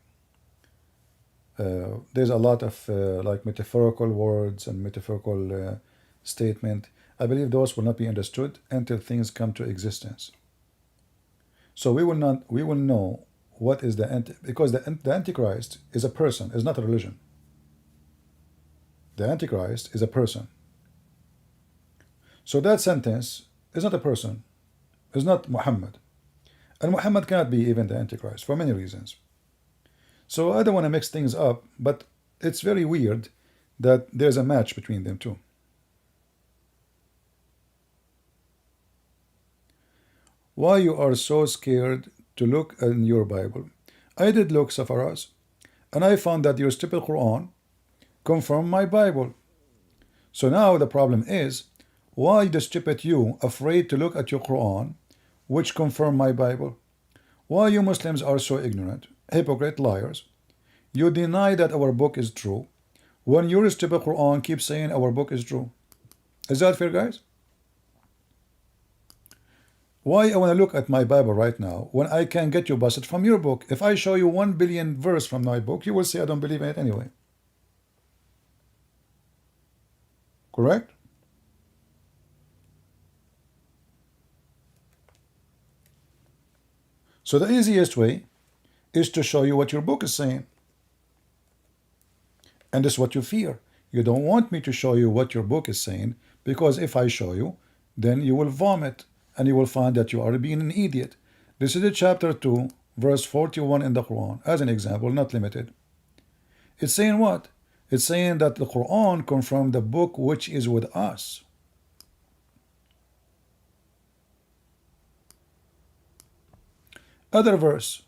There's a lot of like metaphorical words and metaphorical statement. I believe those will not be understood until things come to existence. So we will know what is because the Antichrist is a person, is not a religion. The Antichrist is a person. So that sentence is not a person, is not Muhammad. And Muhammad cannot be even the Antichrist for many reasons. So I don't want to mix things up, but it's very weird that there's a match between them two. Why you are so scared to look in your Bible? I did look, Safaras, and I found that your stupid Quran confirmed my Bible. So now the problem is, why the stupid you afraid to look at your Quran, which confirm my Bible? Why you Muslims are so ignorant, hypocrite, liars? You deny that our book is true, when your stupid Quran keeps saying our book is true. Is that fair, guys? Why I want to look at my Bible right now when I can get you busted from your book? If I show you 1 billion verse from my book, you will say I don't believe in it anyway. Correct? So the easiest way is to show you what your book is saying. And this is what you fear. You don't want me to show you what your book is saying, because if I show you, then you will vomit and you will find that you are being an idiot. This is the chapter 2, verse 41 in the Quran, as an example, not limited. It's saying what? It's saying that the Quran confirmed the book which is with us. Other verse.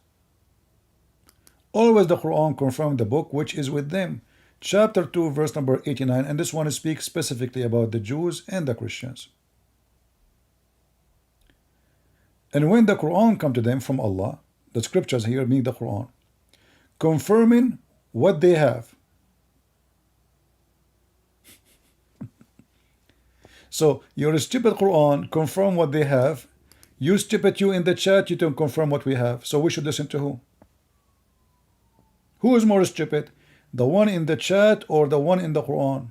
Always the Quran confirmed the book which is with them. Chapter 2, verse number 89, and this one speaks specifically about the Jews and the Christians. And when the Quran come to them from Allah, the scriptures here mean the Quran, confirming what they have. So your stupid Quran confirm what they have. You stupid you in the chat, you don't confirm what we have. So we should listen to who? Who is more stupid? The one in the chat or the one in the Quran?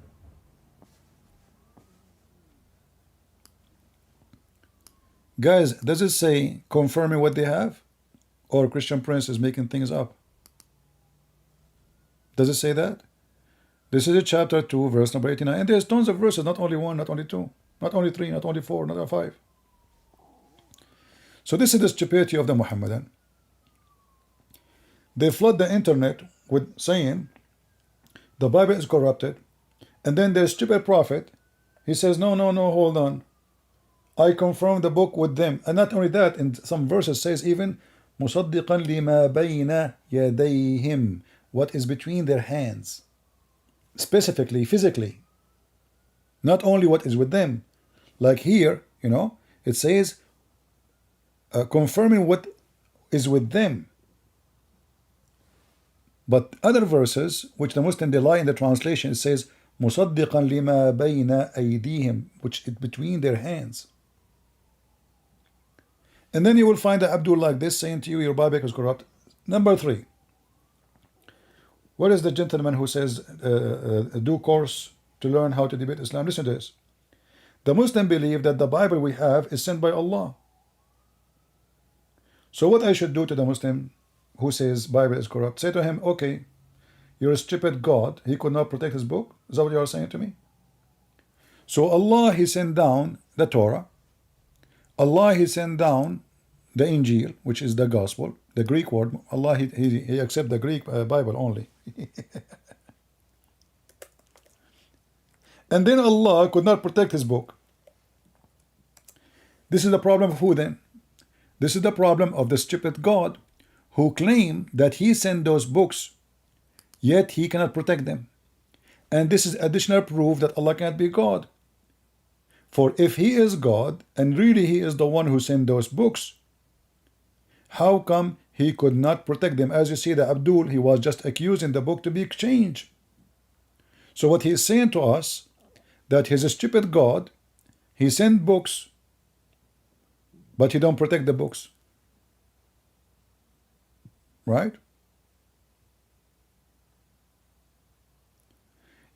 Guys, does it say confirming what they have? Or Christian Prince is making things up? Does it say that? This is a chapter 2, verse number 89. And there's tons of verses, not only 1, not only 2, not only 3, not only 4, not 5. So this is the stupidity of the Muhammadan. They flood the internet with saying the Bible is corrupted, and then their stupid prophet, he says, no, hold on. I confirm the book with them. And not only that, in some verses says even مُصَدِّقًا لِمَا بَيْنَ يَدَيْهِمْ, what is between their hands. Specifically, physically. Not only what is with them. Like here, you know, it says confirming what is with them. But other verses, which the Muslim, they lie in the translation, it says مُصَدِّقًا لِمَا بَيْنَ أَيْدِيهِمْ, which is between their hands. And then you will find the Abdul like this saying to you, your Bible is corrupt. Number 3. What is the gentleman who says do course to learn how to debate Islam? Listen to this. The Muslim believe that the Bible we have is sent by Allah. So what I should do to the Muslim who says Bible is corrupt? Say to him, okay, you're a stupid God. He could not protect his book. Is that what you are saying to me? So Allah, he sent down the Torah. Allah, he sent down the Injil, which is the gospel, the Greek word. Allah, he accept the Greek Bible only. And then Allah could not protect his book. This is the problem of who then? This is the problem of the stupid God who claim that he sent those books yet he cannot protect them. And this is additional proof that Allah can't be God. For if he is God, and really he is the one who sent those books, how come he could not protect them? As you see, the Abdul, he was just accusing the book to be exchanged. So what he is saying to us, that he's a stupid God, he sent books, but he don't protect the books. Right?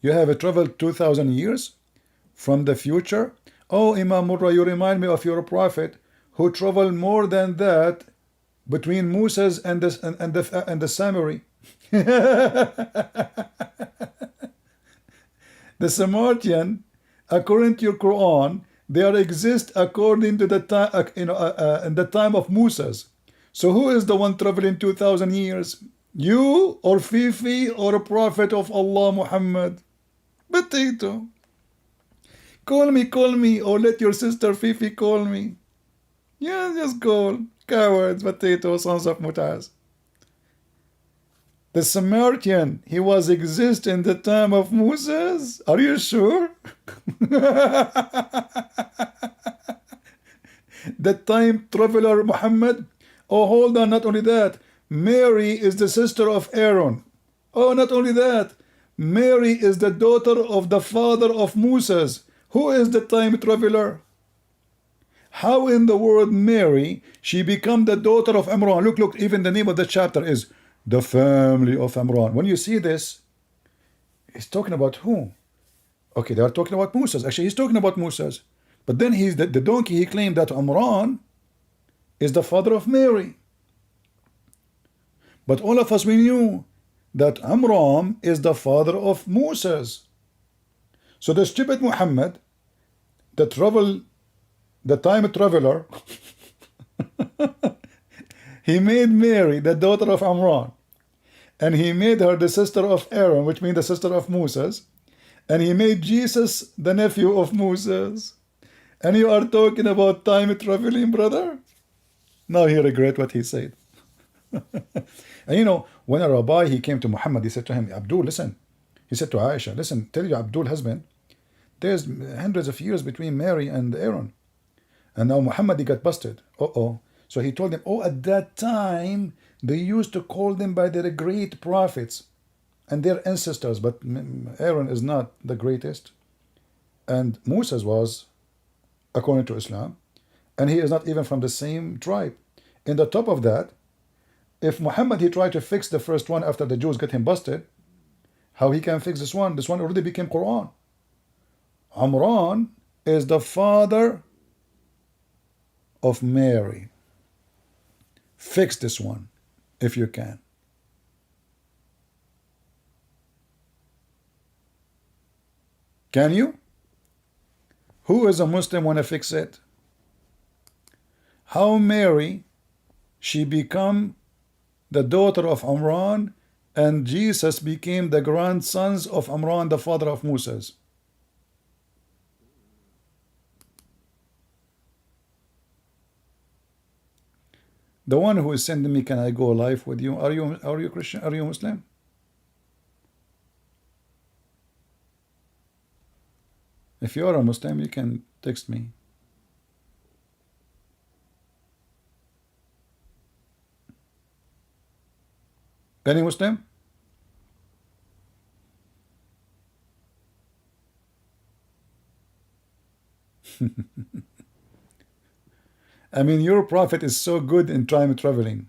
You have traveled 2,000 years from the future. Oh, Imam Murrah, you remind me of your prophet who traveled more than that between Moses and the Samari. The Samaritan, according to your Quran, they are exist according to the time, in the time of Moses. So who is the one traveling 2,000 years? You or Fifi or a prophet of Allah Muhammad? Potato. Call me, or let your sister Fifi call me. Yeah, just call. Cowards, potato, sons of Mutaz. The Samaritan, he was exist in the time of Moses? Are you sure? The time traveler Muhammad? Oh, hold on, not only that. Mary is the sister of Aaron. Oh, not only that. Mary is the daughter of the father of Moses. Who is the time traveler? How in the world Mary, she become the daughter of Imran? Look, even the name of the chapter is the family of Imran. When you see this, he's talking about who? Okay, they are talking about Moses. Actually, he's talking about Moses. But then he's the donkey, he claimed that Imran is the father of Mary. But all of us, we knew that Amram is the father of Moses. So the stupid Muhammad, the time traveler, he made Mary the daughter of Amram, and he made her the sister of Aaron, which means the sister of Moses, and he made Jesus the nephew of Moses. And you are talking about time traveling, brother? Now he regret what he said. And you know, when a rabbi, he came to Muhammad, he said to him, Abdul, listen. He said to Aisha, listen, tell your Abdul husband, there's hundreds of years between Mary and Aaron. And now Muhammad, he got busted. So he told them, at that time, they used to call them by their great prophets and their ancestors, but Aaron is not the greatest. And Moses was, according to Islam, and he is not even from the same tribe. In the top of that, if Muhammad, he tried to fix the first one after the Jews got him busted, how he can fix this one? This one already became Quran. Amran is the father of Mary. Fix this one, if you can. Can you? Who is a Muslim want to fix it? How Mary, she become the daughter of Amran, and Jesus became the grandsons of Amran, the father of Moses. The one who is sending me, can I go live with you? Are you Christian? Are you Muslim? If you are a Muslim, you can text me. Any Muslim? I mean, your prophet is so good in time traveling.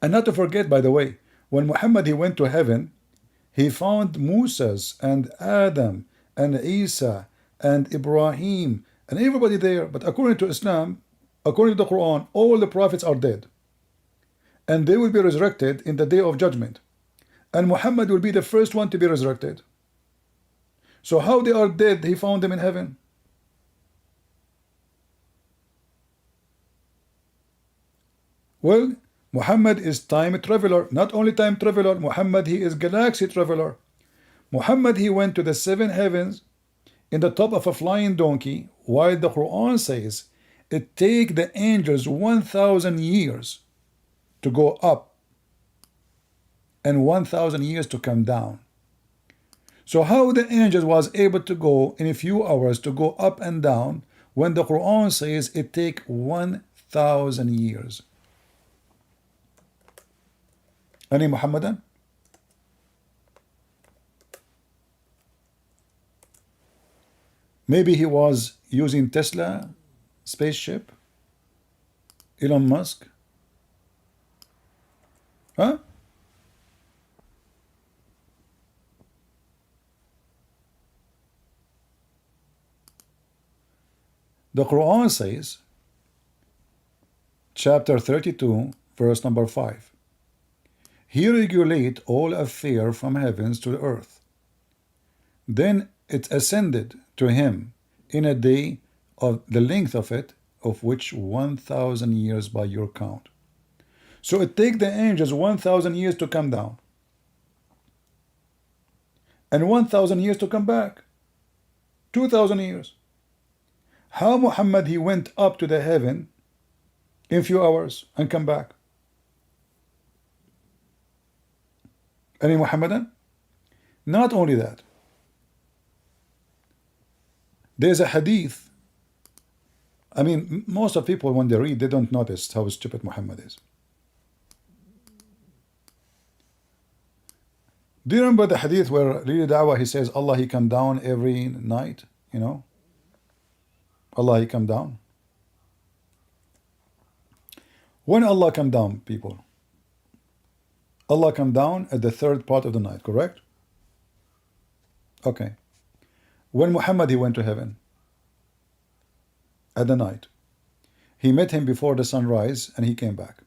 And not to forget, by the way, when Muhammad, he went to heaven, he found Moses and Adam and Isa and Ibrahim and everybody there. But according to Islam, according to the Quran, all the prophets are dead. And they will be resurrected in the day of judgment. And Muhammad will be the first one to be resurrected. So how they are dead, he found them in heaven. Well, Muhammad is time traveler. Not only time traveler, Muhammad, he is galaxy traveler. Muhammad, he went to the 7 heavens in the top of a flying donkey, while the Quran says it take the angels 1,000 years to go up and 1,000 years to come down. So how the angel was able to go in a few hours to go up and down when the Quran says it take 1,000 years? Any Muhammadan? Maybe he was using Tesla spaceship, Elon Musk, huh? The Quran says, chapter 32, verse number 5, He regulate all affair from heavens to the earth. Then it ascended to him in a day of the length of it, of which 1,000 years by your count. So it take the angels 1,000 years to come down, and 1,000 years to come back. 2,000 years. How Muhammad he went up to the heaven in few hours and come back? Any Muhammadan? Not only that, there's a hadith. I mean, most of people when they read, they don't notice how stupid Muhammad is. Do you remember the hadith where Lili Dawah he says Allah he come down every night? You know, Allah he come down. When Allah come down, people, Allah come down at the third part of the night, correct? Okay. When Muhammad he went to heaven at the night, he met him before the sunrise and he came back.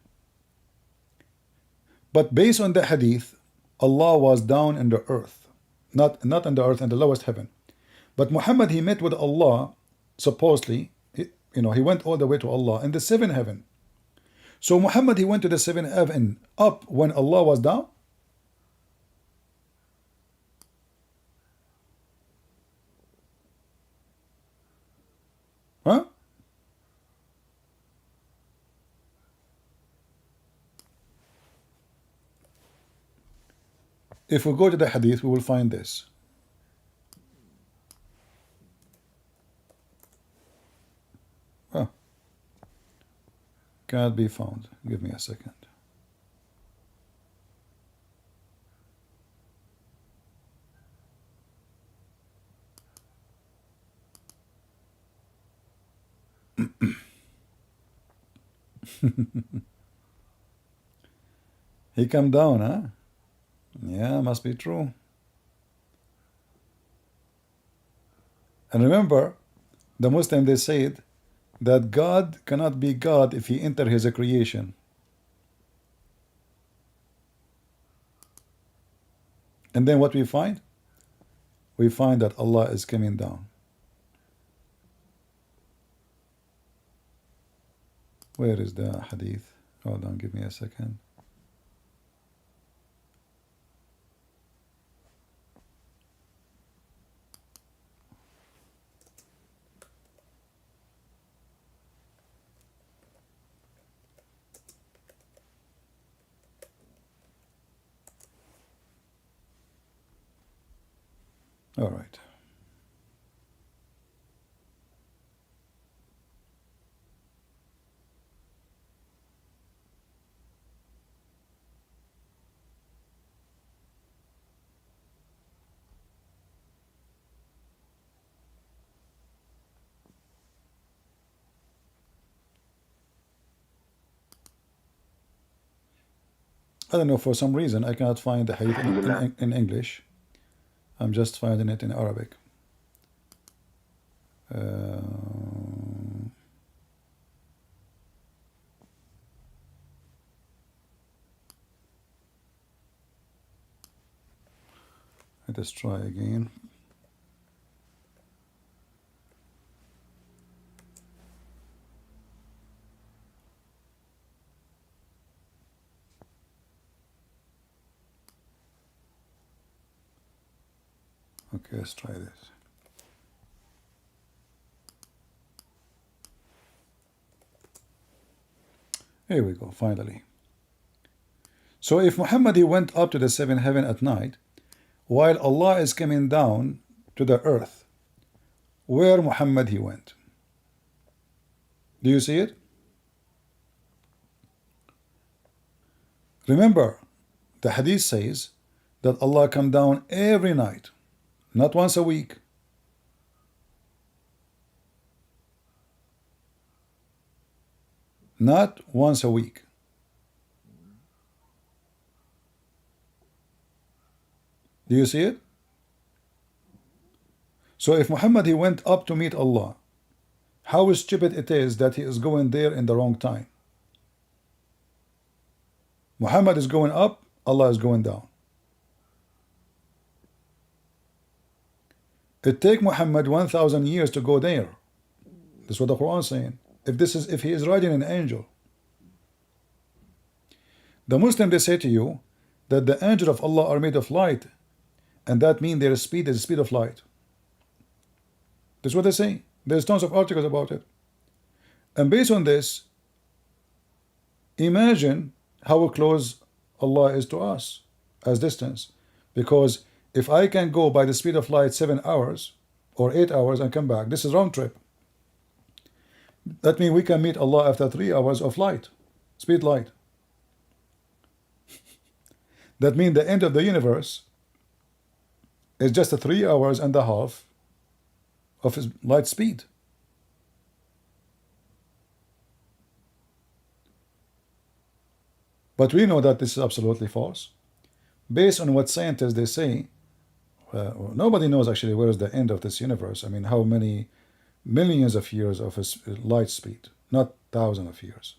But based on the hadith, Allah was down in the earth, not in the earth, in the lowest heaven. But Muhammad he met with Allah, supposedly, he went all the way to Allah in the seventh heaven. So Muhammad he went to the seventh heaven up when Allah was down. Huh? If we go to the hadith, we will find this. Oh. Can't be found. Give me a second. He come down, huh? Yeah, must be true. And remember, the Muslim they said that God cannot be God if he enter his creation. And then what we find? We find that Allah is coming down. Where is the hadith? Hold on, give me a second. All right. I don't know, for some reason I cannot find the hadith in English. I'm just finding it in Arabic. Let us try again. Okay, let's try this. Here we go, finally. So if Muhammad he went up to the seventh heaven at night, while Allah is coming down to the earth, where Muhammad he went? Do you see it? Remember, the hadith says that Allah come down every night, not once a week. Not once a week. Do you see it? So if Muhammad he went up to meet Allah, how stupid it is that he is going there in the wrong time. Muhammad is going up, Allah is going down. It take Muhammad 1,000 years to go there. That's what the Quran is saying. If he is riding an angel. The Muslim they say to you that the angels of Allah are made of light, and that means their speed is the speed of light. That's what they say. There's tons of articles about it. And based on this, imagine how close Allah is to us as distance. Because if I can go by the speed of light 7 hours or 8 hours and come back, this is round trip. That means we can meet Allah after 3 hours of light, speed light. That means the end of the universe is just a 3 hours and a half of his light speed. But we know that this is absolutely false. Based on what scientists they say, nobody knows actually where is the end of this universe. I mean, how many millions of years of his light speed, not thousands of years.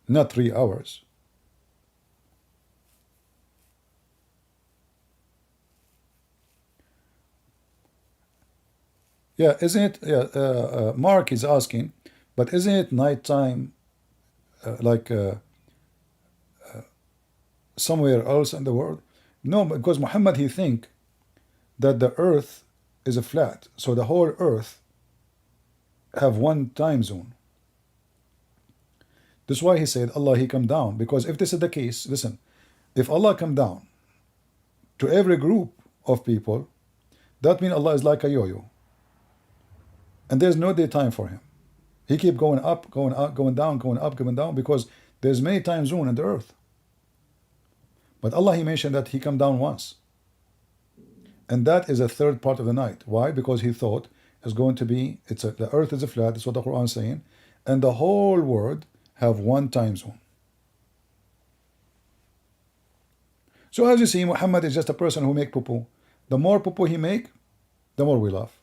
Not 3 hours. Yeah, isn't it? Yeah, Mark is asking, but isn't it nighttime somewhere else in the world? No, because Muhammad he think that the earth is a flat, so the whole earth have one time zone. That's why he said Allah he come down, because if this is the case, listen, if Allah come down to every group of people, that means Allah is like a yo-yo, and there's no daytime for him. He keep going up, going up, going down, going up, going down, because there's many time zone in the earth. But Allah he mentioned that he come down once, and that is a third part of the night. Why? Because he thought it's going to be the earth is a flat. That's what the Quran is saying, and the whole world have one time zone. So as you see, Muhammad is just a person who make poo-poo. The more poo-poo he make, the more we laugh.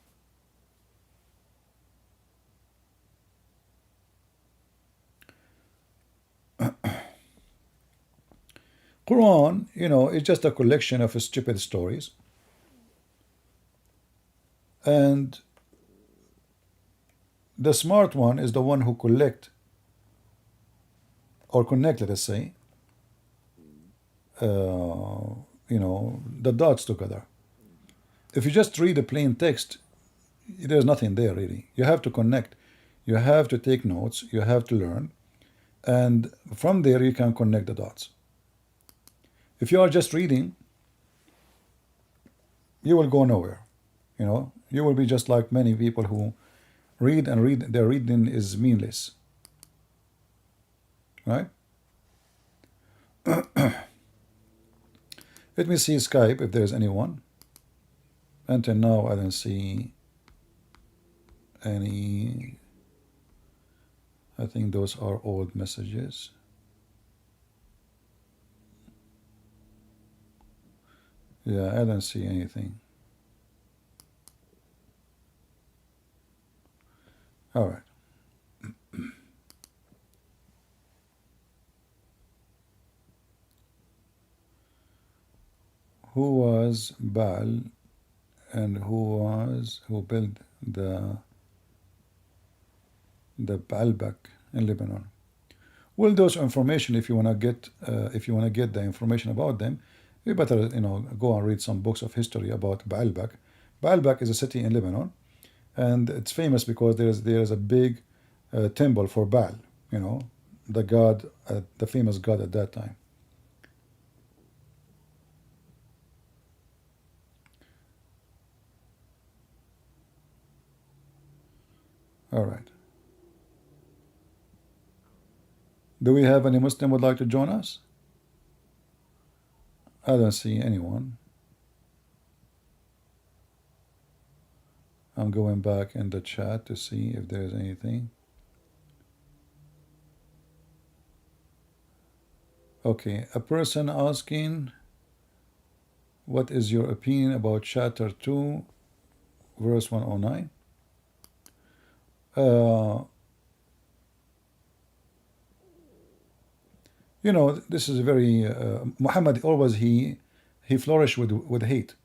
Quran, is just a collection of stupid stories. And the smart one is the one who connect, let us say, the dots together. If you just read the plain text, there's nothing there really. You have to connect. You have to take notes. You have to learn. And from there you can connect the dots. If you are just reading, you will go nowhere. You will be just like many people who read and read. Their reading is meaningless. Right? Let me see Skype if there's anyone. Until now, I don't see any. I think those are old messages. Yeah, I don't see anything. All right. Who was Baal, and who built the Baalbek in Lebanon? Well, those information, if you wanna get the information about them, you better go and read some books of history about Baalbek. Baalbek is a city in Lebanon, and it's famous because there's a big temple for Baal. the God, the famous God at that time. All right. Do we have any Muslim would like to join us? I don't see anyone. I'm going back in the chat to see if there's anything. Okay, a person asking, what is your opinion about chapter 2, verse 109? You know, this is very, Muhammad always, he flourished with hate.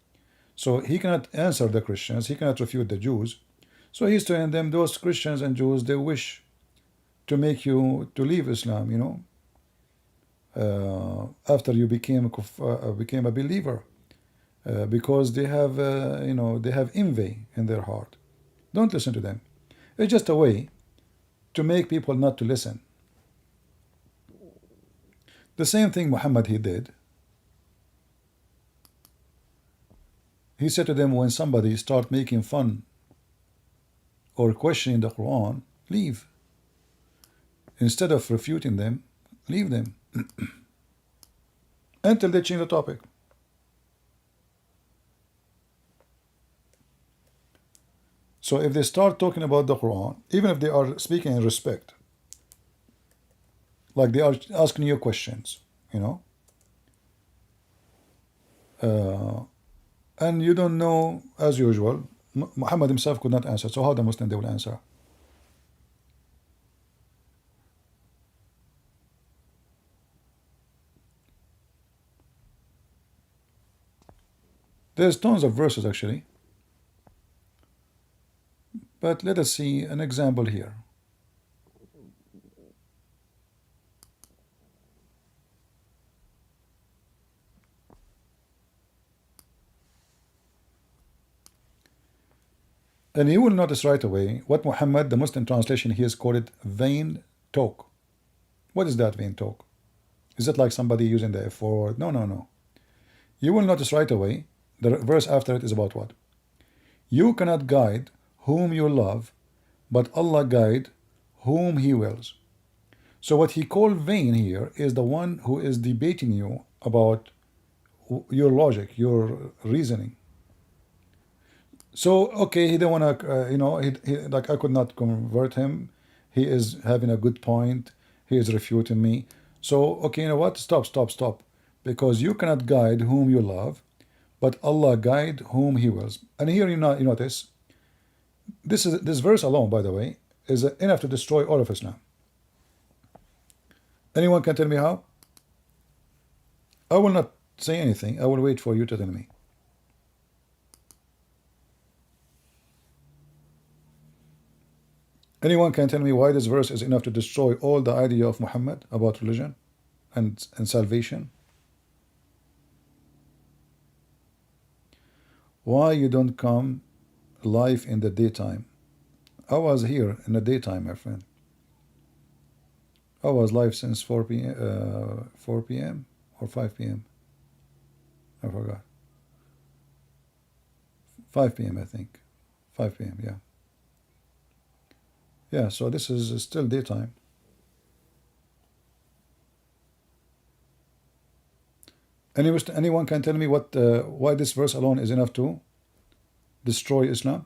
So he cannot answer the Christians, he cannot refute the Jews. So he's telling them, those Christians and Jews, they wish to make you to leave Islam, you know, after you became a believer, because they have, you know, they have envy in their heart. Don't listen to them. It's just a way to make people not to listen. The same thing Muhammad he did. He said to them, when somebody start making fun or questioning the Quran, leave. Instead of refuting them, leave them until they change the topic. So if they start talking about the Quran, even if they are speaking in respect, like they are asking you questions, you know, and you don't know, as usual, Muhammad himself could not answer, so how the Muslim they will answer? There's tons of verses actually, but let us see an example here. And you will notice right away what Muhammad, the Muslim translation, he has called it vain talk. What is that vain talk? Is it like somebody using the F word? No, no, no. You will notice right away, the verse after it is about what? You cannot guide whom you love, but Allah guide whom He wills. So what he called vain here is the one who is debating you about your logic, your reasoning. So, okay, he didn't want to, you know, like I could not convert him. He is having a good point. He is refuting me. So, okay, you know what? Stop, stop, stop. Because you cannot guide whom you love, but Allah guide whom He wills. And here you notice, this verse alone, by the way, is enough to destroy all of Islam. Anyone can tell me how? I will not say anything. I will wait for you to tell me. Anyone can tell me why this verse is enough to destroy all the idea of Muhammad about religion and salvation? Why you don't come live in the daytime? I was here in the daytime, my friend. I was live since 4 p.m. or 5 p.m. I forgot. 5 p.m. I think. 5 p.m. Yeah. Yeah, so this is still daytime. Anyone can tell me why this verse alone is enough to destroy Islam?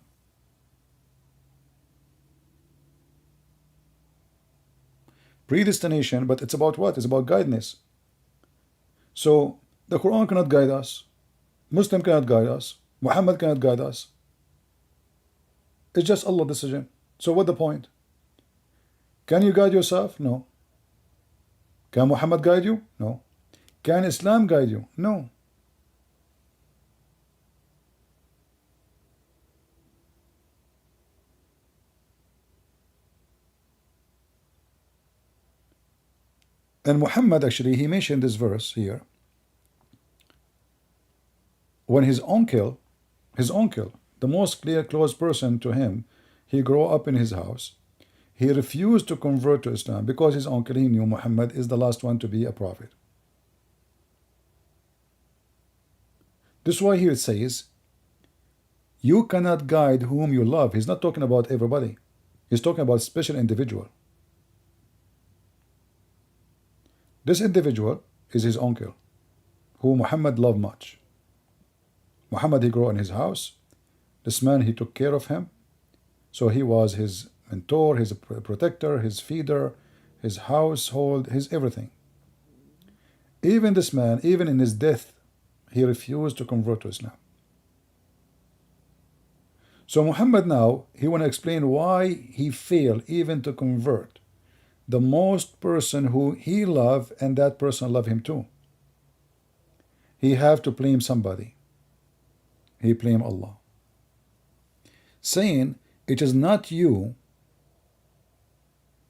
Predestination, but it's about what? It's about guidance. So the Quran cannot guide us, Muslim cannot guide us, Muhammad cannot guide us. It's just Allah's decision. So what the point? Can you guide yourself? No. Can Muhammad guide you? No. Can Islam guide you? No. And Muhammad actually, he mentioned this verse here. When his uncle, the most close person to him, he grew up in his house. he refused to convert to Islam because his uncle, he knew Muhammad is the last one to be a prophet. This is why here it says, you cannot guide whom you love. He's not talking about everybody. He's talking about a special individual. This individual is his uncle, who Muhammad loved much. Muhammad, he grew in his house. This man, he took care of him. So he was his mentor, his protector, his feeder, his household, his everything. Even this man, even in his death, he refused to convert to Islam. So Muhammad now, he want to explain why he failed even to convert the most person who he loved, and that person loved him too. He have to blame somebody. He blamed Allah, saying, it is not you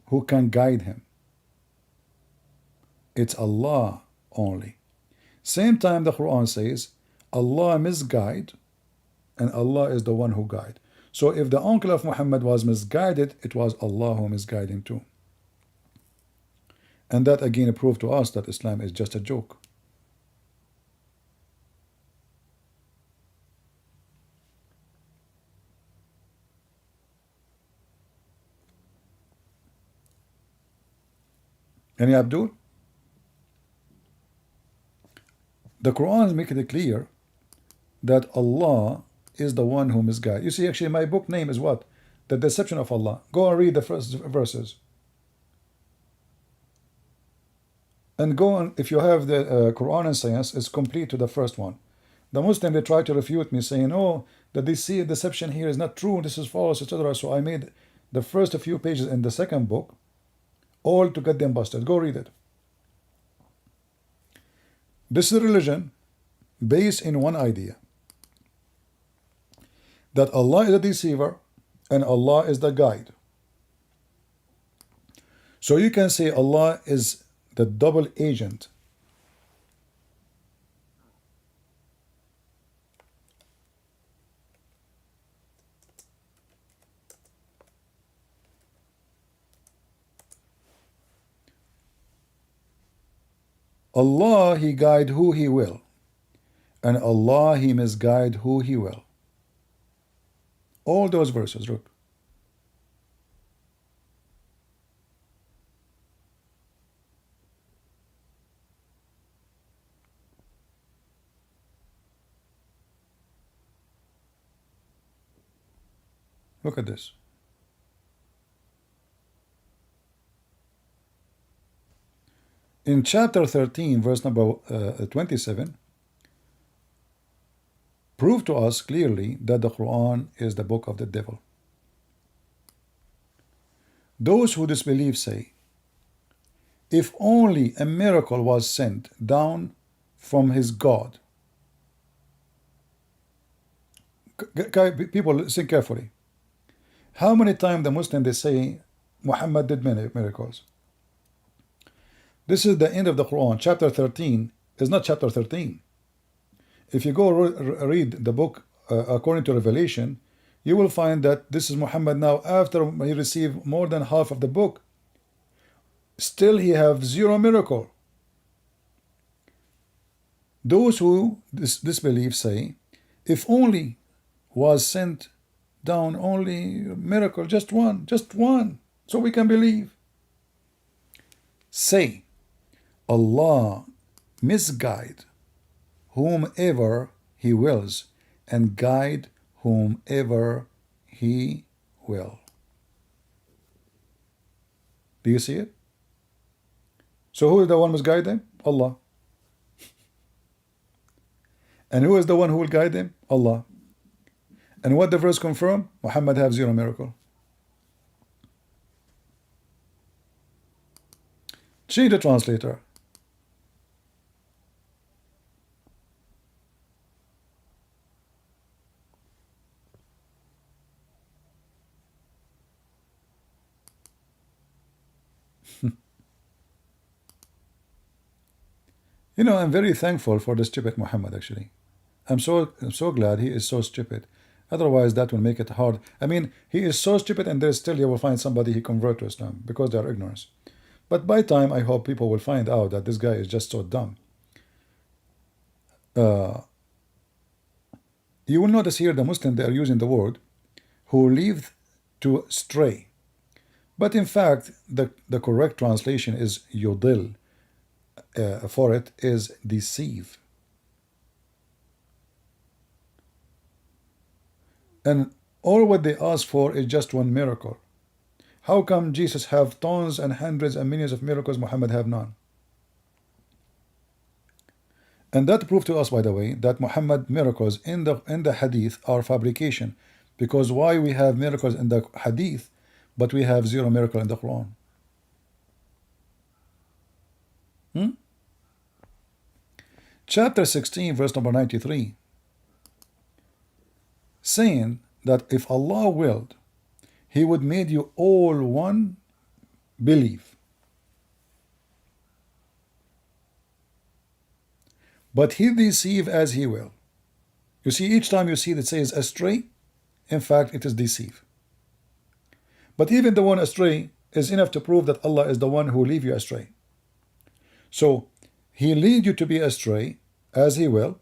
who can guide him. It's Allah only. Same time the Quran says, Allah misguide, and Allah is the one who guide. So if the uncle of Muhammad was misguided, it was Allah who misguided him too. And that again proved to us that Islam is just a joke. Any Abdul? The Quran is making it clear that Allah is the one who misguides. You see, actually, my book name is what? The Deception of Allah. Go and read the first verses. And go on, if you have the Quran and Science, it's complete to the first one. The Muslim, they try to refute me, saying, oh, that they see deception here is not true, this is false, etc. So I made the first few pages in the second book, all to get them busted. Go read it. This is a religion based in one idea, that Allah is a deceiver and Allah is the guide. So you can say Allah is the double agent. Allah, he guide who he will, and Allah, he misguide who he will. All those verses, look. Look at this. In chapter 13, verse number 27, prove to us clearly that the Quran is the book of the devil. Those who disbelieve say, if only a miracle was sent down from his God. People, listen carefully. How many times the Muslims, they say Muhammad did many miracles? This is the end of the Quran. Chapter 13 is not chapter 13. If you go read the book according to Revelation, you will find that this is Muhammad now after he received more than half of the book. Still he have zero miracle. Those who disbelieve say, if only was sent down only miracle, just one, so we can believe. Say, Allah misguide whomever he wills and guide whomever he will. Do you see it? So who is the one who misguide them? Allah. And who is the one who will guide them? Allah. And what the verse confirm? Muhammad have zero miracle. Change the translator. You know, I'm very thankful for the stupid Muhammad, actually. I'm so glad he is so stupid. Otherwise, that will make it hard. I mean, he is so stupid, and there's still you will find somebody he convert to Islam because they are ignorant. But by time, I hope people will find out that this guy is just so dumb. You will notice here the Muslim, they are using the word who leave to stray. But in fact, the correct translation is yudil. For it is deceive. And all what they ask for is just one miracle. How come Jesus have tons and hundreds and millions of miracles, Muhammad have none? And that proved to us, by the way, that Muhammad miracles in the hadith are fabrication. Because why we have miracles in the hadith, but we have zero miracle in the Quran? Chapter 16, verse number 93, saying that if Allah willed, He would make you all one believe. But He deceive as He will. You see, each time you see that says astray, in fact, it is deceive. But even the one astray is enough to prove that Allah is the one who leave you astray. So, He lead you to be astray as He will,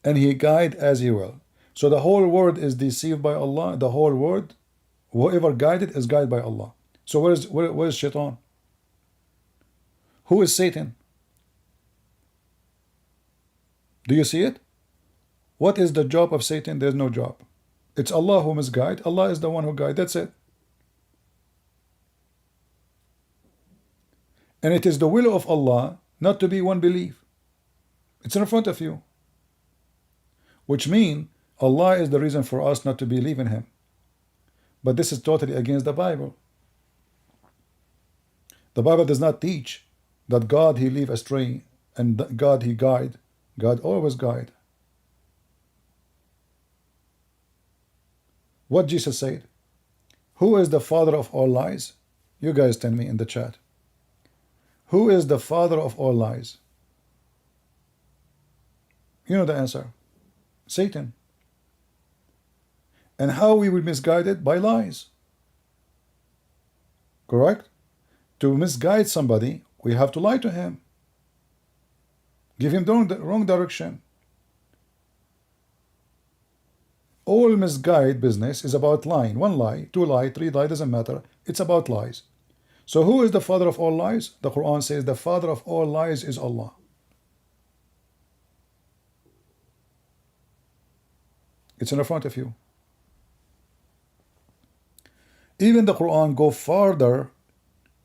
and He guide as He will. So the whole world is deceived by Allah. The whole world, whoever guided is guided by Allah. So where is Shaitan? Who is Satan? Do you see it? What is the job of Satan? There's no job. It's Allah who must guide. Allah is the one who guides. That's it. And it is the will of Allah not to be one belief. It's in front of you. Which means Allah is the reason for us not to believe in Him. But this is totally against the Bible. The Bible does not teach that God He leave astray and God He guide. God always guide. What Jesus said? Who is the father of all lies? You guys tell me in the chat. Who is the father of all lies? You know the answer. Satan. And how we will misguide it? By lies. Correct? To misguide somebody, we have to lie to him. Give him the wrong direction. All misguide business is about lying. One lie, two lie, three lie, doesn't matter. It's about lies. So who is the father of all lies? The Quran says the father of all lies is Allah. It's in front of you. Even the Quran go farther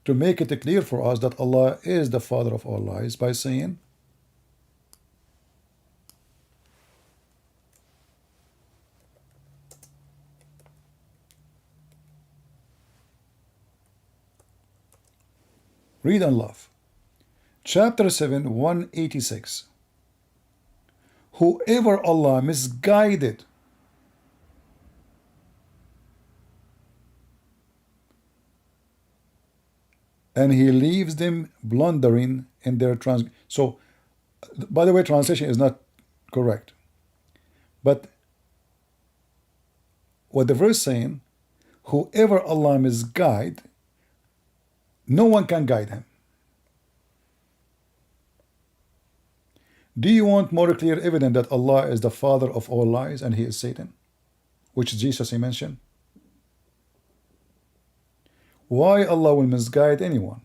to make it clear for us that Allah is the father of all lies by saying, read and laugh. Chapter 7, 186. Whoever Allah misguided, and He leaves them blundering in their So, by the way, translation is not correct. But what the verse saying, whoever Allah misguide, no one can guide him. Do you want more clear evidence that Allah is the father of all lies and He is Satan, which Jesus He mentioned? Why Allah will misguide anyone?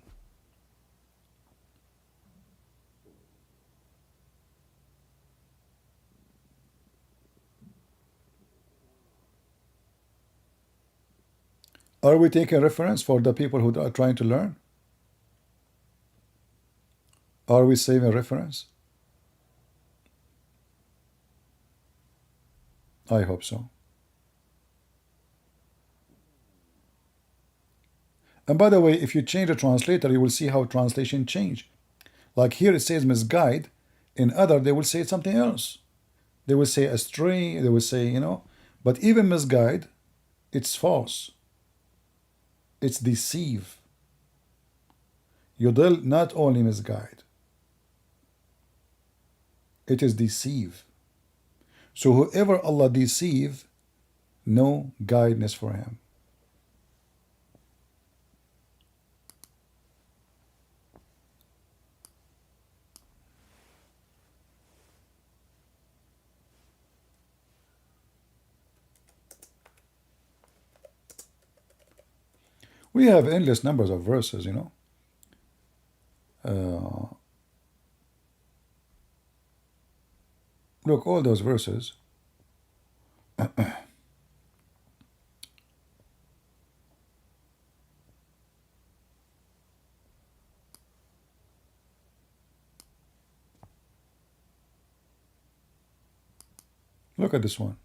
Are we taking reference for the people who are trying to learn? Are we saving reference? I hope so. And by the way, if you change the translator, you will see how translation change. Like here it says misguide, in other they will say something else. They will say astray, they will say, but even misguide, it's false. It's deceive. Yudil not only misguide, it is deceive. So whoever Allah deceive, No guidance for him. We have endless numbers of verses, you know. Look, all those verses. Look at this one.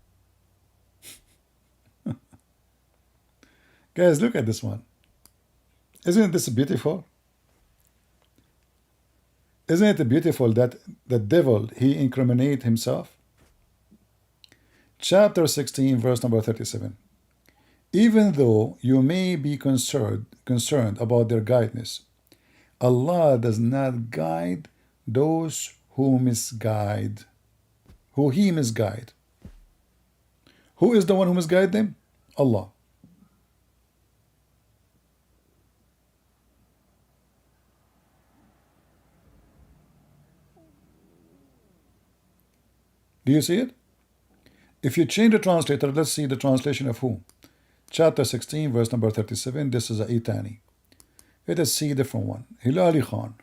Guys, look at this one. Isn't this beautiful? Isn't it beautiful that the devil, he incriminate himself? Chapter 16, verse number 37. Even though you may be concerned about their guidance, Allah does not guide those who misguide, who He misguide. Who is the one who misguide them? Allah. Do you see it? If you change the translator, let's see the translation of who? Chapter 16, verse number 37. This is a Itani. Let us see a different one. Hilali Khan.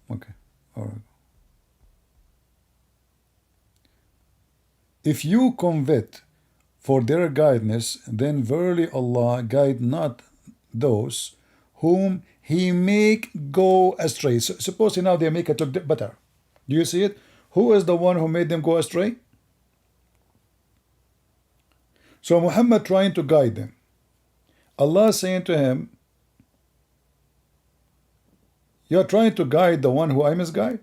Okay. All right. If you covet for their guidance, then verily Allah guide not those whom He make go astray. So, suppose now they make it look better. Do you see it? Who is the one who made them go astray? So Muhammad trying to guide them. Allah saying to him, you're trying to guide the one who I misguide?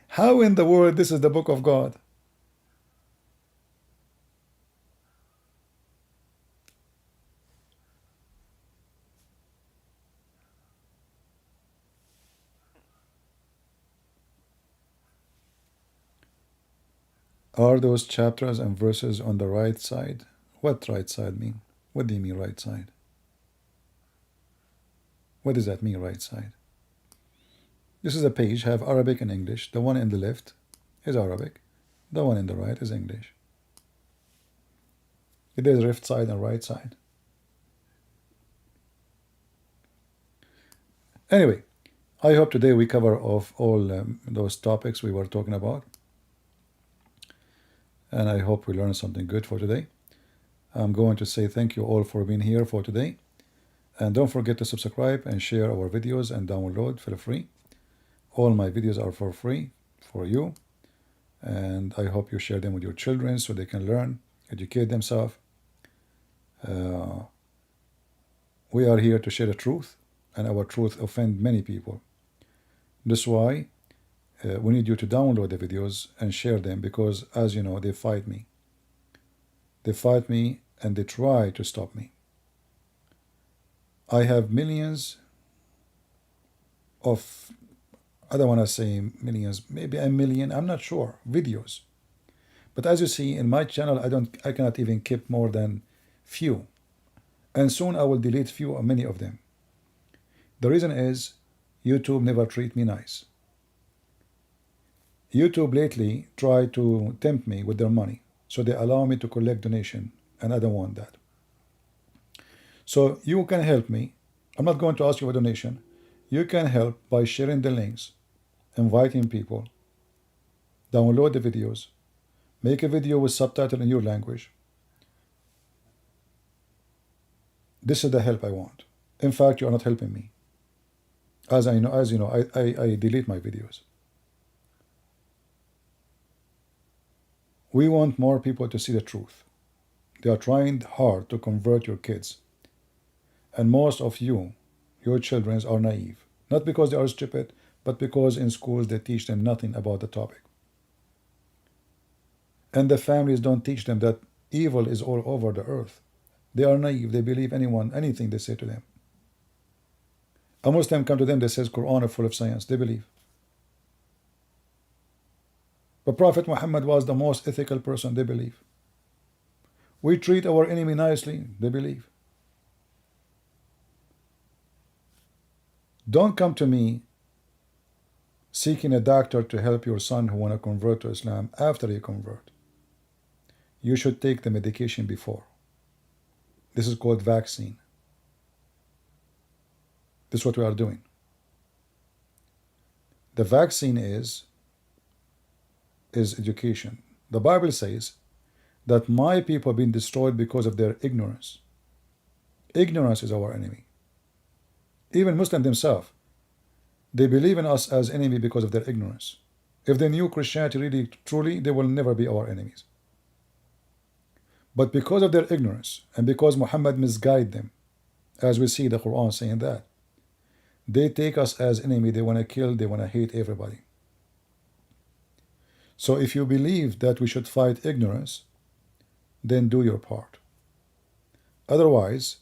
How in the world this is the book of God? Are those chapters and verses on the right side? What right side mean? What do you mean right side? What does that mean, right side? This is a page, have Arabic and English. The one in the left is Arabic. The one in the right is English. There's left side and right side. Anyway, I hope today we cover off all those topics we were talking about. And I hope we learned something good for today. I'm going to say thank you all for being here for today. And don't forget to subscribe and share our videos and download, feel free. All my videos are for free for you. And I hope you share them with your children so they can learn, educate themselves. We are here to share the truth, and our truth offend many people. That's why we need you to download the videos and share them, because as you know, they fight me. They fight me and they try to stop me. I have millions of, I don't want to say millions, maybe a million, I'm not sure, videos. But as you see in my channel, I cannot even keep more than few. And soon I will delete many of them. The reason is YouTube never treat me nice. YouTube lately try to tempt me with their money. So they allow me to collect donation, and I don't want that. So you can help me. I'm not going to ask you for donation. You can help by sharing the links, inviting people, download the videos, make a video with subtitle in your language. This is the help I want. In fact, you are not helping me. As you know, I delete my videos. We want more people to see the truth. They are trying hard to convert your kids. And most of you, your children, are naive. Not because they are stupid, but because in schools they teach them nothing about the topic. And the families don't teach them that evil is all over the earth. They are naive. They believe anything they say to them. A Muslim come to them, they says Quran is full of science. They believe. But Prophet Muhammad was the most ethical person. They believe. We treat our enemy nicely. They believe. Don't come to me seeking a doctor to help your son who want to convert to Islam after he convert. You should take the medication before. This is called vaccine. This is what we are doing. The vaccine is education. The Bible says that my people have been destroyed because of their ignorance. Ignorance is our enemy. Even Muslims themselves, they believe in us as enemy because of their ignorance. If they knew Christianity really truly, they will never be our enemies. But because of their ignorance, and because Muhammad misguided them, as we see the Quran saying that, they take us as enemy. They want to kill, they want to hate everybody. So if you believe that we should fight ignorance, then do your part. Otherwise,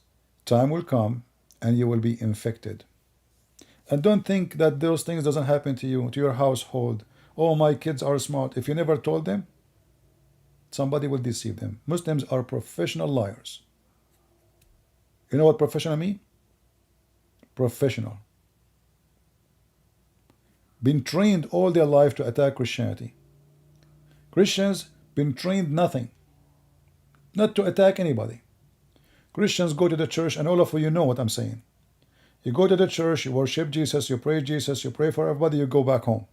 time will come and you will be infected. And don't think that those things doesn't happen to you, to your household. Oh, my kids are smart. If you never told them, somebody will deceive them. Muslims are professional liars. You know what professional mean? Professional. Been trained all their life to attack Christianity. Christians been trained nothing. Not to attack anybody. Christians go to the church, and all of you know what I'm saying. You go to the church, you worship Jesus, you pray for everybody, you go back home.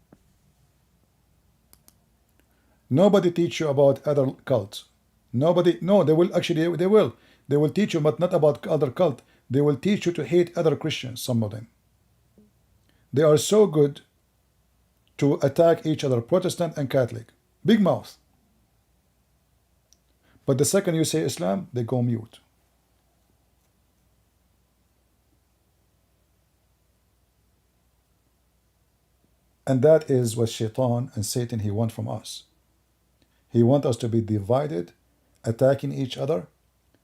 Nobody teach you about other cults. Nobody, no, they will actually, they will. They will teach you, but not about other cult. They will teach you to hate other Christians, some of them. They are so good to attack each other, Protestant and Catholic. Big mouth. But the second you say Islam, they go mute. And that is what Shaitan and Satan, he want from us. He want us to be divided, attacking each other,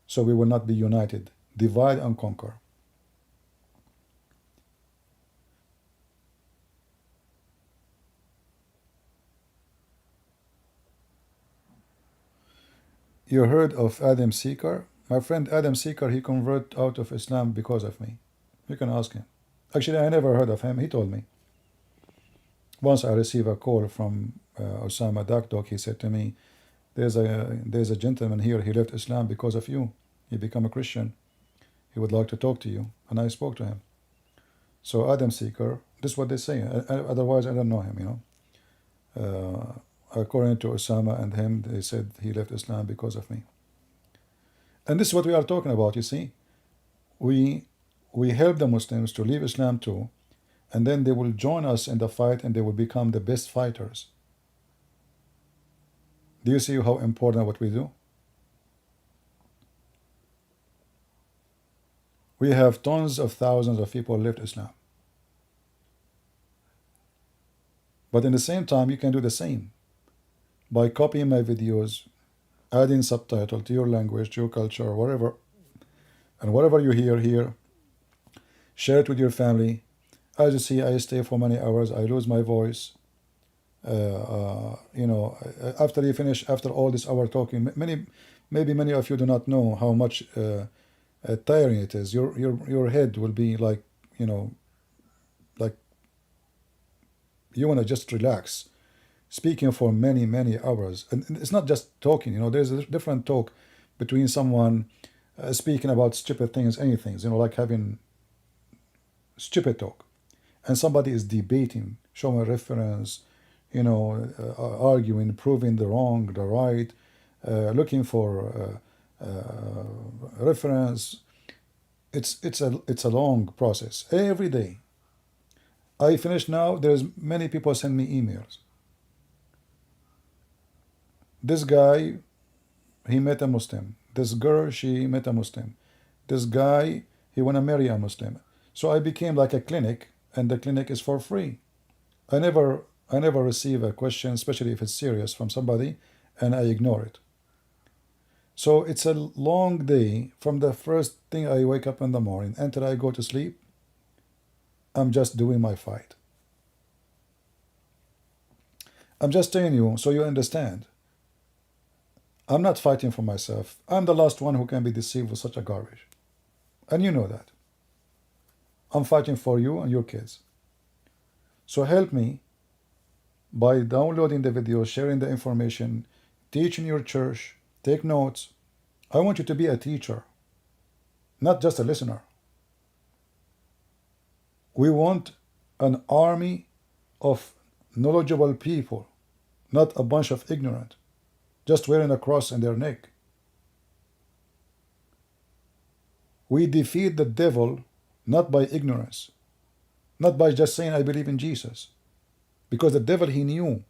so we will not be united. Divide and conquer. You heard of Adam Seeker? My friend Adam Seeker, he converted out of Islam because of me. You can ask him. Actually, I never heard of him. He told me. Once I received a call from Osama Dakdok. He said to me, there's a gentleman here, he left Islam because of you. He became a Christian. He would like to talk to you. And I spoke to him. So Adam Seeker, this is what they say. Otherwise, I don't know him, you know. According to Osama and him, they said he left Islam because of me. And this is what we are talking about, you see. We help the Muslims to leave Islam too, and then they will join us in the fight and they will become the best fighters. Do you see how important what we do? We have tons of thousands of people left Islam. But in the same time, you can do the same. By copying my videos, adding subtitle to your language, to your culture, whatever, and whatever you hear here, share it with your family. As you see, I stay for many hours, I lose my voice. You know, after you finish, after all this hour talking, maybe many of you do not know how much tiring it is. Your head will be like, you know, like you want to just relax. Speaking for many hours, and it's not just talking, you know, there's a different talk between someone speaking about stupid things, anything, you know, like having stupid talk, and somebody is debating, showing reference, you know, arguing, proving the wrong, the right, looking for reference. It's a long process every day. I finish now. There's many people send me emails. This guy, he met a Muslim. This girl, she met a Muslim. This guy, he want to marry a Muslim. So I became like a clinic, and the clinic is for free. I never receive a question, especially if it's serious, from somebody, and I ignore it. So it's a long day from the first thing I wake up in the morning until I go to sleep. I'm just doing my fight. I'm just telling you so you understand. I'm not fighting for myself. I'm the last one who can be deceived with such a garbage. And you know that. I'm fighting for you and your kids. So help me by downloading the videos, sharing the information, teach in your church, take notes. I want you to be a teacher, not just a listener. We want an army of knowledgeable people, not a bunch of ignorant, just wearing a cross in their neck. We defeat the devil not by ignorance, not by just saying, I believe in Jesus. Because the devil, he knew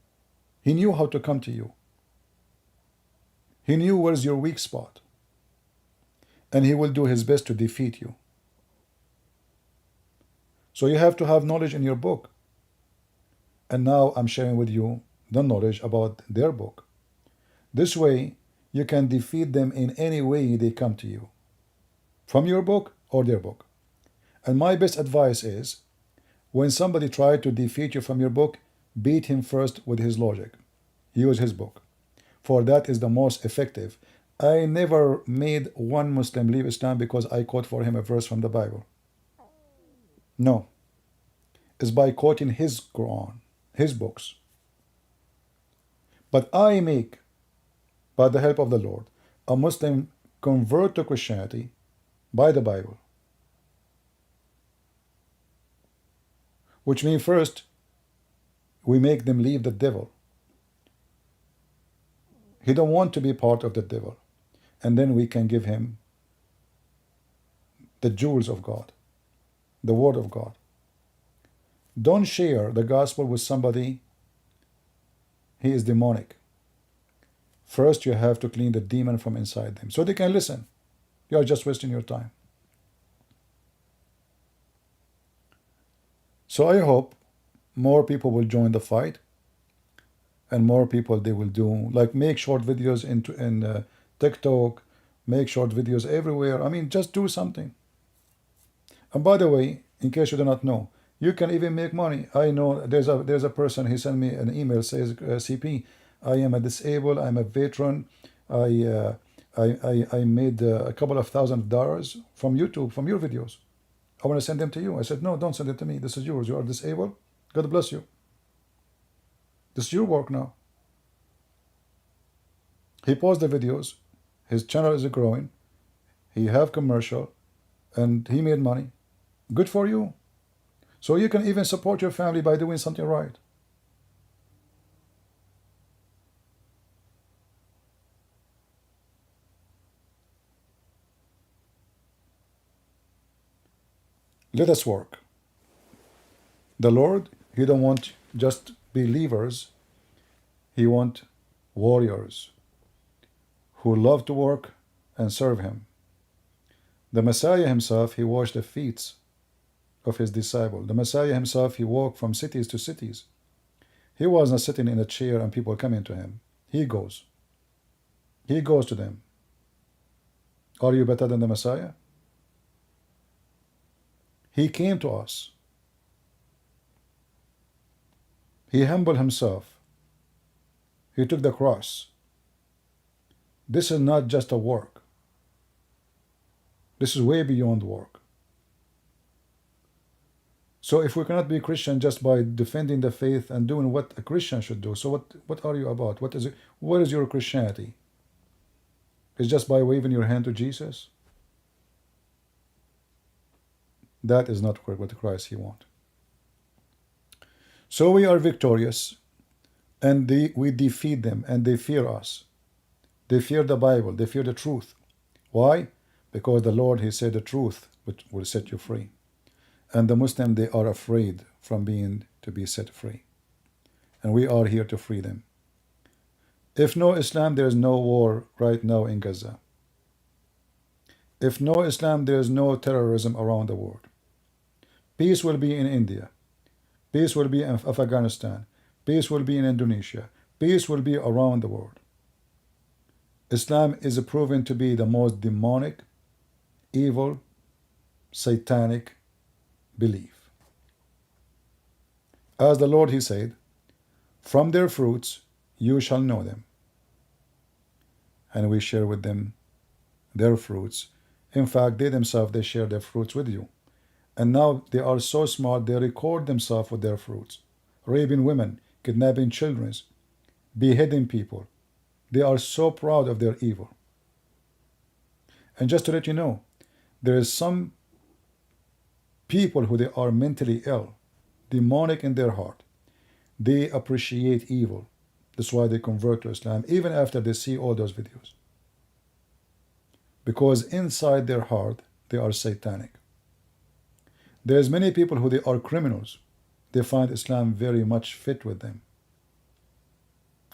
how to come to you. He knew where's your weak spot. And he will do his best to defeat you. So you have to have knowledge in your book. And now I'm sharing with you the knowledge about their book. This way, you can defeat them in any way they come to you, from your book or their book. And my best advice is, when somebody tries to defeat you from your book, beat him first with his logic. Use his book, for that is the most effective. I never made one Muslim leave Islam because I quote for him a verse from the Bible. No. It's by quoting his Quran, his books. But I make, by the help of the Lord, a Muslim convert to Christianity by the Bible. Which means first, we make them leave the devil. He don't want to be part of the devil. And then we can give him the jewels of God, the word of God. Don't share the gospel with somebody. He is demonic. First, you have to clean the demon from inside them so they can listen. You are just wasting your time. So I hope more people will join the fight, and more people they will do, like make short videos in TikTok, make short videos everywhere. I mean, just do something. And by the way, in case you do not know, you can even make money. I know there's a person, he sent me an email, says, CP, I am a disabled, I'm a veteran, I made a couple of $1,000 from YouTube, from your videos. I want to send them to you. I said, no, don't send it to me. This is yours. You are disabled. God bless you. This is your work now. He paused the videos. His channel is growing. He have commercial, and he made money. Good for you. So you can even support your family by doing something right. Let us work. The Lord, he don't want just believers. He want warriors who love to work and serve him. The Messiah himself, he washed the feet of his disciples. The Messiah himself, he walked from cities to cities. He was not sitting in a chair and people coming to him. He goes. He goes to them. Are you better than the Messiah? He came to us. He humbled himself. He took the cross. This is not just a work. This is way beyond work. So if we cannot be Christian just by defending the faith and doing what a Christian should do, so what are you about? What is it? What is your Christianity? It's just by waving your hand to Jesus? That is not what Christ he wants. So we are victorious, and we defeat them, and they fear us. They fear the Bible. They fear the truth. Why? Because the Lord, he said the truth which will set you free. And the Muslim, they are afraid from to be set free. And we are here to free them. If no Islam, there is no war right now in Gaza. If no Islam, there is no terrorism around the world. Peace will be in India. Peace will be in Afghanistan. Peace will be in Indonesia. Peace will be around the world. Islam is proven to be the most demonic, evil, satanic belief. As the Lord, He said, from their fruits you shall know them. And we share with them their fruits. In fact, they themselves, they share their fruits with you. And now they are so smart, they record themselves with their fruits. Raping women, kidnapping children, beheading people. They are so proud of their evil. And just to let you know, there is some people who they are mentally ill, demonic in their heart. They appreciate evil. That's why they convert to Islam, even after they see all those videos. Because inside their heart, they are satanic. There's many people who they are criminals. They find Islam very much fit with them.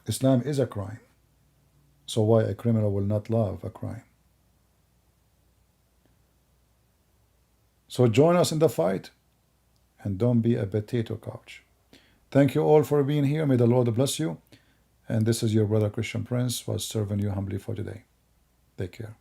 Islam is a crime. So why a criminal will not love a crime? So join us in the fight and don't be a potato couch. Thank you all for being here. May the Lord bless you. And this is your brother Christian Prince was serving you humbly for today. Take care.